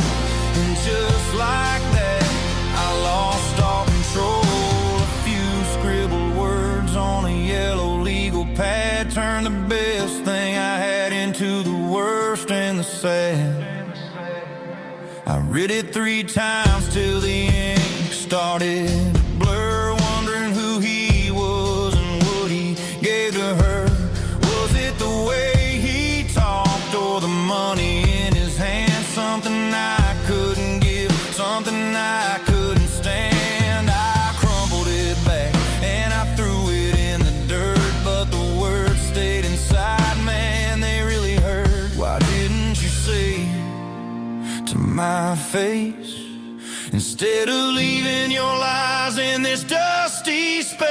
and just like that, I lost all control. A few scribbled words on a yellow legal pad turned the best thing I had into the worst and the sad. I read it 3 times till the ink started to blur, wondering who he was and what he gave to her. Was it the way he talked or the money in his hand? Something I couldn't give, something I couldn't stand. I crumpled it back and I threw it in the dirt, but the words stayed inside, man, they really hurt. Why didn't you say to my face, instead of leaving your lies in this dusty space?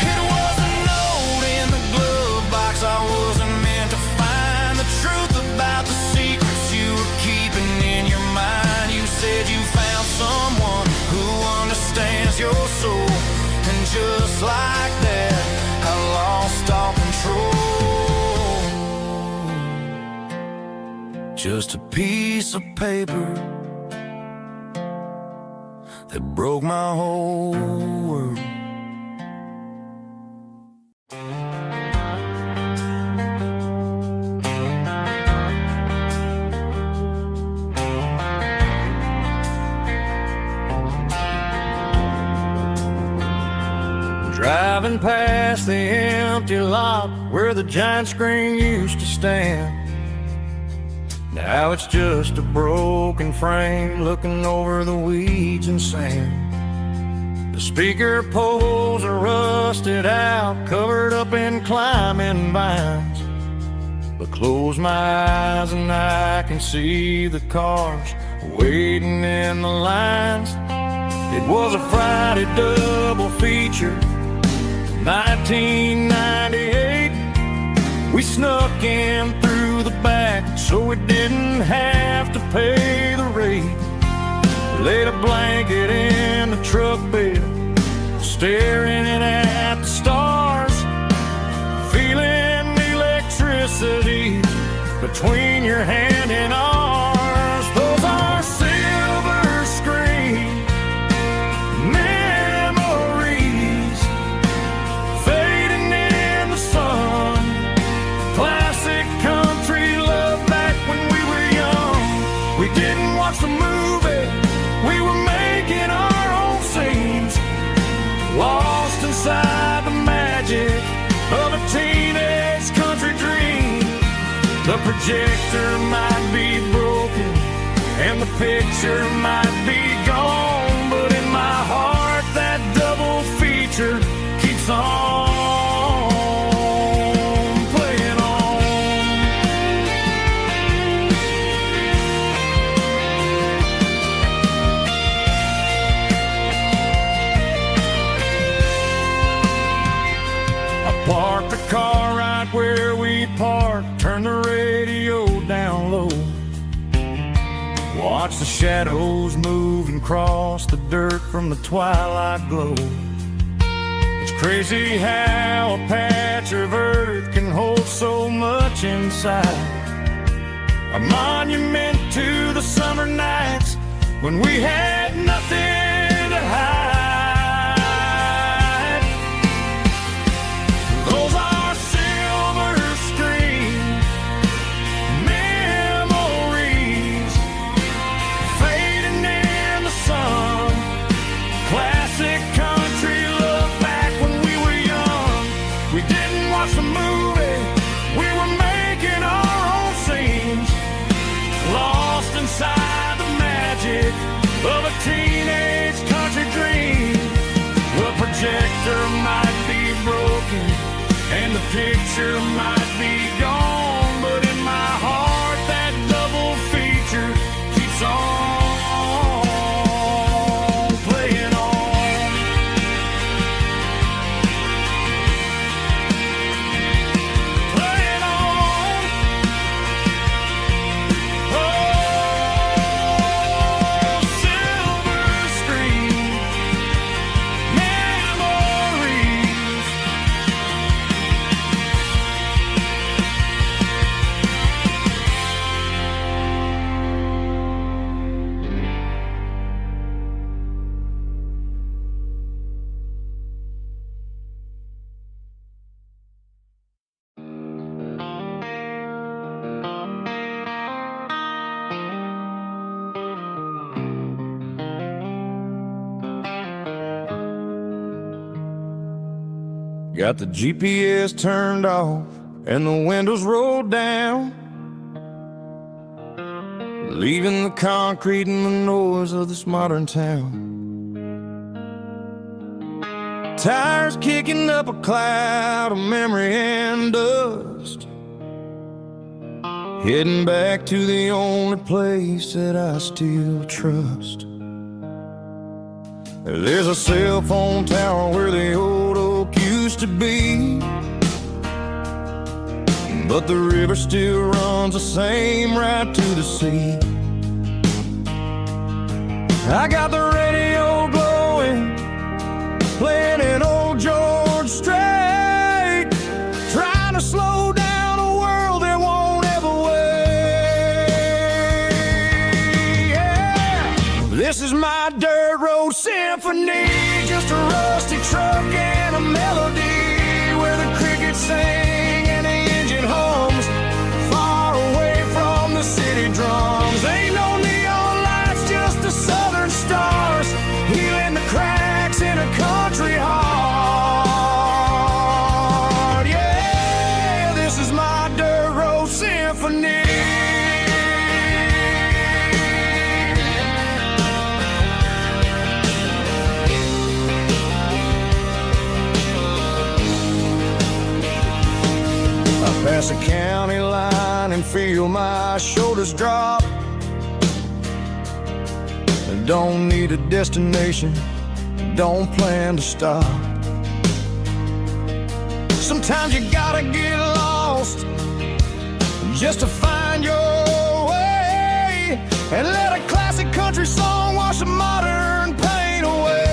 It was a note in the glove box I wasn't meant to find. The truth about the secrets you were keeping in your mind. You said you found someone who understands your soul, and just like that, I lost all control. Just a piece of paper that broke my whole world. Driving past the empty lot where the giant screen used to stand. Now it's just a broken frame looking over the weeds and sand. The speaker poles are rusted out, covered up in climbing vines. But close my eyes and I can see the cars waiting in the lines. It was a Friday double feature, 1998. We snuck in through the back so we didn't have to pay the rate. Laid a blanket in the truck bed staring at the stars, feeling the electricity between your hand and ours. Those are silver screen memories fading in the sun. Classic country love back when we were young. We didn't watch the movie, we were making our own scenes, lost inside the magic of a teenage country dream. The projector might be broken and the picture might be gone, but in my heart that double feature keeps on playing on. I parked the car right where we parked, turn the radio down low, watch the shadows move and cross the dirt from the twilight glow. It's crazy how a patch of earth can hold so much inside, a monument to the summer nights when we had nothing to hide. Those are silver screen memories fading in the sun. Classic country love back when we were young. We didn't watch the movie, we were making our own scenes, lost inside the magic of a teenage country dream. The projector might be broken and the picture might be gone, but in my heart that double feature keeps on playing on. Playing on. Oh, silver screen memories. Got the GPS turned off and the windows rolled down, leaving the concrete and the noise of this modern town. Tires kicking up a cloud of memory and dust, heading back to the only place that I still trust. There's a cell phone tower where the old oak used to be, but the river still runs the same right to the sea. I got the radio glowing, playing an old George Strait, trying to slow down a world that won't ever wait. Yeah. This is my dirt road symphony, just a rusty truck and a melody where the crickets sing and the engine hums, far away from the city drums. Ain't no neon lights, just the southern stars, healing the cracks in a country heart. Yeah, this is my dirt road symphony. Pass a county line and feel my shoulders drop. Don't need a destination, don't plan to stop. Sometimes you gotta get lost just to find your way, and let a classic country song wash the modern pain away.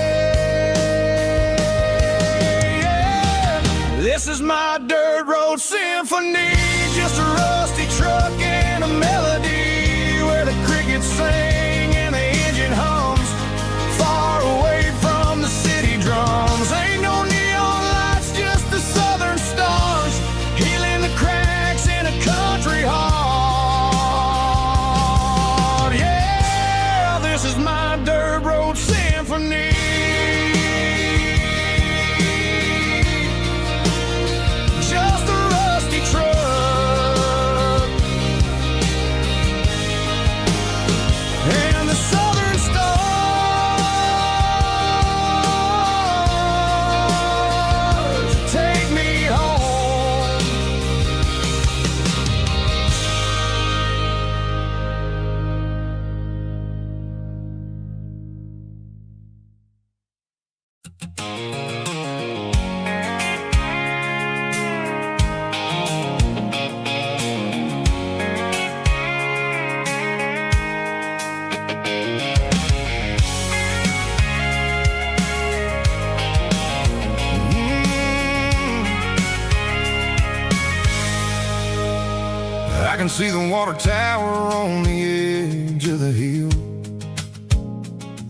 see the water tower on the edge of the hill.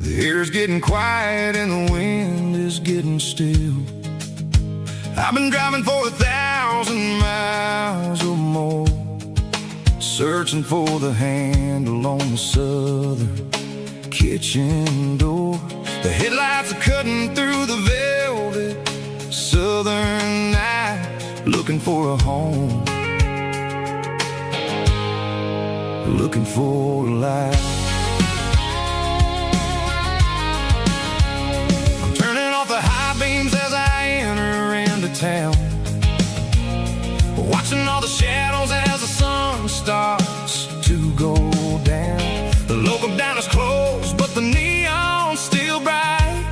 The air's getting quiet and the wind is getting still. I've been driving for 1,000 miles or more, searching for the handle on the southern kitchen door. The headlights are cutting through the velvet southern night, looking for a home, looking for a life. I'm turning off the high beams as I enter into town, watching all the shadows as the sun starts to go down. The local diner's closed, but the neon's still bright,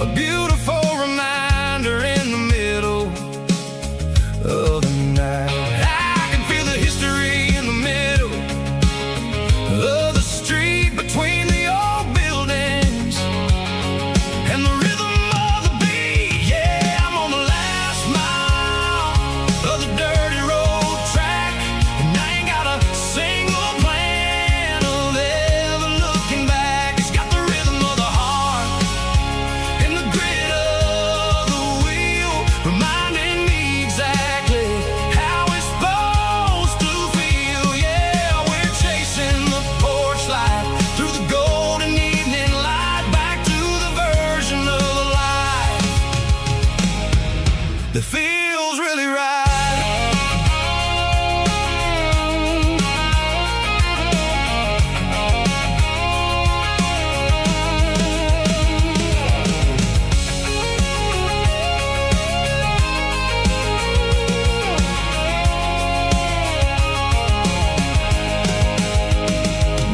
a beautiful reminder in the middle of the night. I can feel the history in the middle of the street between the old buildings and the rhythm of the beat. Yeah, I'm on the last mile of the dirty road track, and I ain't got a single plan of ever looking back. It's got the rhythm of the heart and the grit of the wheel, reminding me exactly how it's supposed to feel. Yeah, we're chasing the porch light through the golden evening light, back to the version of life that feels really right.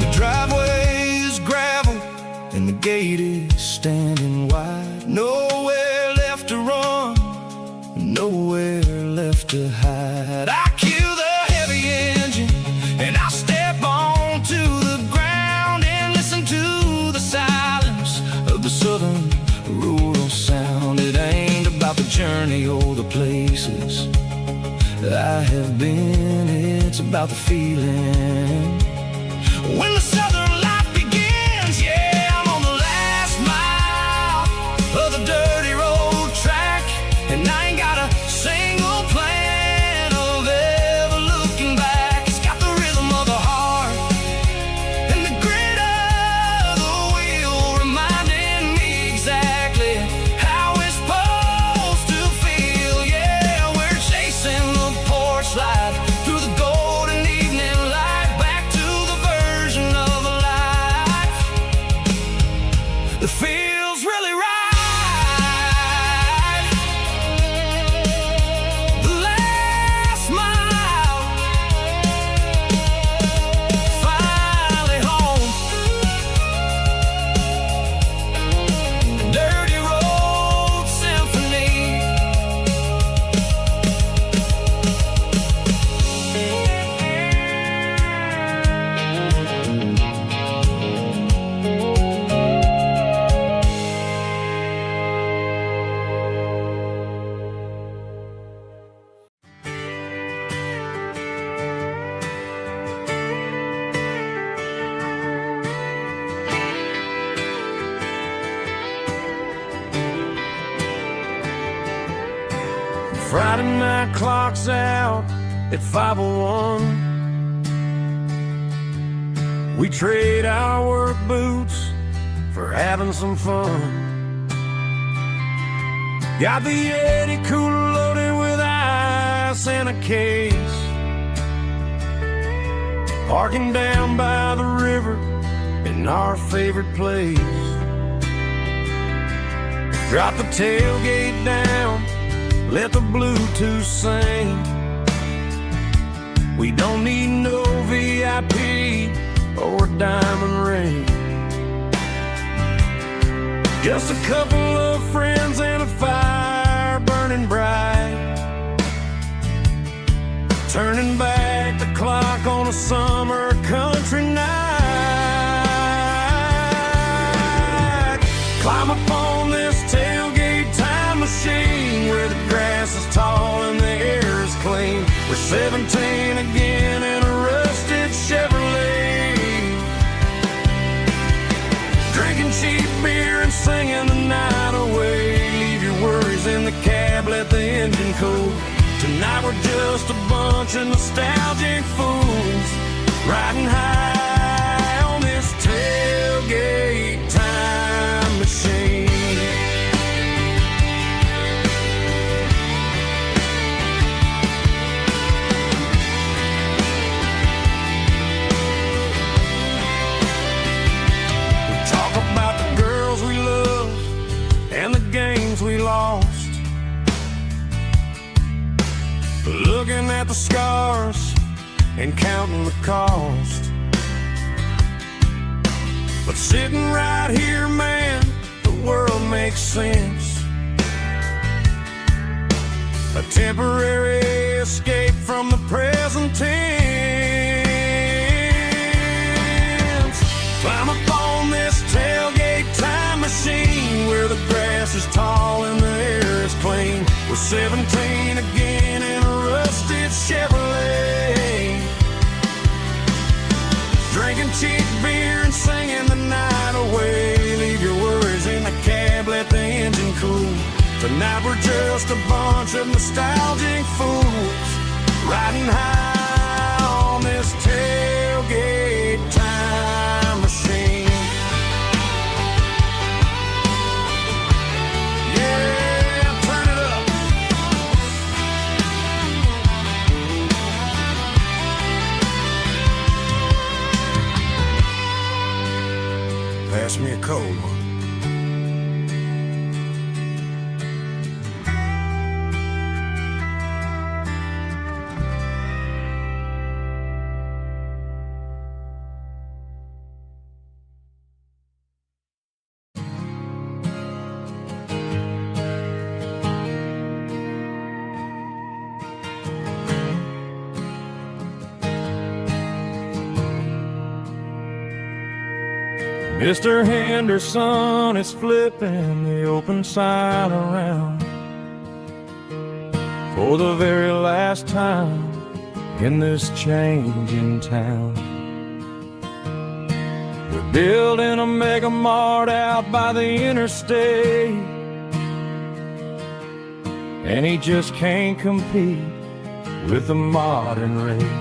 The driveway is gravel and the gate is standing wide. Nowhere left to run, nowhere left to hide. I kill the heavy engine and I step onto the ground and listen to the silence of the southern rural sound. It ain't about the journey or the places I have been, it's about the feeling when the southern life begins. Yeah, I'm on the last mile of the dirty road track, and I ain't got a single plan of ever looking back. It's got the rhythm of the heart and the grit of the wheel, reminding me exactly how it's supposed to feel. Yeah, we're chasing the porch light through the golden evening light, back to the version of life that feels really right. The last mile, finally home. Dirty road symphony. Friday night clock's out at 5:01. We trade our work boots for having some fun. Got the Yeti cooler loaded with ice and a case, parking down by the river in our favorite place. Drop the tailgate down, let the Bluetooth sing. We don't need no VIP or a diamond ring. Just a couple of friends and a fire burning bright, turning back the clock on a summer country night. Climb up on this tailgate time machine where the grass is tall and the air is clean. We're 17 again in a cheap beer and singing the night away. Leave your worries in the cab, let the engine cool. Tonight we're just a bunch of nostalgic fools riding high on this tailgate time machine. We talk about the girls we love and the games we lost, looking at the scars and counting the cost. But sitting right here, man, the world makes sense. A temporary escape from the present tense. Climb up on this tailgate time machine where the grass is tall and the air is clean. We're 17 again in a rusted Chevrolet, drinking cheap beer and singing the night away. Leave your worries in the cab, let the engine cool. Tonight we're just a bunch of nostalgic fools riding high on this tailgate time machine. Yeah, turn it up. Pass me a cold one. Mr. Henderson is flipping the open sign around for the very last time in this changing town. We're building a mega mart out by the interstate, and he just can't compete with the modern rate.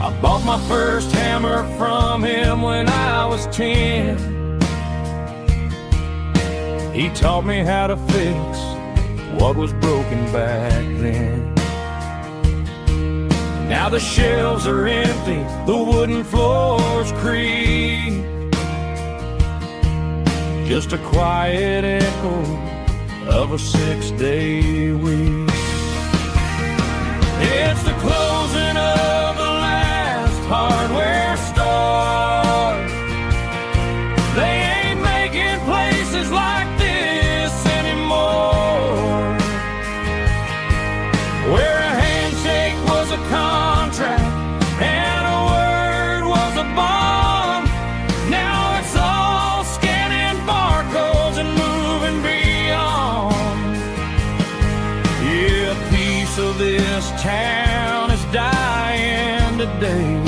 I bought my first hammer from him when I was 10. He taught me how to fix what was broken back then. Now the shelves are empty, the wooden floors creak, just a quiet echo of a 6-day week. It's the closing of the hardware store. They ain't making places like this anymore, where a handshake was a contract and a word was a bond. Now it's all scanning barcodes and moving beyond. Yeah, a piece of this town is dying today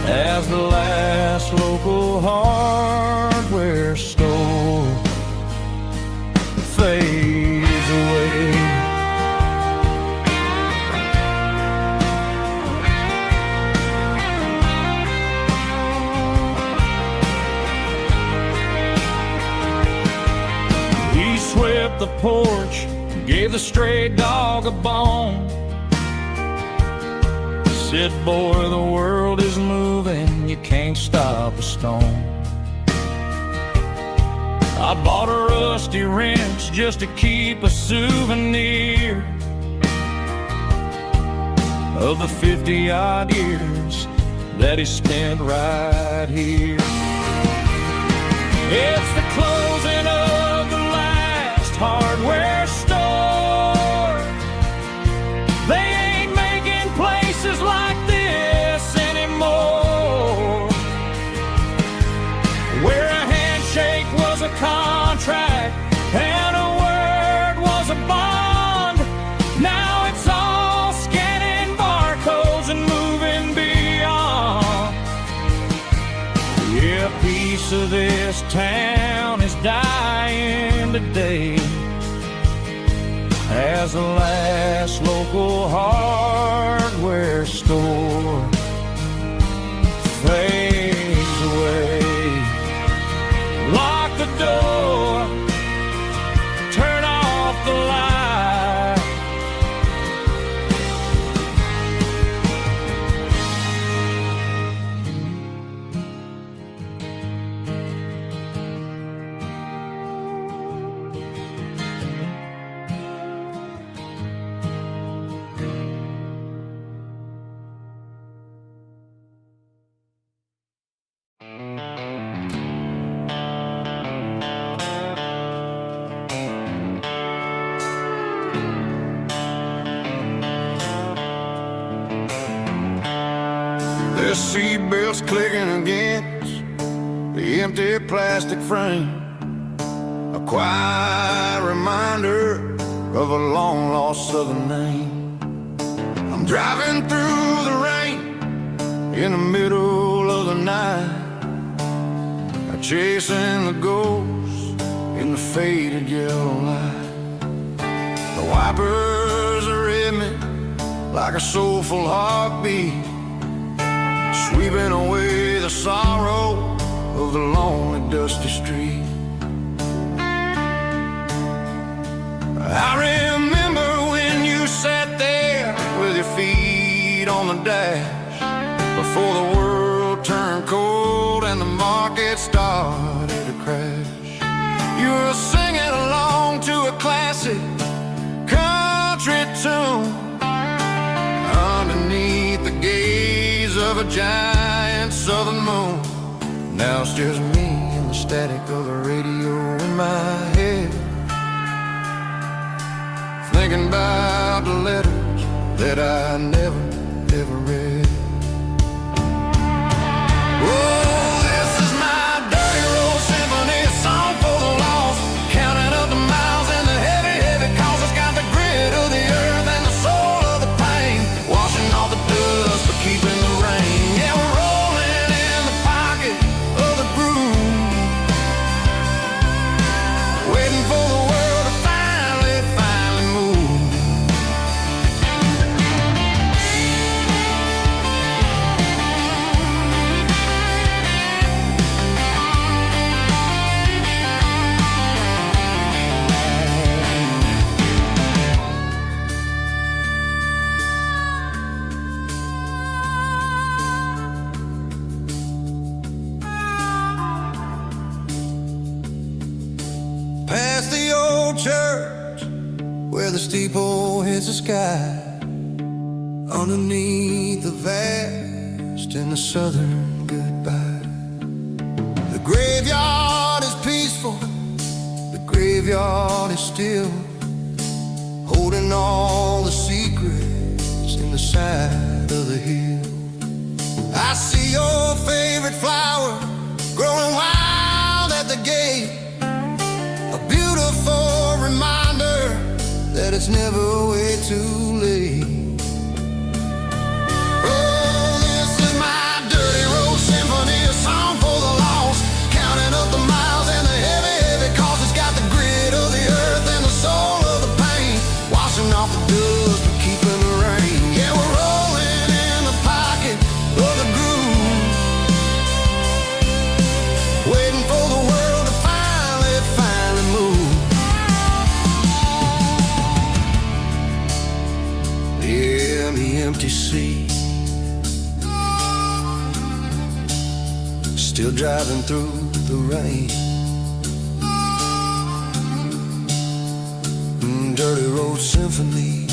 as the last local hardware store fades away. He swept the porch, gave the stray dog a bone, said, boy, the world is moving, you can't stop a stone. I bought a rusty wrench just to keep a souvenir of the 50-odd years that he spent right here. It's the closing of the last hardware store. They ain't making places like this anymore, where a handshake was a contract and a word was a bond. Now it's all scanning barcodes and moving beyond. of this town is dying today as the last local hardware store fades away. Lock the door, turn off the light. The seatbelt's clicking against the empty plastic frame, a quiet reminder of a long-lost southern name. I'm driving through the rain in the middle of the night, chasing the ghosts in the faded yellow light. The wipers are in me like a soulful heartbeat, sweeping away the sorrow of the lonely, dusty street. I remember when you sat there with your feet on the dash, before the world turned cold and the market started to crash. You were singing along to a classic country tune underneath the gaze of a giant southern moon. Now it's just me and the static of the radio in my head, thinking about the letters that I never, ever read. Oh, this is my dirty road symphony, a song for the lost, counting up the miles and the heavy, heavy calls. It's got the grit of the earth and the soul of the pain, washing off the dust but keeping the rain. Yeah, we're rolling in the pocket of the groove, waiting for the world to finally move. Past the old church where the steeple hits the sky, underneath the vast and the southern goodbye. The graveyard is peaceful, the graveyard is still, holding all the secrets in the side of the hill. I see your favorite flower growing wild at the gate, a beautiful reminder that it's never way too late. Oh, this is my dirty road symphony, a song for the lost, counting up the miles and the heavy, heavy calls. It's got the grit of the earth and the soul of the pain, washing off the dust but keeping the rain. Yeah, we're rolling in the pocket of the groove, waiting for the world to finally move. Yeah, the empty sea, still driving through the rain. Dirty road symphony.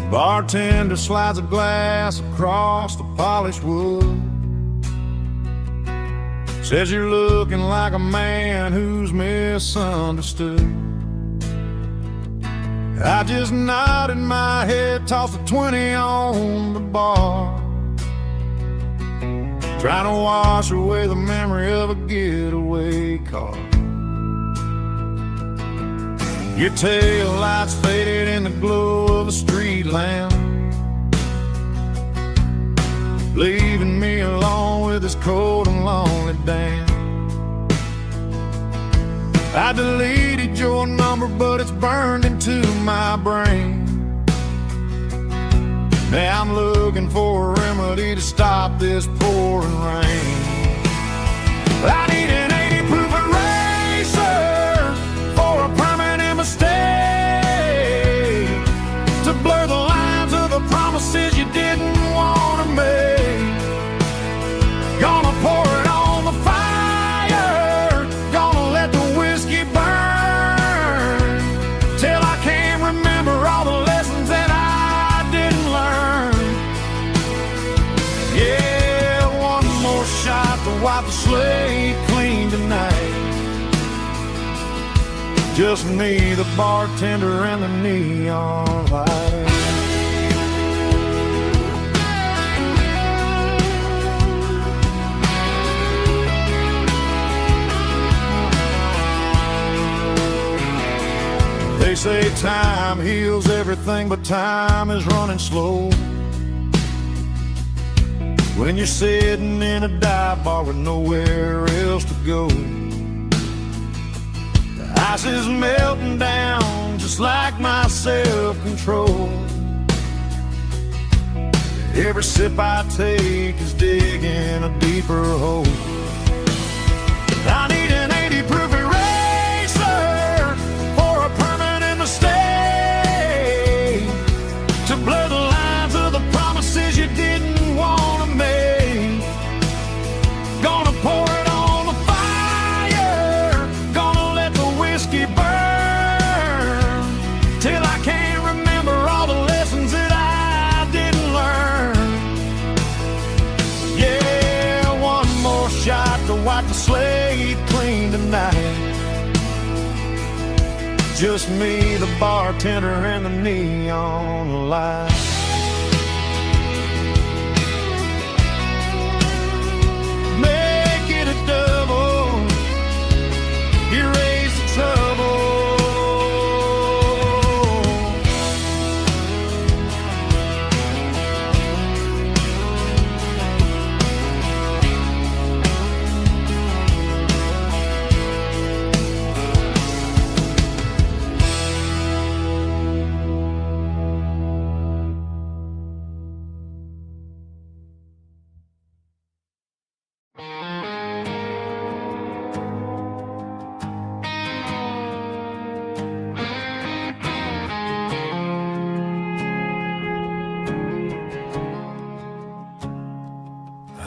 Bartender slides a glass across the polished wood. Says you're looking like a man who's misunderstood. I just nodded my head, tossed a 20 on the bar, trying to wash away the memory of a getaway car. Your tail lights faded in the glow of a street lamp, leaving me alone with this cold and lonely damn. I deleted your number, but it's burned into my brain. Now I'm looking for a remedy to stop this pouring rain. I need an 80 proof eraser for a permanent mistake, to blur the lines of the promises you didn't want to make. Gonna pour it on the fire, gonna let the whiskey burn, till I can't remember all the lessons that I didn't learn. Yeah, one more shot to wipe the slate clean tonight. Just me, the bartender, and the neon light. They say time heals everything, but time is running slow when you're sitting in a dive bar with nowhere else to go. The ice is melting down just like my self-control. Every sip I take is digging a deeper hole. I need an 80 proof eraser for a permanent mistake, to blur the lines of the promises you didn't want to make. Gonna pour it on the fire, gonna let the whiskey burn, till I can't remember all the lessons that I didn't learn. Yeah, one more shot to wipe the slate clean tonight. Just me, the bartender, and the neon light. Make it a double, erase the trouble.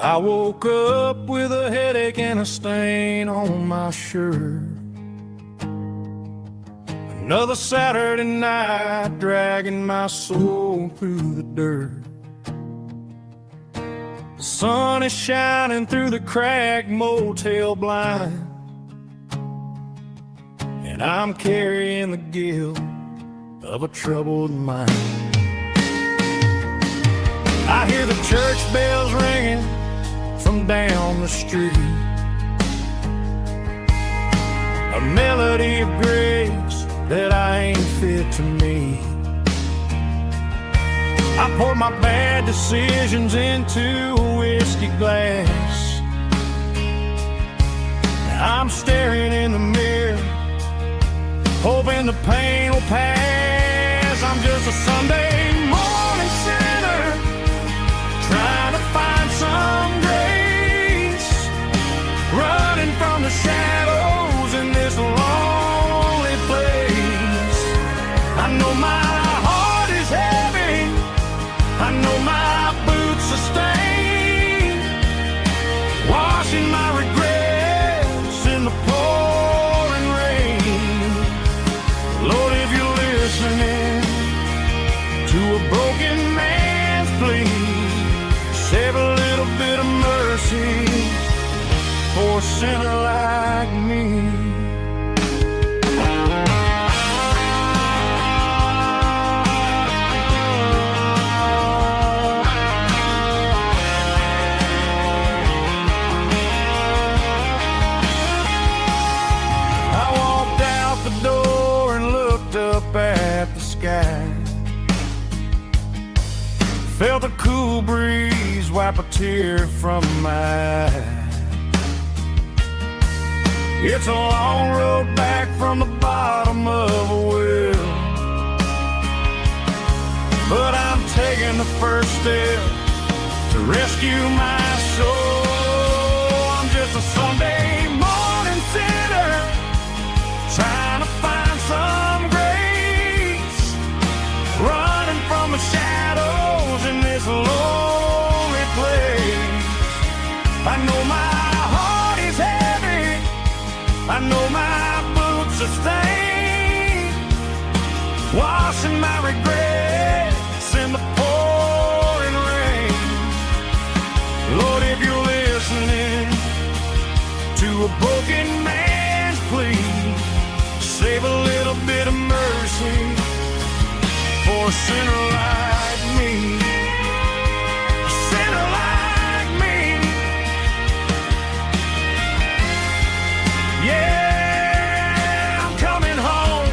I woke up with a headache and a stain on my shirt. Another Saturday night dragging my soul through the dirt. The sun is shining through the cracked motel blind, and I'm carrying the guilt of a troubled mind. I hear the church bells ringing from down the street, a melody of grace that I ain't fit to meet. I poured my bad decisions into a whiskey glass. I'm staring in the mirror, hoping the pain will pass. I'm just a Sunday morning sinner, trying to find some grace, running from the shadows in this lonely place. I know my heart is heavy, I know my boots are stained, washing my regrets in the pouring rain. Lord, if you're listening to a sinner like me. I walked out the door and looked up at the sky. Felt a cool breeze wipe a tear from my eye. It's a long road back from the bottom of a well, but I'm taking the first step to rescue my soul. I'm just a Sunday morning sinner trying to find some grace, running from the shadows in this lonely place. I know my heart is heavy, I know my boots are stained, washing my regrets in the pouring rain. Lord, if you're listening to a broken man's plea, save a little bit of mercy for a sinner like me. A sinner like me. Yeah, I'm coming home.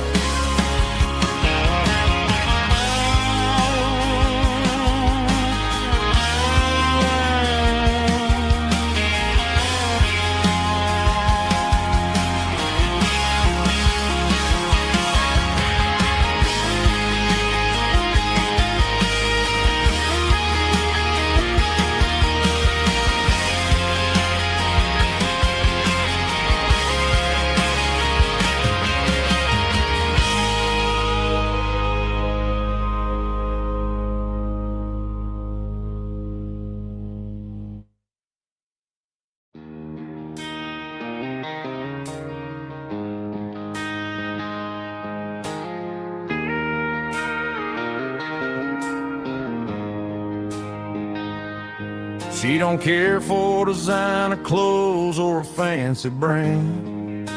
She don't care for designer clothes or a fancy brand.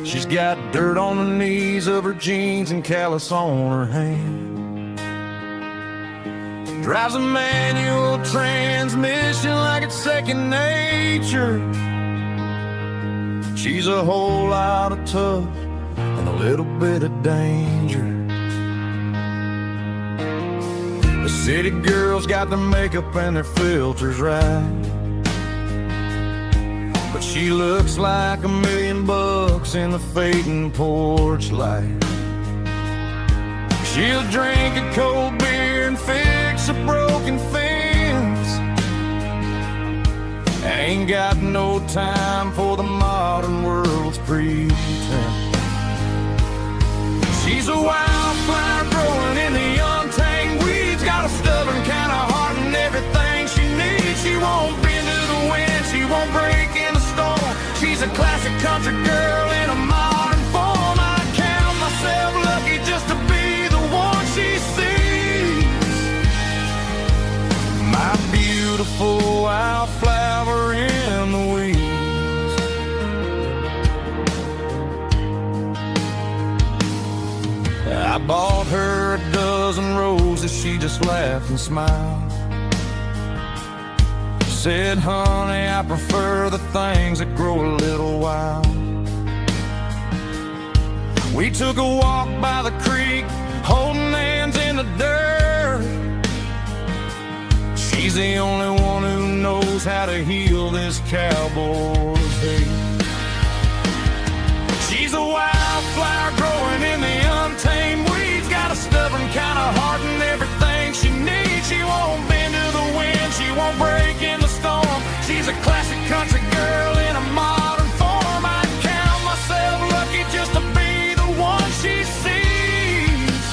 She's got dirt on the knees of her jeans and callus on her hand. Drives a manual transmission like it's second nature. She's a whole lot of tough and a little bit of danger. The city girls got their makeup and their filters right, but she looks like $1 million in the fading porch light. She'll drink a cold beer and fix a broken fence. Ain't got no time for the modern world's pretense. She's a wildflower growing in the untamed weeds, got a stubborn kind of heart and everything she needs. She won't bend to the wind, she won't break in the storm. She's a classic country girl in a modern form. I count myself lucky just to be the one she sees. My beautiful wildflower in the weeds. I bought her a dozen roses, she just laughed and smiled. Said, honey, I prefer the things that grow a little wild. We took a walk by the creek, holding hands in the dirt. She's the only one who knows how to heal this cowboy's hate. She's a wildflower growing in the untamed weeds, got a stubborn kind of heart and everything she needs. She won't bend to the wind, she won't break in the storm. She's a classic country girl in a modern form. I count myself lucky just to be the one she sees.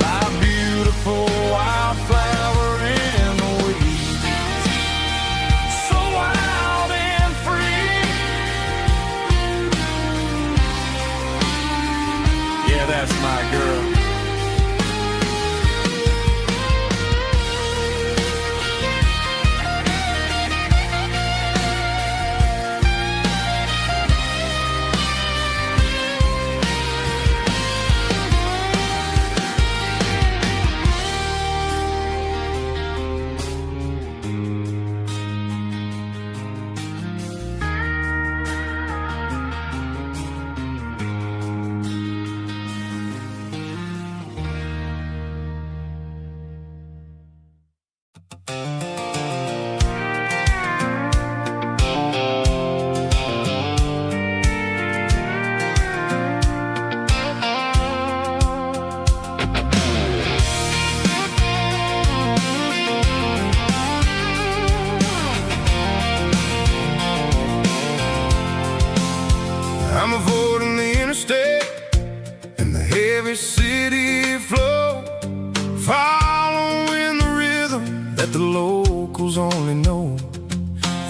My beautiful wildflower in the weeds, so wild and free. Yeah, that's my girl.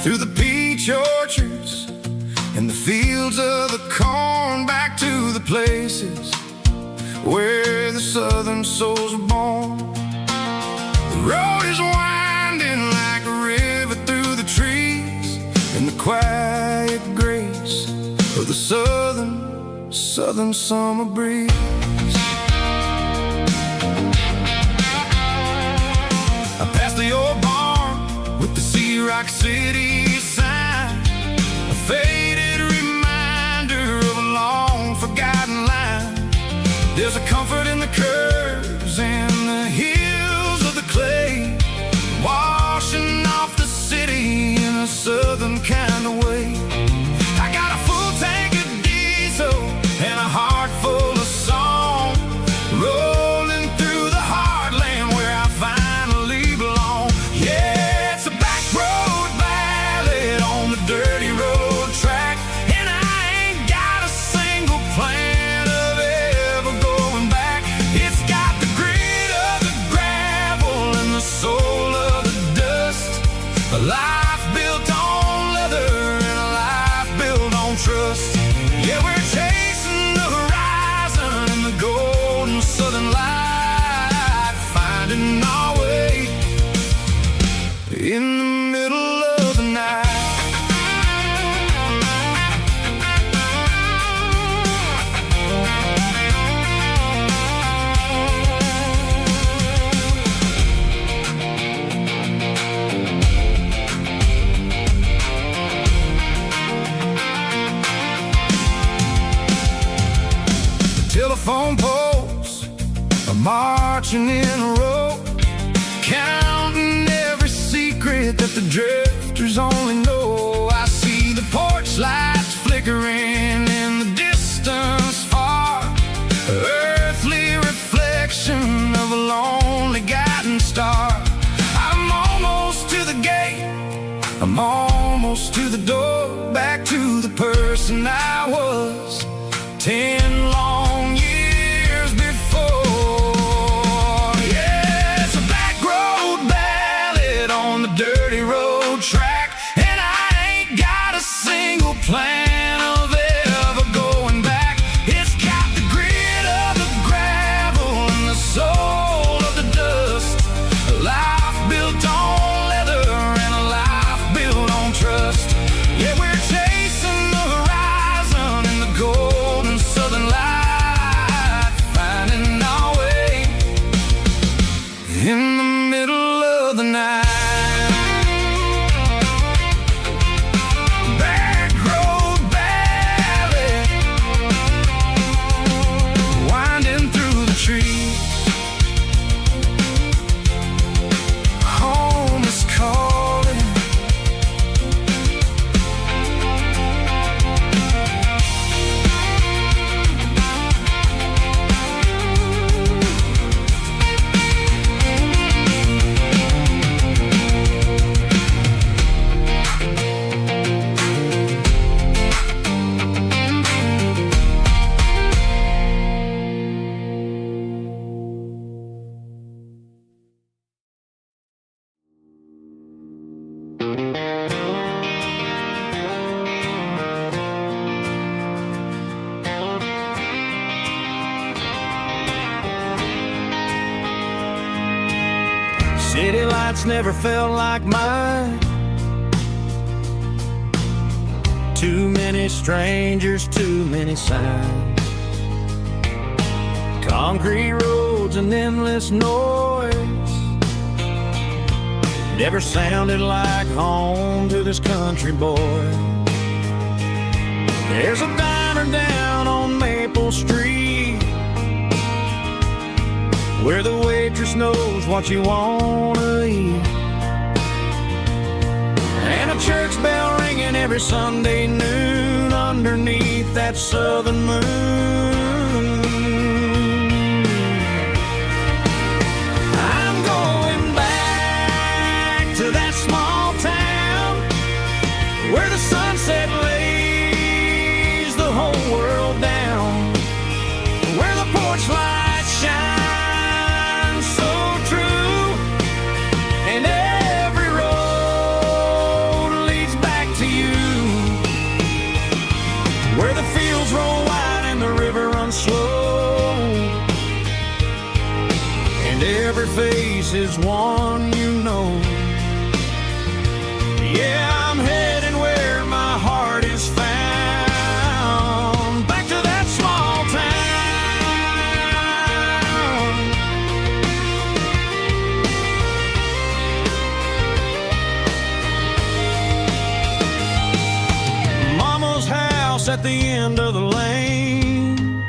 through the peach orchards and the fields of the corn, back to the places where the southern souls were born. The road is winding like a river through the trees, and the quiet grace of the southern summer breeze. I passed the old barn with the Sea Rock City sign, a faded reminder of a long forgotten line. There's a comfort in the curves and the hills of the clay, washing off the city in a southern kind of way. I got a full tank of diesel and a heart full of song, rolling through the heartland where I finally belong. Yeah, it's a back road ballad on the dirty road track, and I ain't got a single plan of ever going back. It's got the grit of the gravel and the soul of the dust, a life built on leather and a life built on trust. Yeah, we're chasing the horizon in the golden southern light, finding our way in the middle of the night. Telephone poles are marching in a row, counting every secret that the drifters only know. I see the porch lights flickering in the distance far, earthly reflection of a lonely guiding star. I'm almost to the gate, I'm almost to the door, back to the person I was 10 long years before. Yeah, it's a back road ballad on the dirty road track, and I ain't got a single plan of ever going back. It's got the grit of the gravel and the soul of the dust, a life built on leather and a life built on trust. Yeah, we're chasing the horizon in the golden southern light, finding our way in the middle of the night. Back road ballad, winding through the trees. Home is calling. City lights never felt like mine. Too many strangers, too many signs. Concrete roads and endless noise never sounded like home to this country boy. There's a diner down on Maple Street where the waitress knows what you wanna eat, and a church bell ringing every Sunday noon underneath that southern moon. I'm going back to that small town where the sunset lays the whole world down, where the porch lights shine face is one you know. Yeah, I'm heading where my heart is found, back to that small town. Mama's house at the end of the lane,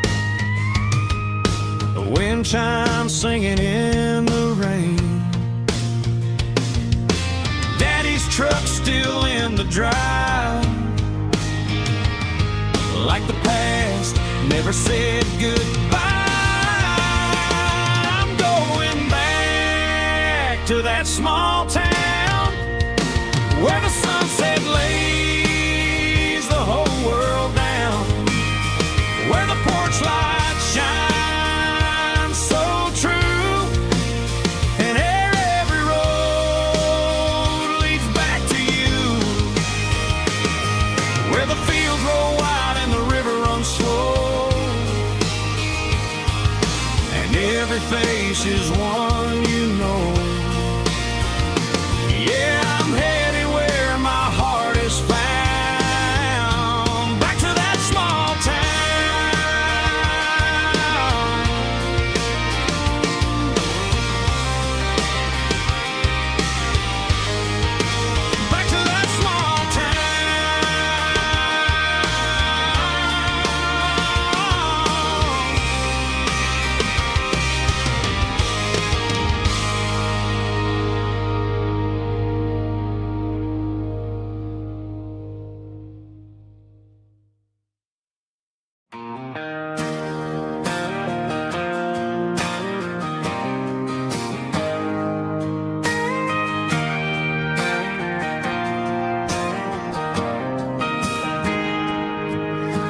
the wind chimes singing in the rain. Daddy's truck still in the drive, like the past never said goodbye. I'm going back to that small town where the sunset lays the whole world down, where the porch lights shine so true, and every road leads back to you, where the fields roll wide and the river runs slow, and every face is one you know. Yeah, I'm headed where my heart is found, back to that small town. Back to that small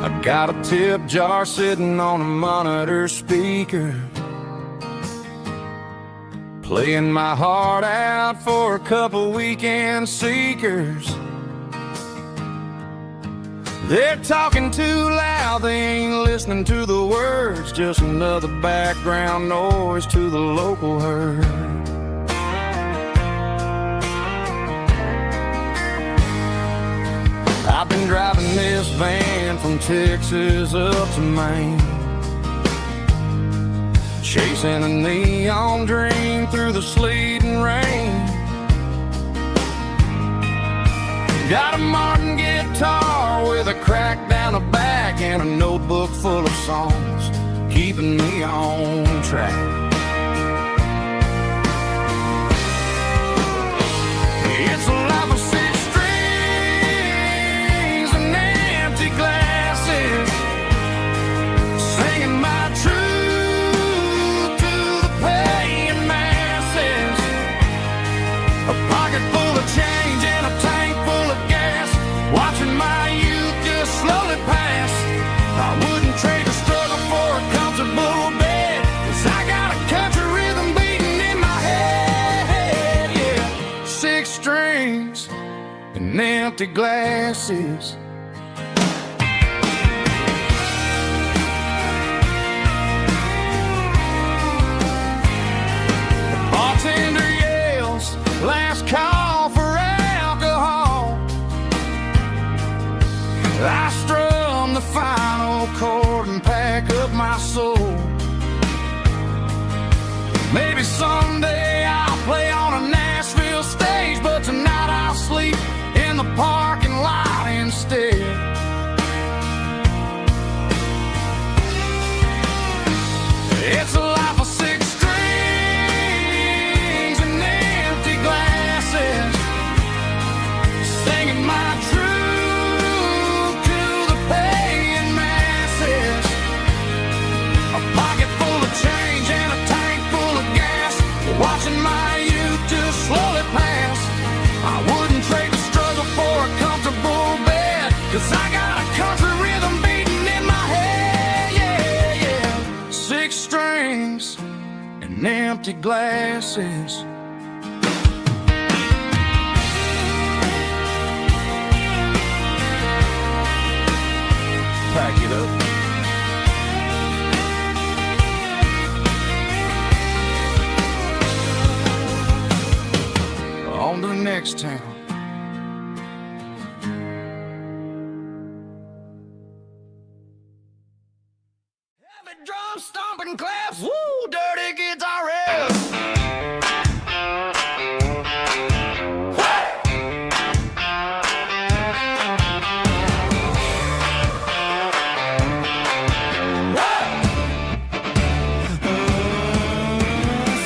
I got a tip jar sitting on a monitor speaker, playing my heart out for a couple weekend seekers. They're talking too loud, they ain't listening to the words, just another background noise to the local herd. I've been driving this van from Texas up to Maine, chasing a neon dream through the sleet and rain. Got a Martin guitar with a crack down the back and a notebook full of songs, keeping me on track. It's a life of six strings and empty glasses, singing my truth to the paying masses. A pocket full of change and a tank full of gas, watching my youth just slowly pass. I wouldn't trade the struggle for a comfortable bed, 'cause I got a country rhythm beating in my head. Yeah, six strings and empty glasses. The bartender yells, last call for alcohol. I strum the final chord and pack up my soul. Maybe someday I'll play on a Nashville stage, but tonight I'll sleep in the parking lot instead. It's a life of six strings and empty glasses, singing my truth to the paying masses. A pocket full of change and a tank full of gas, watching my youth just slowly pass. I wouldn't trade the struggle for a comfortable bed, 'cause I got a country rhythm beating in my head. Yeah, yeah. Six strings and empty glasses. Pack it up. popping claps. Woo, dirty guitar riffs.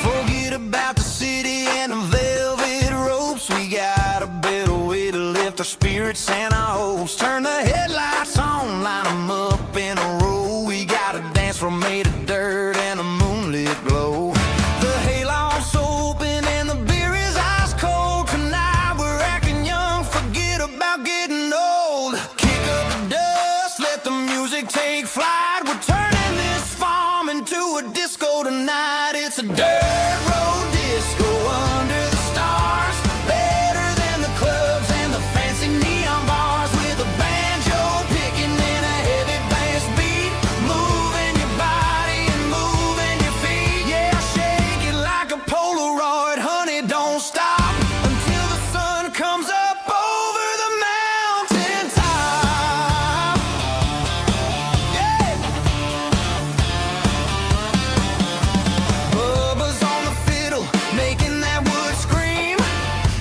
Forget about the city and the velvet ropes. We got a better way to lift our spirits and our hopes. Turn the headlights on, line them up in a row. We got a dance floor made of dirt and a moonlit glow. The hayloft's open and the beer is ice cold. Tonight we're acting young, forget about getting old. Kick up the dust, let the music take flight. We're turning this farm into a disco tonight. It's a dirt road disco under the stars. Better than the clubs and the fancy neon bars. With a banjo picking and a heavy bass beat. Moving your body and moving your feet. Yeah, shake it like a Polaroid, honey, don't stop until the sun comes up over the mountain top. Yeah. Bubba's on the fiddle, making that wood scream.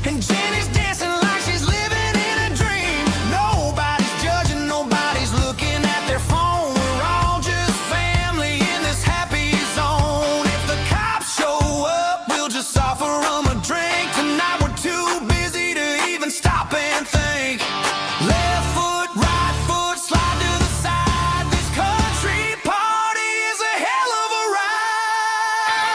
And Jenny's dancing like she's living in a dream. Nobody's judging, nobody's looking at their phone. We're all just family in this happy zone. If the cops show up, we'll just offer them a drink. Tonight we're too busy to even stop and think. Left foot, right foot, slide to the side. This country party is a hell of a ride.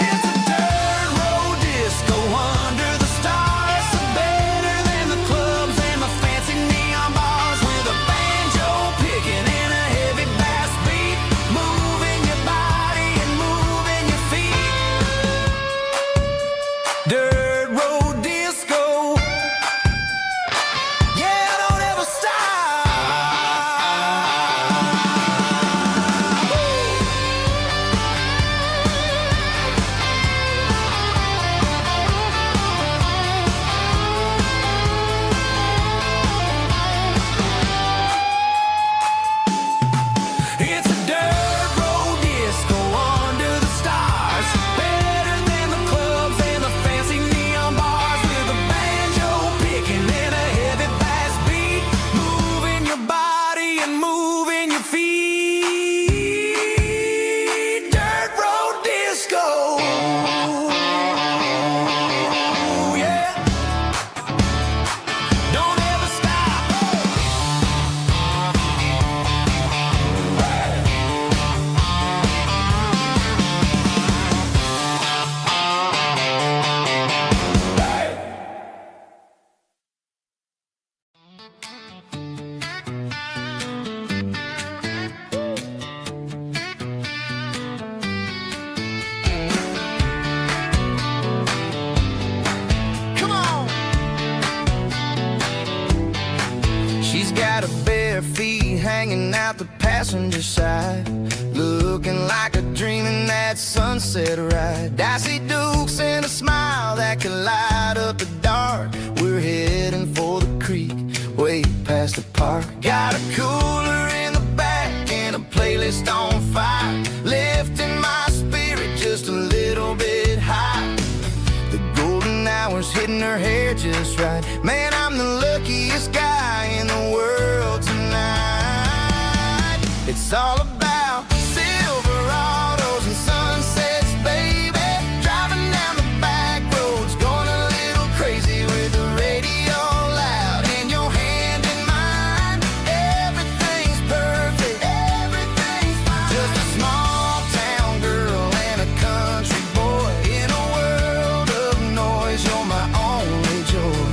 It's a dirt road disco under the stars. Better than the clubs and the fancy neon bars. With a banjo picking and a heavy bass beat. Moving your body and moving your feet. Dirt road disco. Yeah, don't ever stop. It's a dirt road disco under the stars. Better than the clubs and the fancy neon bars. With a banjo picking and a heavy bass beat. Moving your body and moving your feet. Dirt road disco. Yeah. Don't ever stop. Come on. She's got her bare feet hanging out the passenger side. Looking like a dream in that sunset ride. Dicey dukes and a smile that can light up the dark. We're heading for the creek, way past the park. Got a cooler in the back and a playlist on fire. Lifting my spirit just a little bit high. The golden hours hitting her hair just right. Man, I'm the luckiest guy in the world tonight. It's all about Silverados and sunsets, baby. Driving down the back roads, going a little crazy with the radio loud. And your hand in mine, everything's perfect, everything's fine. Just a small town girl and a country boy. In a world of noise, you're my only joy.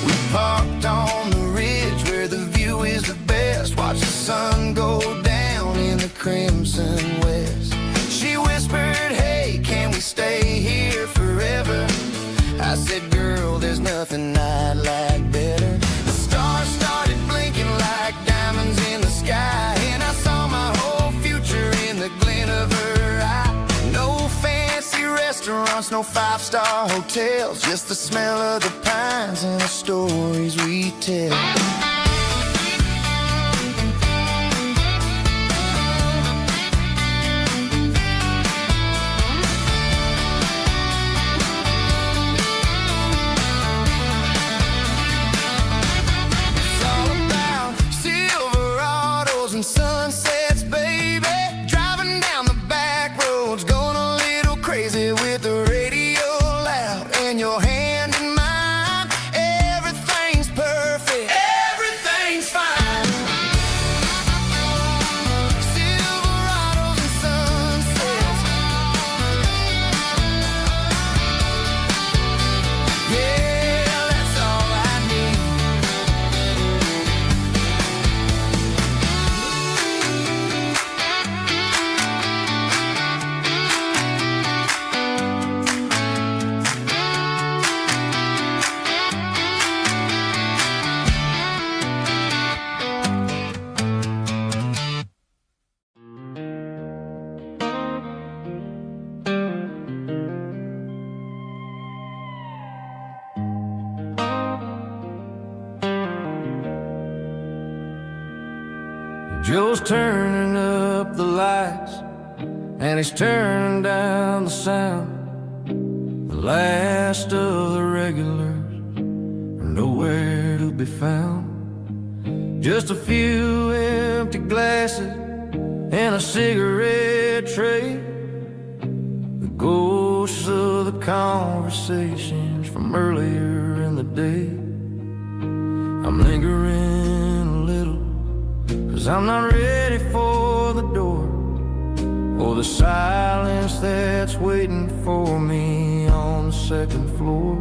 We parked on the ridge where the view is the best. Watch the sun go down in the crimson west. She whispered, hey, can we stay here forever? I said, girl, there's nothing I'd like better. The stars started blinking like diamonds in the sky. And I saw my whole future in the glint of her eye. No fancy restaurants, no five-star hotels. Just the smell of the pines and the stories we tell. holding your hand in mine. Everything's perfect, everything's fine. Silverados and sunsets, yeah, that's all I need. Joe's turning up the lights, and he's turning down the sound. The last of the regulars are nowhere to be found. Just a few empty glasses and a cigarette tray, the ghosts of the conversations from earlier in the day. I'm lingering a little, 'cause I'm not ready for the door, or the silence that's waiting for me on the second floor.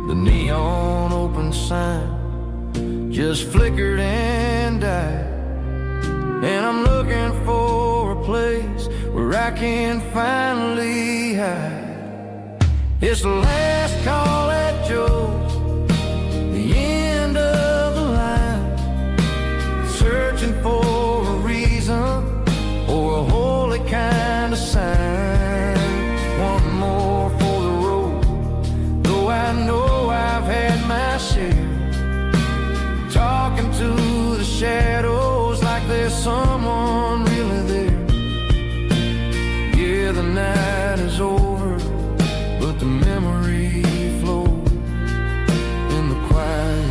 The neon open sign just flickered and died, and I'm looking for a place where I can finally hide. It's the last call at Joe's, the end of the line, searching for a reason or a holy kind of sign. One more for the road, though I know I've had my share. Talking to the shadows like there's someone really there. Yeah, the night is over, but the memory flows in the quiet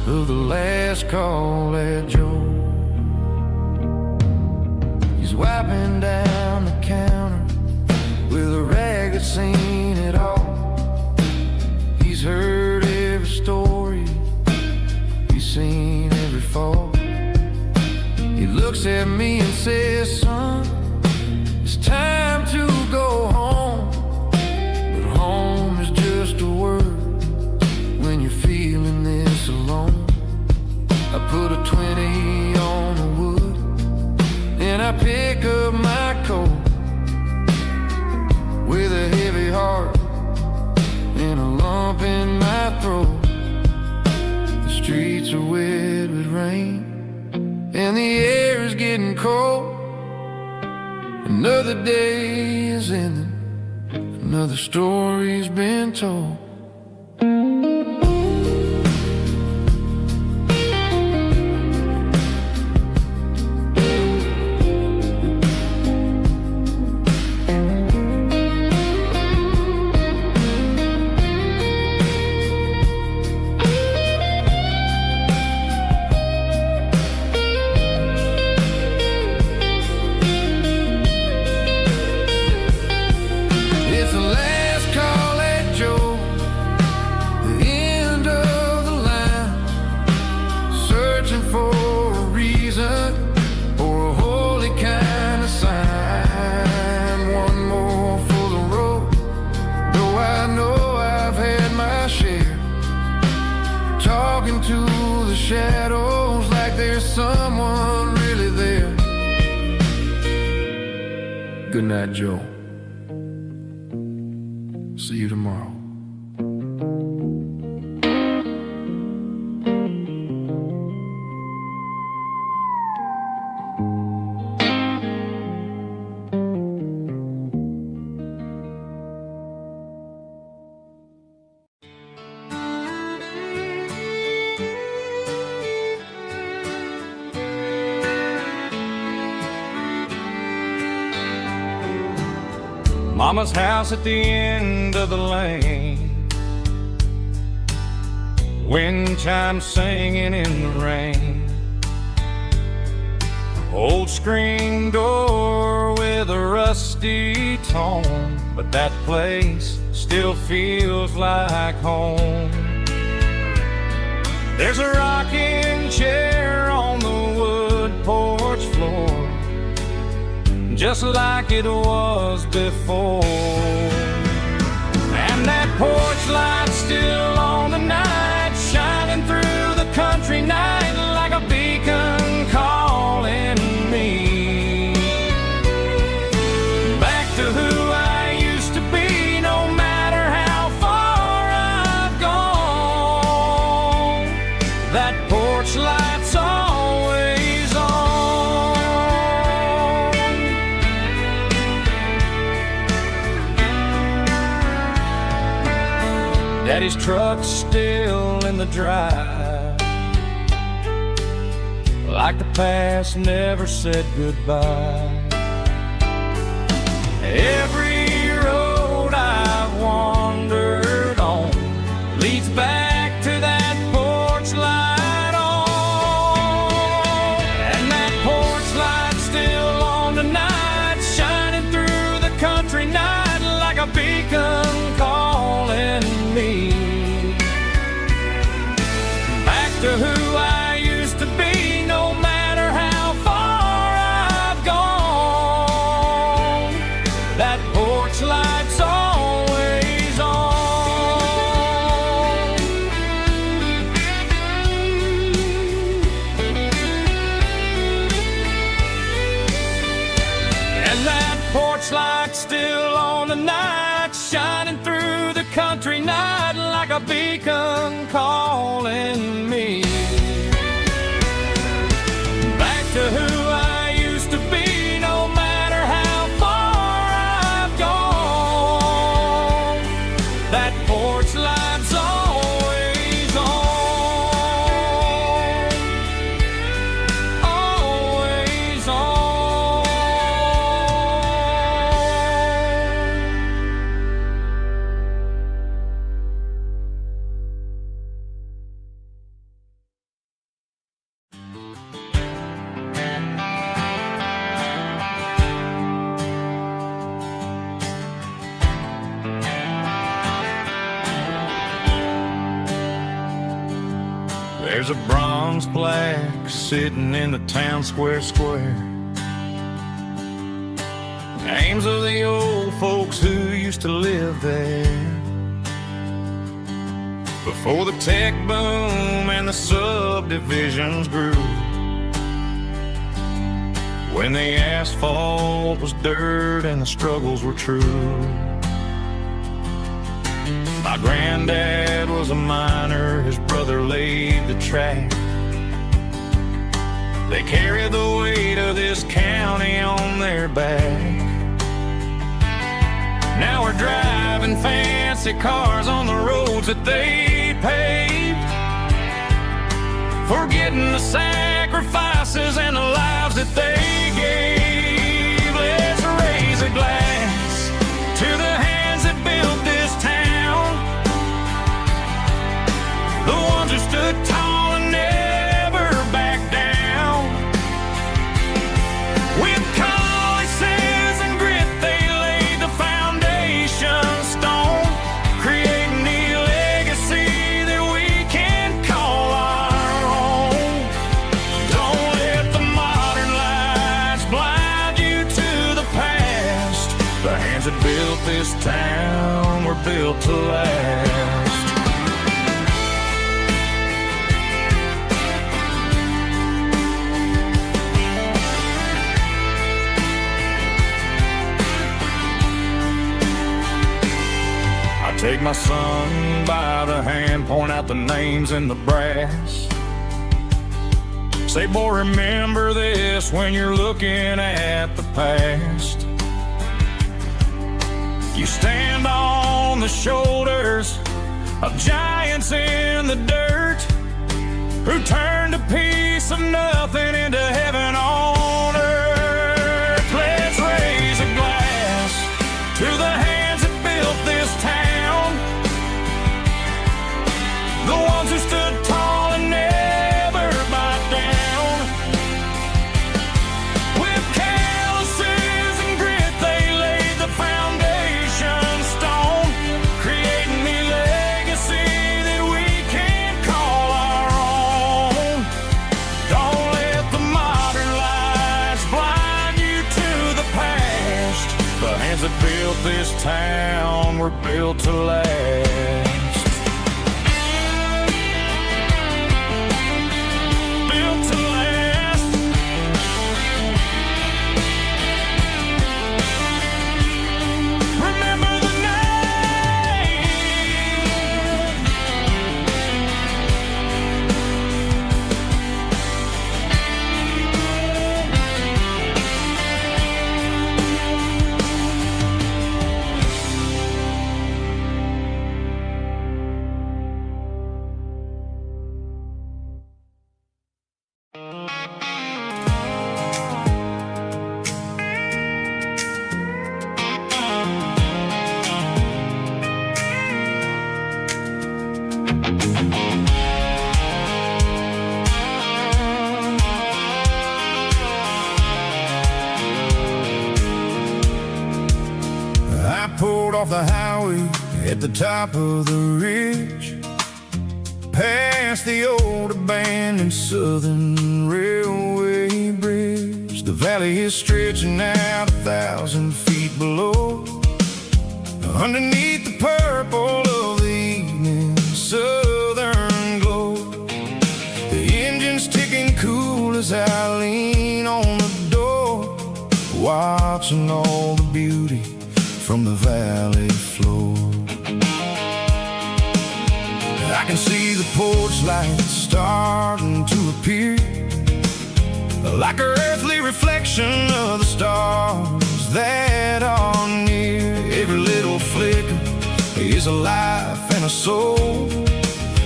of the last call at Joe. He's wiping down the counter with a rag that's seen it all. He's heard every story, he's seen every fall. He looks at me and says, son, it's time to go home. But home is just a word when you're feeling this alone. I put a 20 on the wood, and I pick up my coat with a heavy heart and a lump in my throat. The streets are wet with rain, and the air is getting cold. Another day is ending, another story's been told. Shadows like there's someone really there. Good night, Joe. See you tomorrow. Mama's house at the end of the lane, wind chimes singing in the rain. Old screen door with a rusty tone, but that place still feels like home. There's a rocking chair on the wood porch floor, just like it was before. And that porch light's still on tonight, shining through the country night like a beacon calling me back to who I used to be. No matter how far I've gone, that porch light's always on. Daddy's truck's still in the drive, like the past never said goodbye. Every road I've wandered on leads back to that porch light on. And that porch light's still on tonight, shining through the country night like a beacon calling me back to who I used to be. No matter how far I've gone, that porch light's always on. And that porch light's still on tonight, shining through the country night like a beacon calling me back to who I used to be. No matter how far I've gone, that porch light's always on, always on. There's a bronze plaque sitting in the town square. Names of the old folks who used to live there before the tech boom and the subdivisions grew, when the asphalt was dirt and the struggles were true. My granddad was a miner, his brother laid the track. They carried the weight of this county on their back. Now we're driving fancy cars on the roads that they paved, forgetting the sacrifices and the lives that they gave. Let's raise a glass to the hands that built this town, the ones who stood tall and never backed down. With calluses and grit, they laid the foundation stone, creating the legacy that we can call our own. Don't let the modern lights blind you to the past. The hands that built this town were built to last. Take my son by the hand, point out the names in the brass. Say, boy, remember this when you're looking at the past. You stand on the shoulders of giants in the dirt, who turned a piece of nothing into heaven on earth. Let's raise a glass to the hands that built this town, the ones who stood tall and never backed down. With calluses and grit, they laid the foundation stone, this town were built to last. Built to last. Remember the name. I pulled off the highway at the top of the ridge, past the old abandoned Southern Railway bridge. The valley is stretching out 1,000 feet below, underneath the purple of the evening southern glow. The engine's ticking cool as I lean on the door, watching all the beauty from the valley floor. I can see the porch lights starting to appear, like an earthly reflection of the stars that are near. Every little flicker is a life and a soul,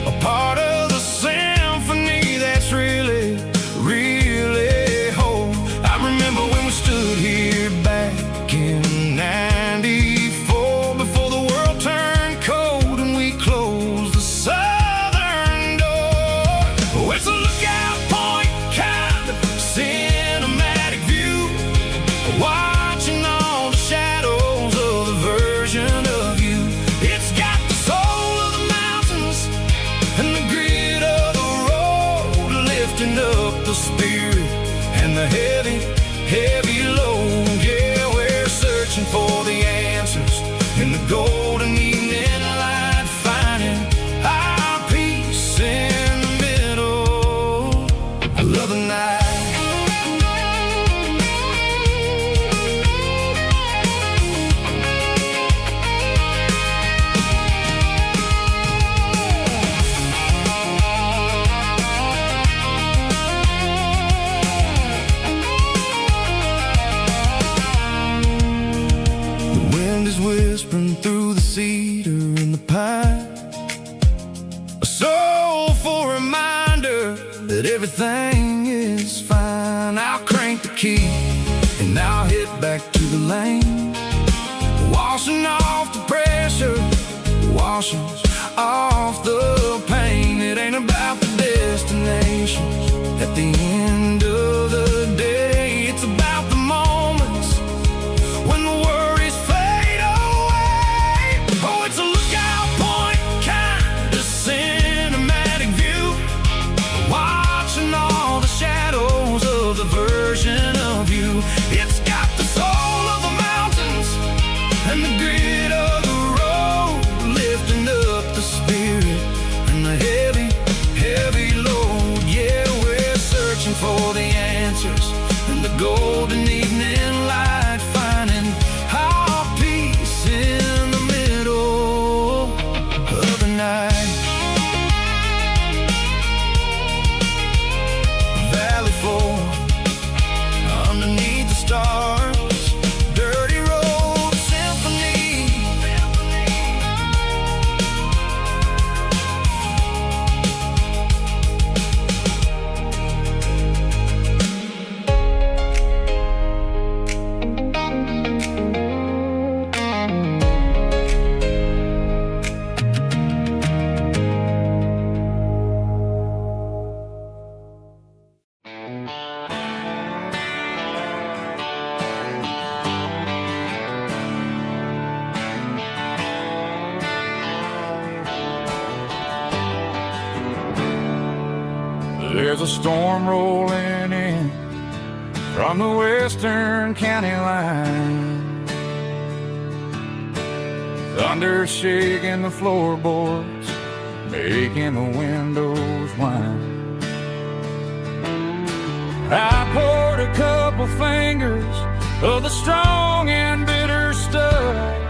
a part of the symphony that's really, really whole. I remember when we stood here back in '94, before the world turned cold and we closed the southern door. Oh, it's a lookout point, kind of cinematic view, watching all the shadows of the version of you. It's got the soul of the mountains and the grit of the road, lifting up the spirit and the heavy, heavy load. Yeah, we're searching for the answers in the golden evening light, finding our peace in the middle of the night. The wind is whispering through the cedar and the pine, a soulful reminder that everything is fine. I'll crank the key and I'll hit back to the lane, washing off the pressure, washing off the pain. It ain't about the destination at the end of the day, it's about the moments when the worries fade away. Oh, it's a lookout point, kind of cinematic view, watching all the shadows of the version of you. It's got the soul of the mountains and the grit of the road, lifting up the spirit and the heavy, heavy load. Yeah, we're searching for the answers in the golden evening light, finding our peace in the middle of the night. Valley floor, underneath the stars, dirty road symphony. There's a storm rolling in from the western county line. thunder shaking the floorboards, making the windows whine. I poured a couple fingers of the strong and bitter stuff,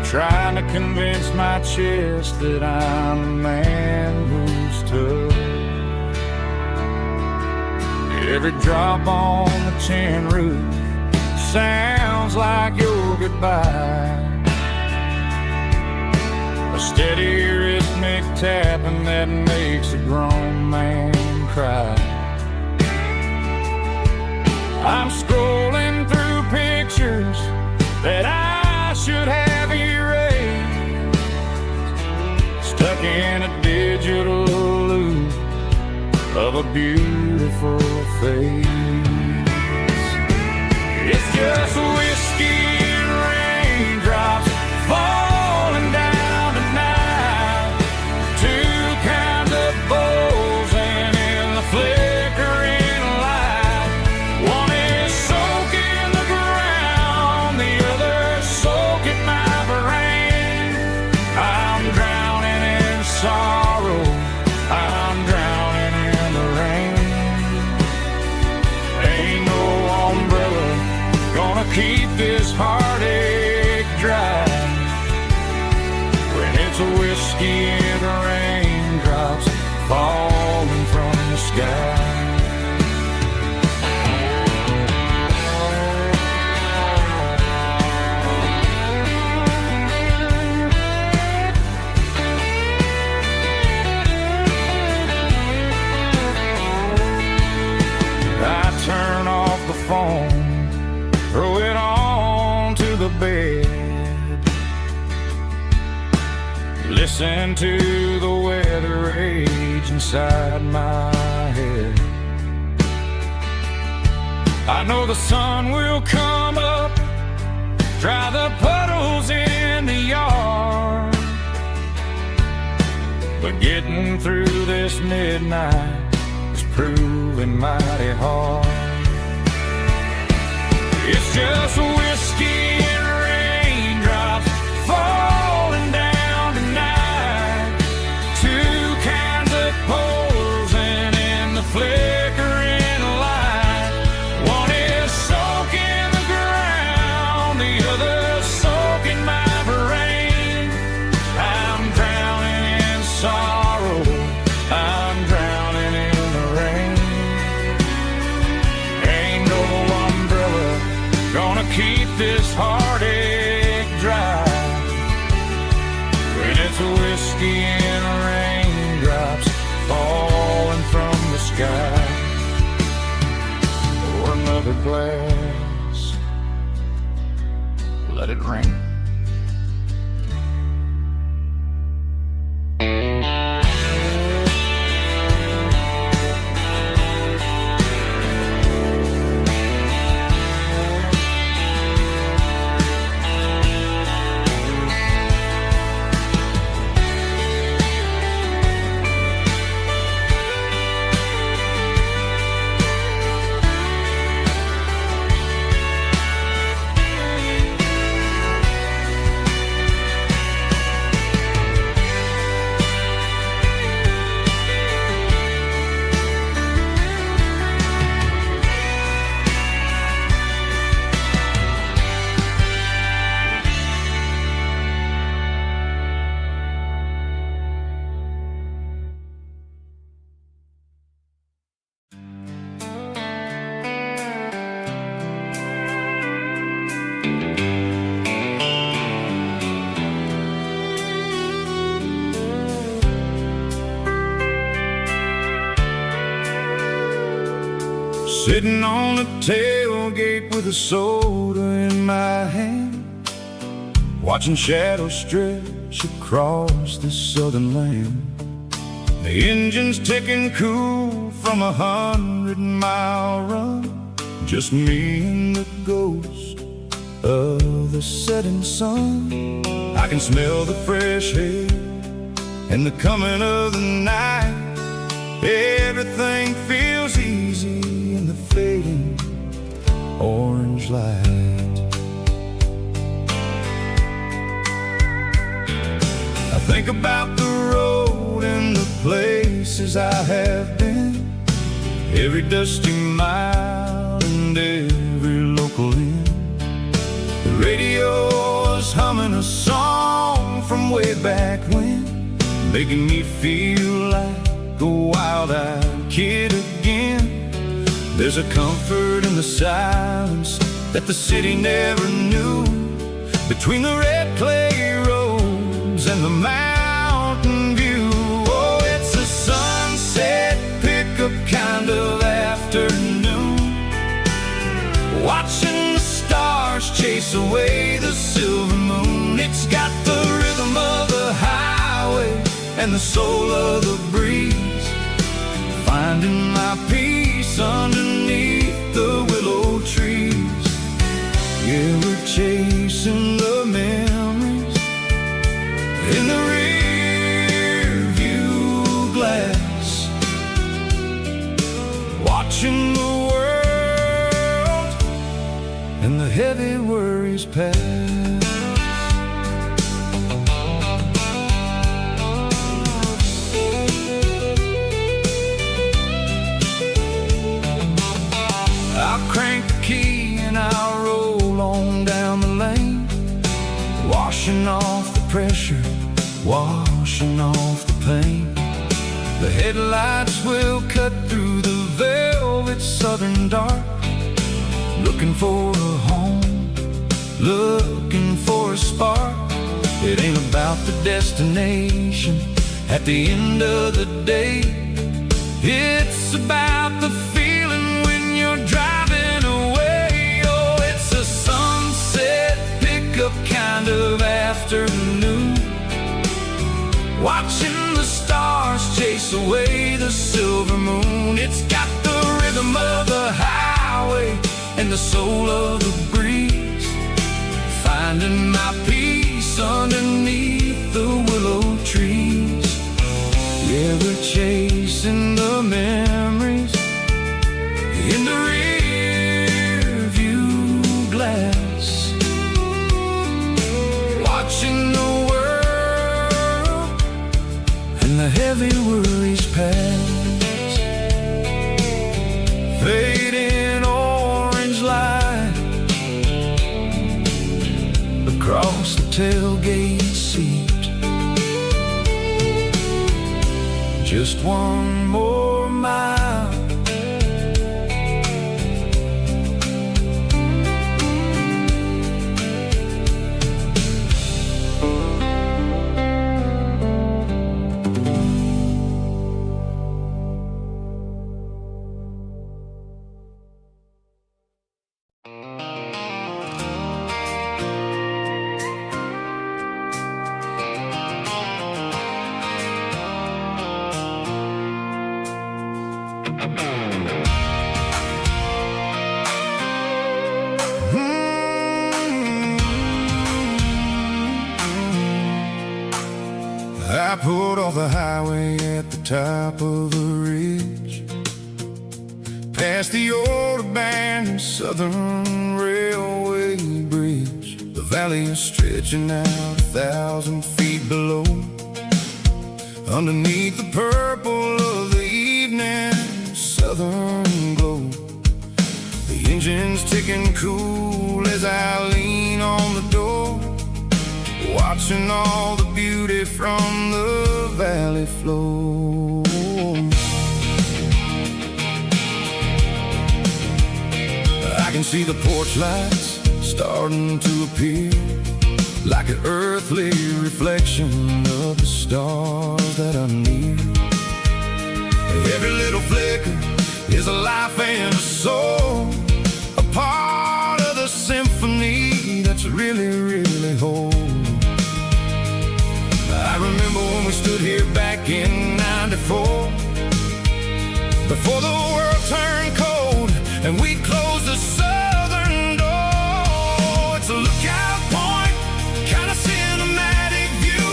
trying to convince my chest that I'm a man who's tough. Every drop on the tin roof sounds like your goodbye, a steady rhythmic tapping that makes a grown man cry. I'm scrolling through pictures that I should have erased, stuck in a digital loop of a beautiful face. It's just whiskey and raindrops falling down tonight, two kinds of bowls and in the flickering light. One is soaking the ground, the other soaking my brain. I'm drowning in sorrow, I'm drowning in the rain. Ain't no umbrella gonna keep this heartache dry when it's a whiskey and raindrops falling from the sky. I turn off the phone, throw it on to the bed, listen to the weather rage inside my head. I know the sun will come up, dry the puddles in the yard, but getting through this midnight is proving mighty hard. It's just whiskey and raindrops falling down tonight, two kinds of poles and in the flickering light. One is soaking the ground, the other soaking my brain. I'm drowning in sorrow, I'm drowning in the rain. Ain't no umbrella gonna keep this heartache dry when it's a whiskey and raindrops falling from the sky. Pour another glass, let it rain. Sitting on the tailgate with a soda in my hand, watching shadows stretch across this southern land. The engine's ticking cool from 100-mile run, just me and the ghost of the setting sun. I can smell the fresh air and the coming of the night. Everything feels easy in the fading orange light. Think about the road and the places I have been, every dusty mile and every local inn. The radio is humming a song from way back when, making me feel like a wild-eyed kid again. There's a comfort in the silence that the city never knew, between the red clay roads and the mountain view. Oh, it's a sunset pickup kind of afternoon, watching the stars chase away the silver moon. It's got the rhythm of the highway and the soul of the breeze, finding my peace underneath the willow trees. Yeah, we're chasing the memories in the rear view glass, watching the world and the heavy worries pass. I'll crank the key and I'll roll on down the lane, washing off the pressure, washing off the pain. The headlights will cut through the velvet southern dark, looking for a home, looking for a spark. It ain't about the destination at the end of the day, it's about the feeling when you're driving away. Oh, it's a sunset pickup kind of afternoon, watching the stars chase away the silver moon. It's got the rhythm of the highway and the soul of the breeze, finding my peace underneath the willow trees. Yeah, we're chasing the memories in the rear view glass, watching the world and the heavy worries pass. Fading orange light across the tailgate seat, just one more mile. I pulled off the highway at the top of the ridge, past the old abandoned Southern Railway bridge. The valley is stretching out 1,000 feet below, underneath the purple of the evening southern glow. The engine's ticking cool as I lean on the door, watching all the beauty from the valley flow. I can see the porch lights starting to appear, like an earthly reflection of the stars that are near. Every little flicker is a life and a soul, a part of the symphony that's really, really whole. I remember when we stood here back in '94, before the world turned cold and we closed the southern door. It's a lookout point, kind of cinematic view,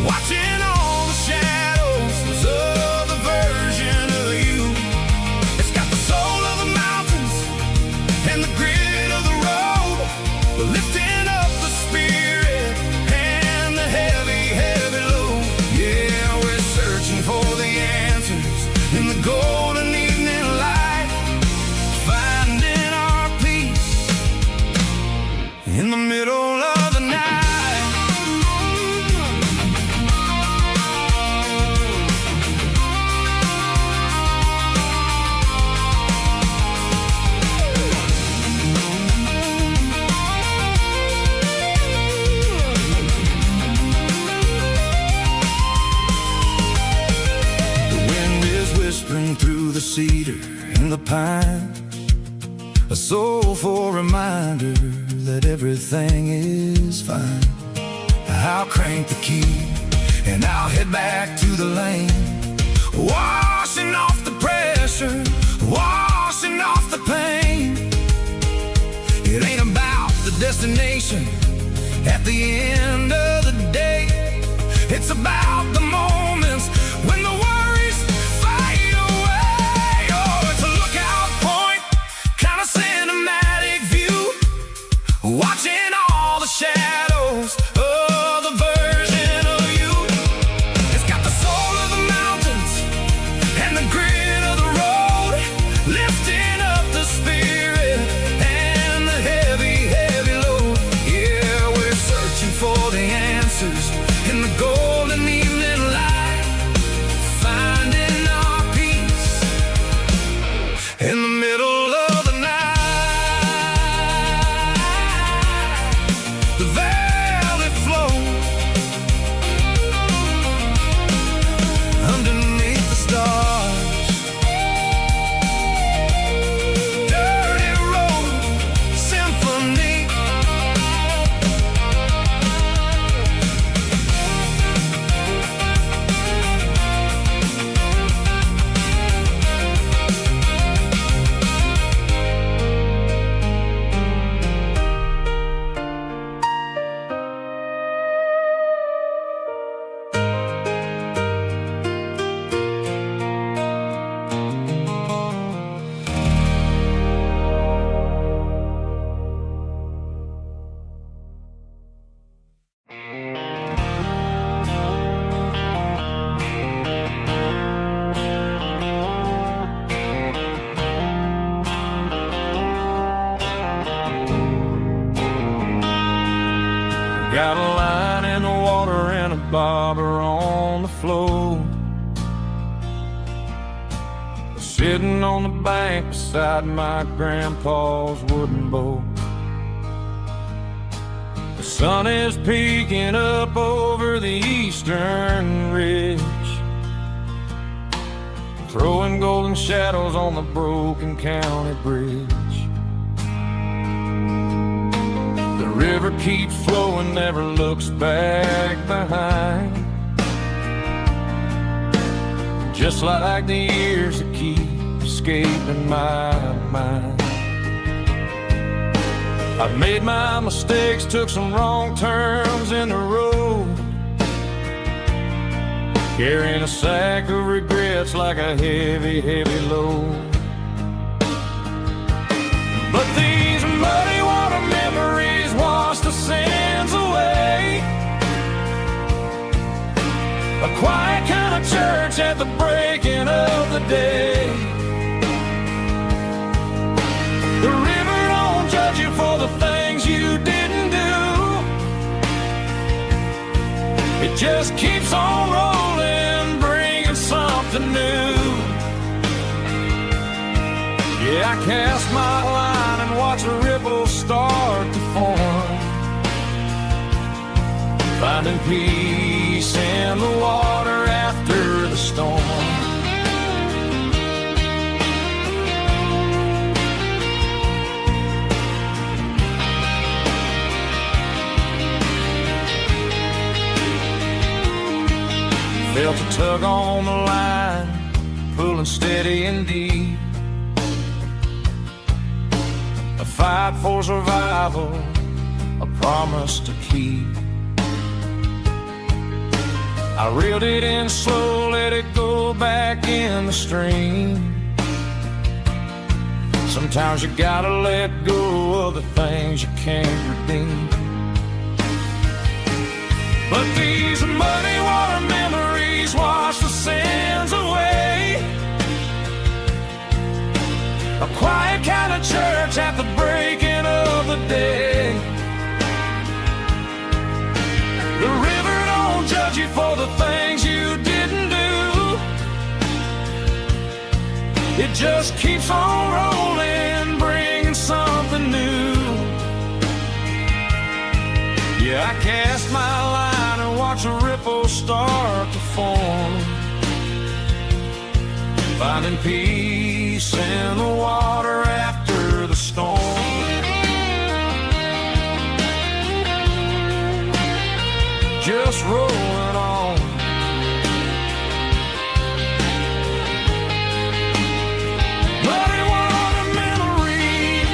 watching all the shadows of the version of you. It's got the soul of the mountains and the grit of the road, lifting up the spirit and the heavy head. pine, a soulful reminder that everything is fine. I'll crank the key and I'll head back to the lane, washing off the pressure, washing off the pain. It ain't about the destination at the end of the day. It's about the moments when the worries fade away. Oh, it's a lookout point, kind of cinematic view, watching all the shadows of the version of you. It's got the soul of the mountains and the grit of the road, lifting up the spirit and the heavy, heavy load. Yeah, we're searching for the answers in the golden evening light, finding our peace in the middle of the night. The valley flows underneath the stars. Dirty road symphony. Got a line in the water and a bobber on the floor, sitting on the bank beside my grandpa's wooden boat. The sun is peeking up over the eastern ridge, throwing golden shadows on the broken county bridge. The river keeps flowing, never looks back behind, just like the years that keep escaping my mind. I've made my mistakes, took some wrong turns in the road, carrying a sack of regrets like a heavy, heavy load. But these muddy water memories wash the sins away. A quiet kind of church at the breaking of the day. The river don't judge you for the things you didn't do. It just keeps on rolling, bringing something new. Yeah, I cast my line and watch a ripple start to form, finding peace in the water after the storm. Felt a tug on the line, pulling steady and deep. A fight for survival, a promise to keep. I reeled it in slow, let it go back in the stream. Sometimes you gotta let go of the things you can't redeem. But these muddy water memories wash the sins away. A quiet kind of church at the breaking of the day. The river don't judge you for the things you didn't do. It just keeps on rolling, bringing something new. Yeah, I cast my line and watch a ripple start to form, finding peace in the water just rolling on. Muddy water memory,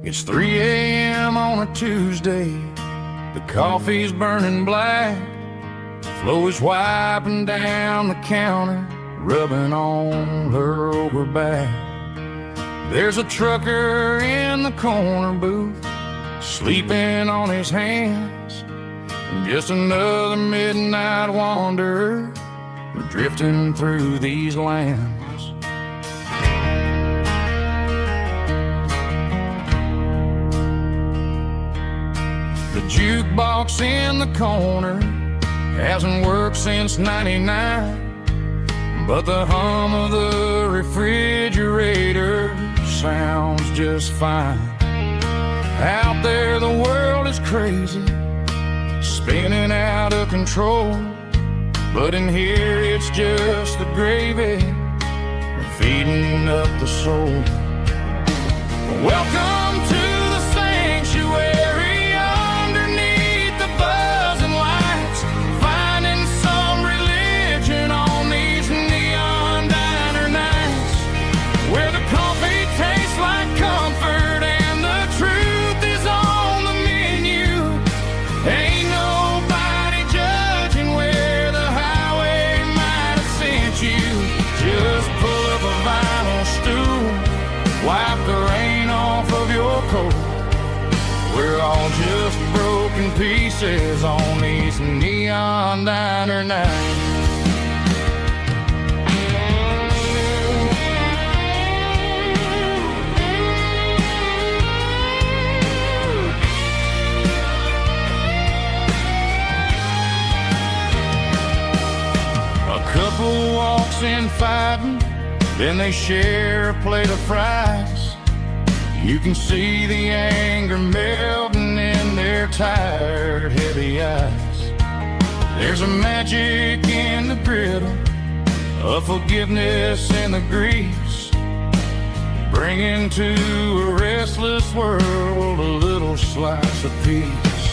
it's 3 a.m. on a Tuesday. The coffee's burning black. Flo is wiping down the counter, rubbing on her over back. There's a trucker in the corner booth, sleeping on his hands. Just another midnight wanderer, drifting through these lands. The jukebox in the corner hasn't worked since '99, but the hum of the refrigerator sounds just fine. Out there the world is crazy, spinning out of control, but in here it's just the gravy feeding up the soul. Welcome to the sanctuary, underneath the buzzing lights, finding some religion on these neon diner nights, where the coffee tastes like comfort and the truth is on the menu. Ain't nobody judging where the highway might have sent you. Just pull up a vinyl stool, wipe the rain off of your coat. We're all just broken pieces on these neon diner nights. A couple walks in fighting, then they share a plate of fries. You can see the anger melting in their tired, heavy eyes. There's a magic in the griddle, a forgiveness in the grease, bringing to a restless world a little slice of peace.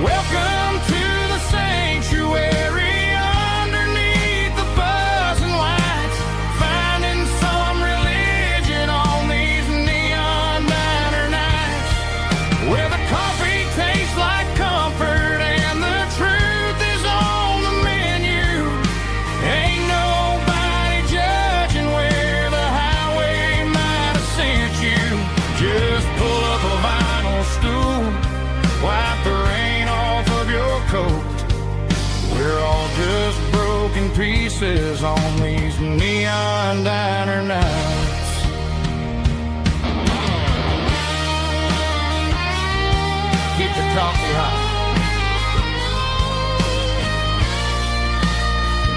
Welcome to the sanctuary, underneath the buzzing lights, finding some religion on these neon diner nights, where the coffee tastes like comfort and the truth is on the menu. Ain't nobody judging where the highway might have sent you. Just pull up a vinyl stool, wipe the rain off of your coat. We're all just broken pieces on these neon diner nights. Keep the coffee hot.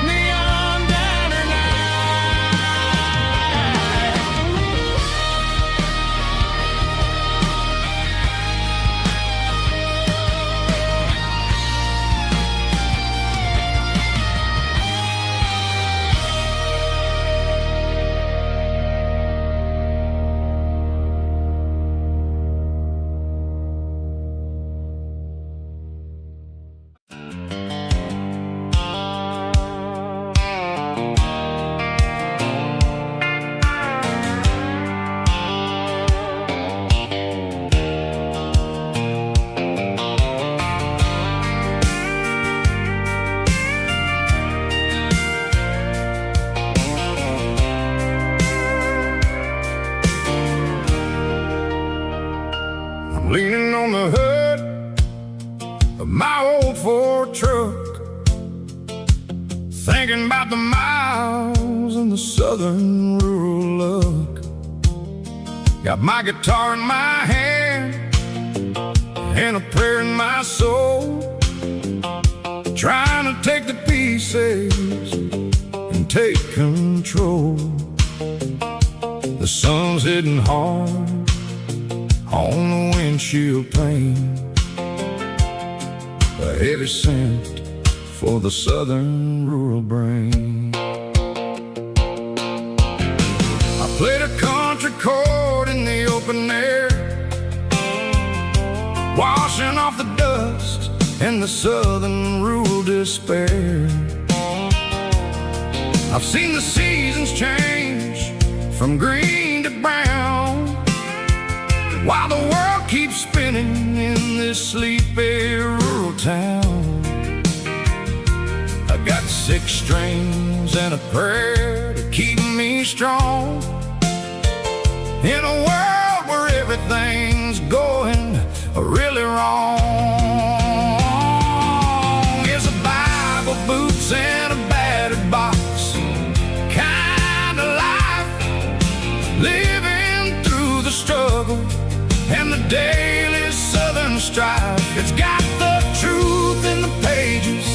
Neon diner leaning on the hood of my old Ford truck, thinking about the miles and the southern rural look. Got my guitar in my hand and a prayer in my soul, trying to take the pieces and take control. The sun's hitting hard on the windshield pane, a heavy scent for the southern rural brain. I played a country chord in the open air, washing off the dust and the southern rural despair. I've seen the seasons change from green to brown, while the world keeps spinning in this sleepy rural town. I got 6 strings and a prayer to keep me strong, in a world where everything's going really wrong. It's a Bible, boots, and a battered box kind of life, living through the struggle and the daily southern strife. It's got the truth in the pages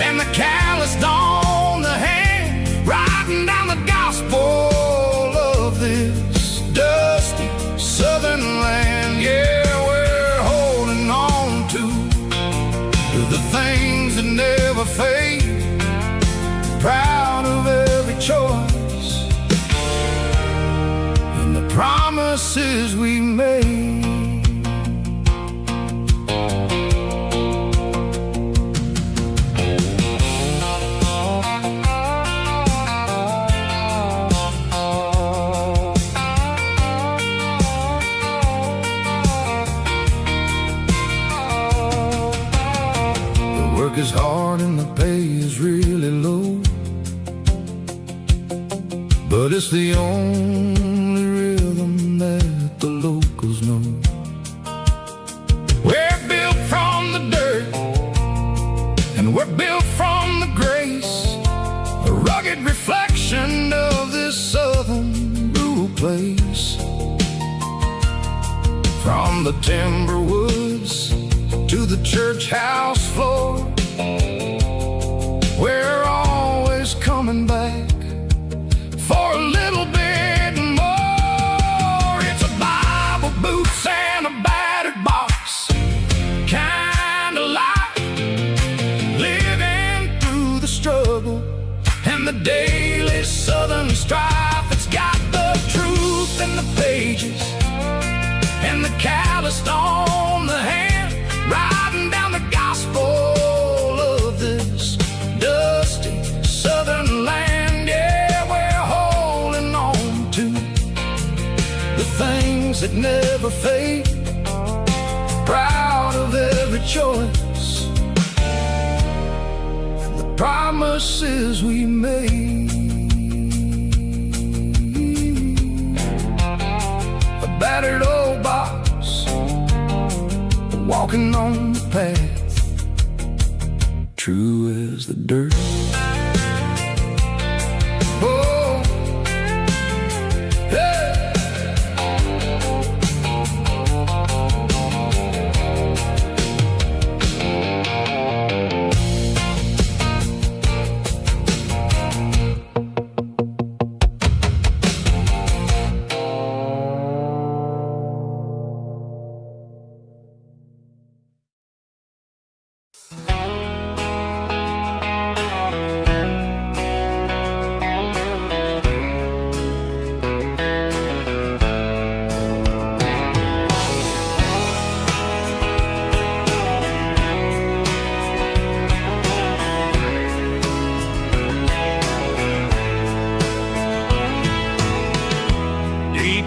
and the calloused on the hand, writing down the gospel of this dusty southern land. Yeah, we're holding on to the things that never fade, proud of every choice and the promises we made. Work is hard and the pay is really low, but it's the only rhythm that the locals know. We're built from the dirt and we're built from the grace, a rugged reflection of this southern rural place. From the timber woods to the church house floor, we're always coming back for a little bit more. It's a Bible, boots, and a battered box kind of life, living through the struggle and the daily southern strife. It's got the truth in the pages and the calloused on the hand, writing down the gospel of this dusty southern land. Yeah, we're holding on to the things that never fade, proud of every choice and the promises we made. A battered old box, walking on the path, true as the dirt. Oh, yeah.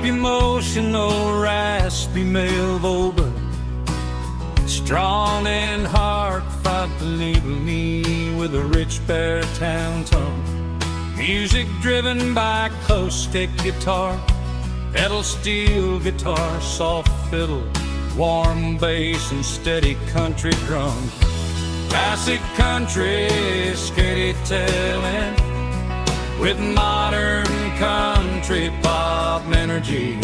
Emotional, raspy male vocal, strong and heartfelt, believe me, with a rich baritone tone. Music driven by acoustic guitar, pedal steel guitar, soft fiddle, warm bass, and steady country drum. Classic country, storytelling with modern country pop energy.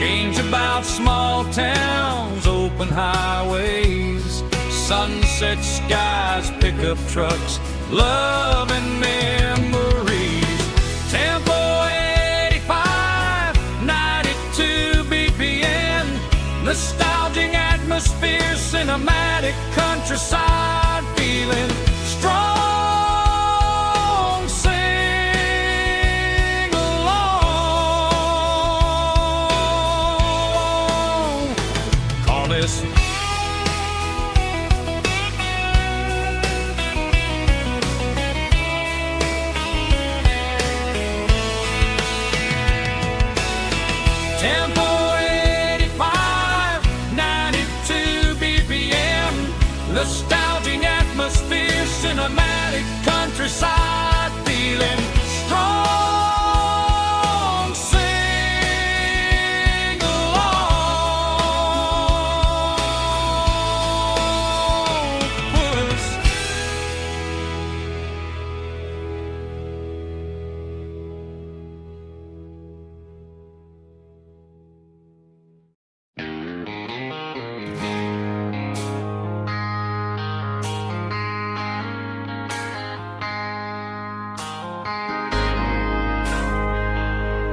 Games about small towns, open highways, sunset skies, pickup trucks, love and memories. Tempo 85, 92 BPM, nostalgic atmosphere, cinematic countryside feeling strong. Sing along. Call this Tempo 85, 92 BPM, nostalgic atmosphere, cinematic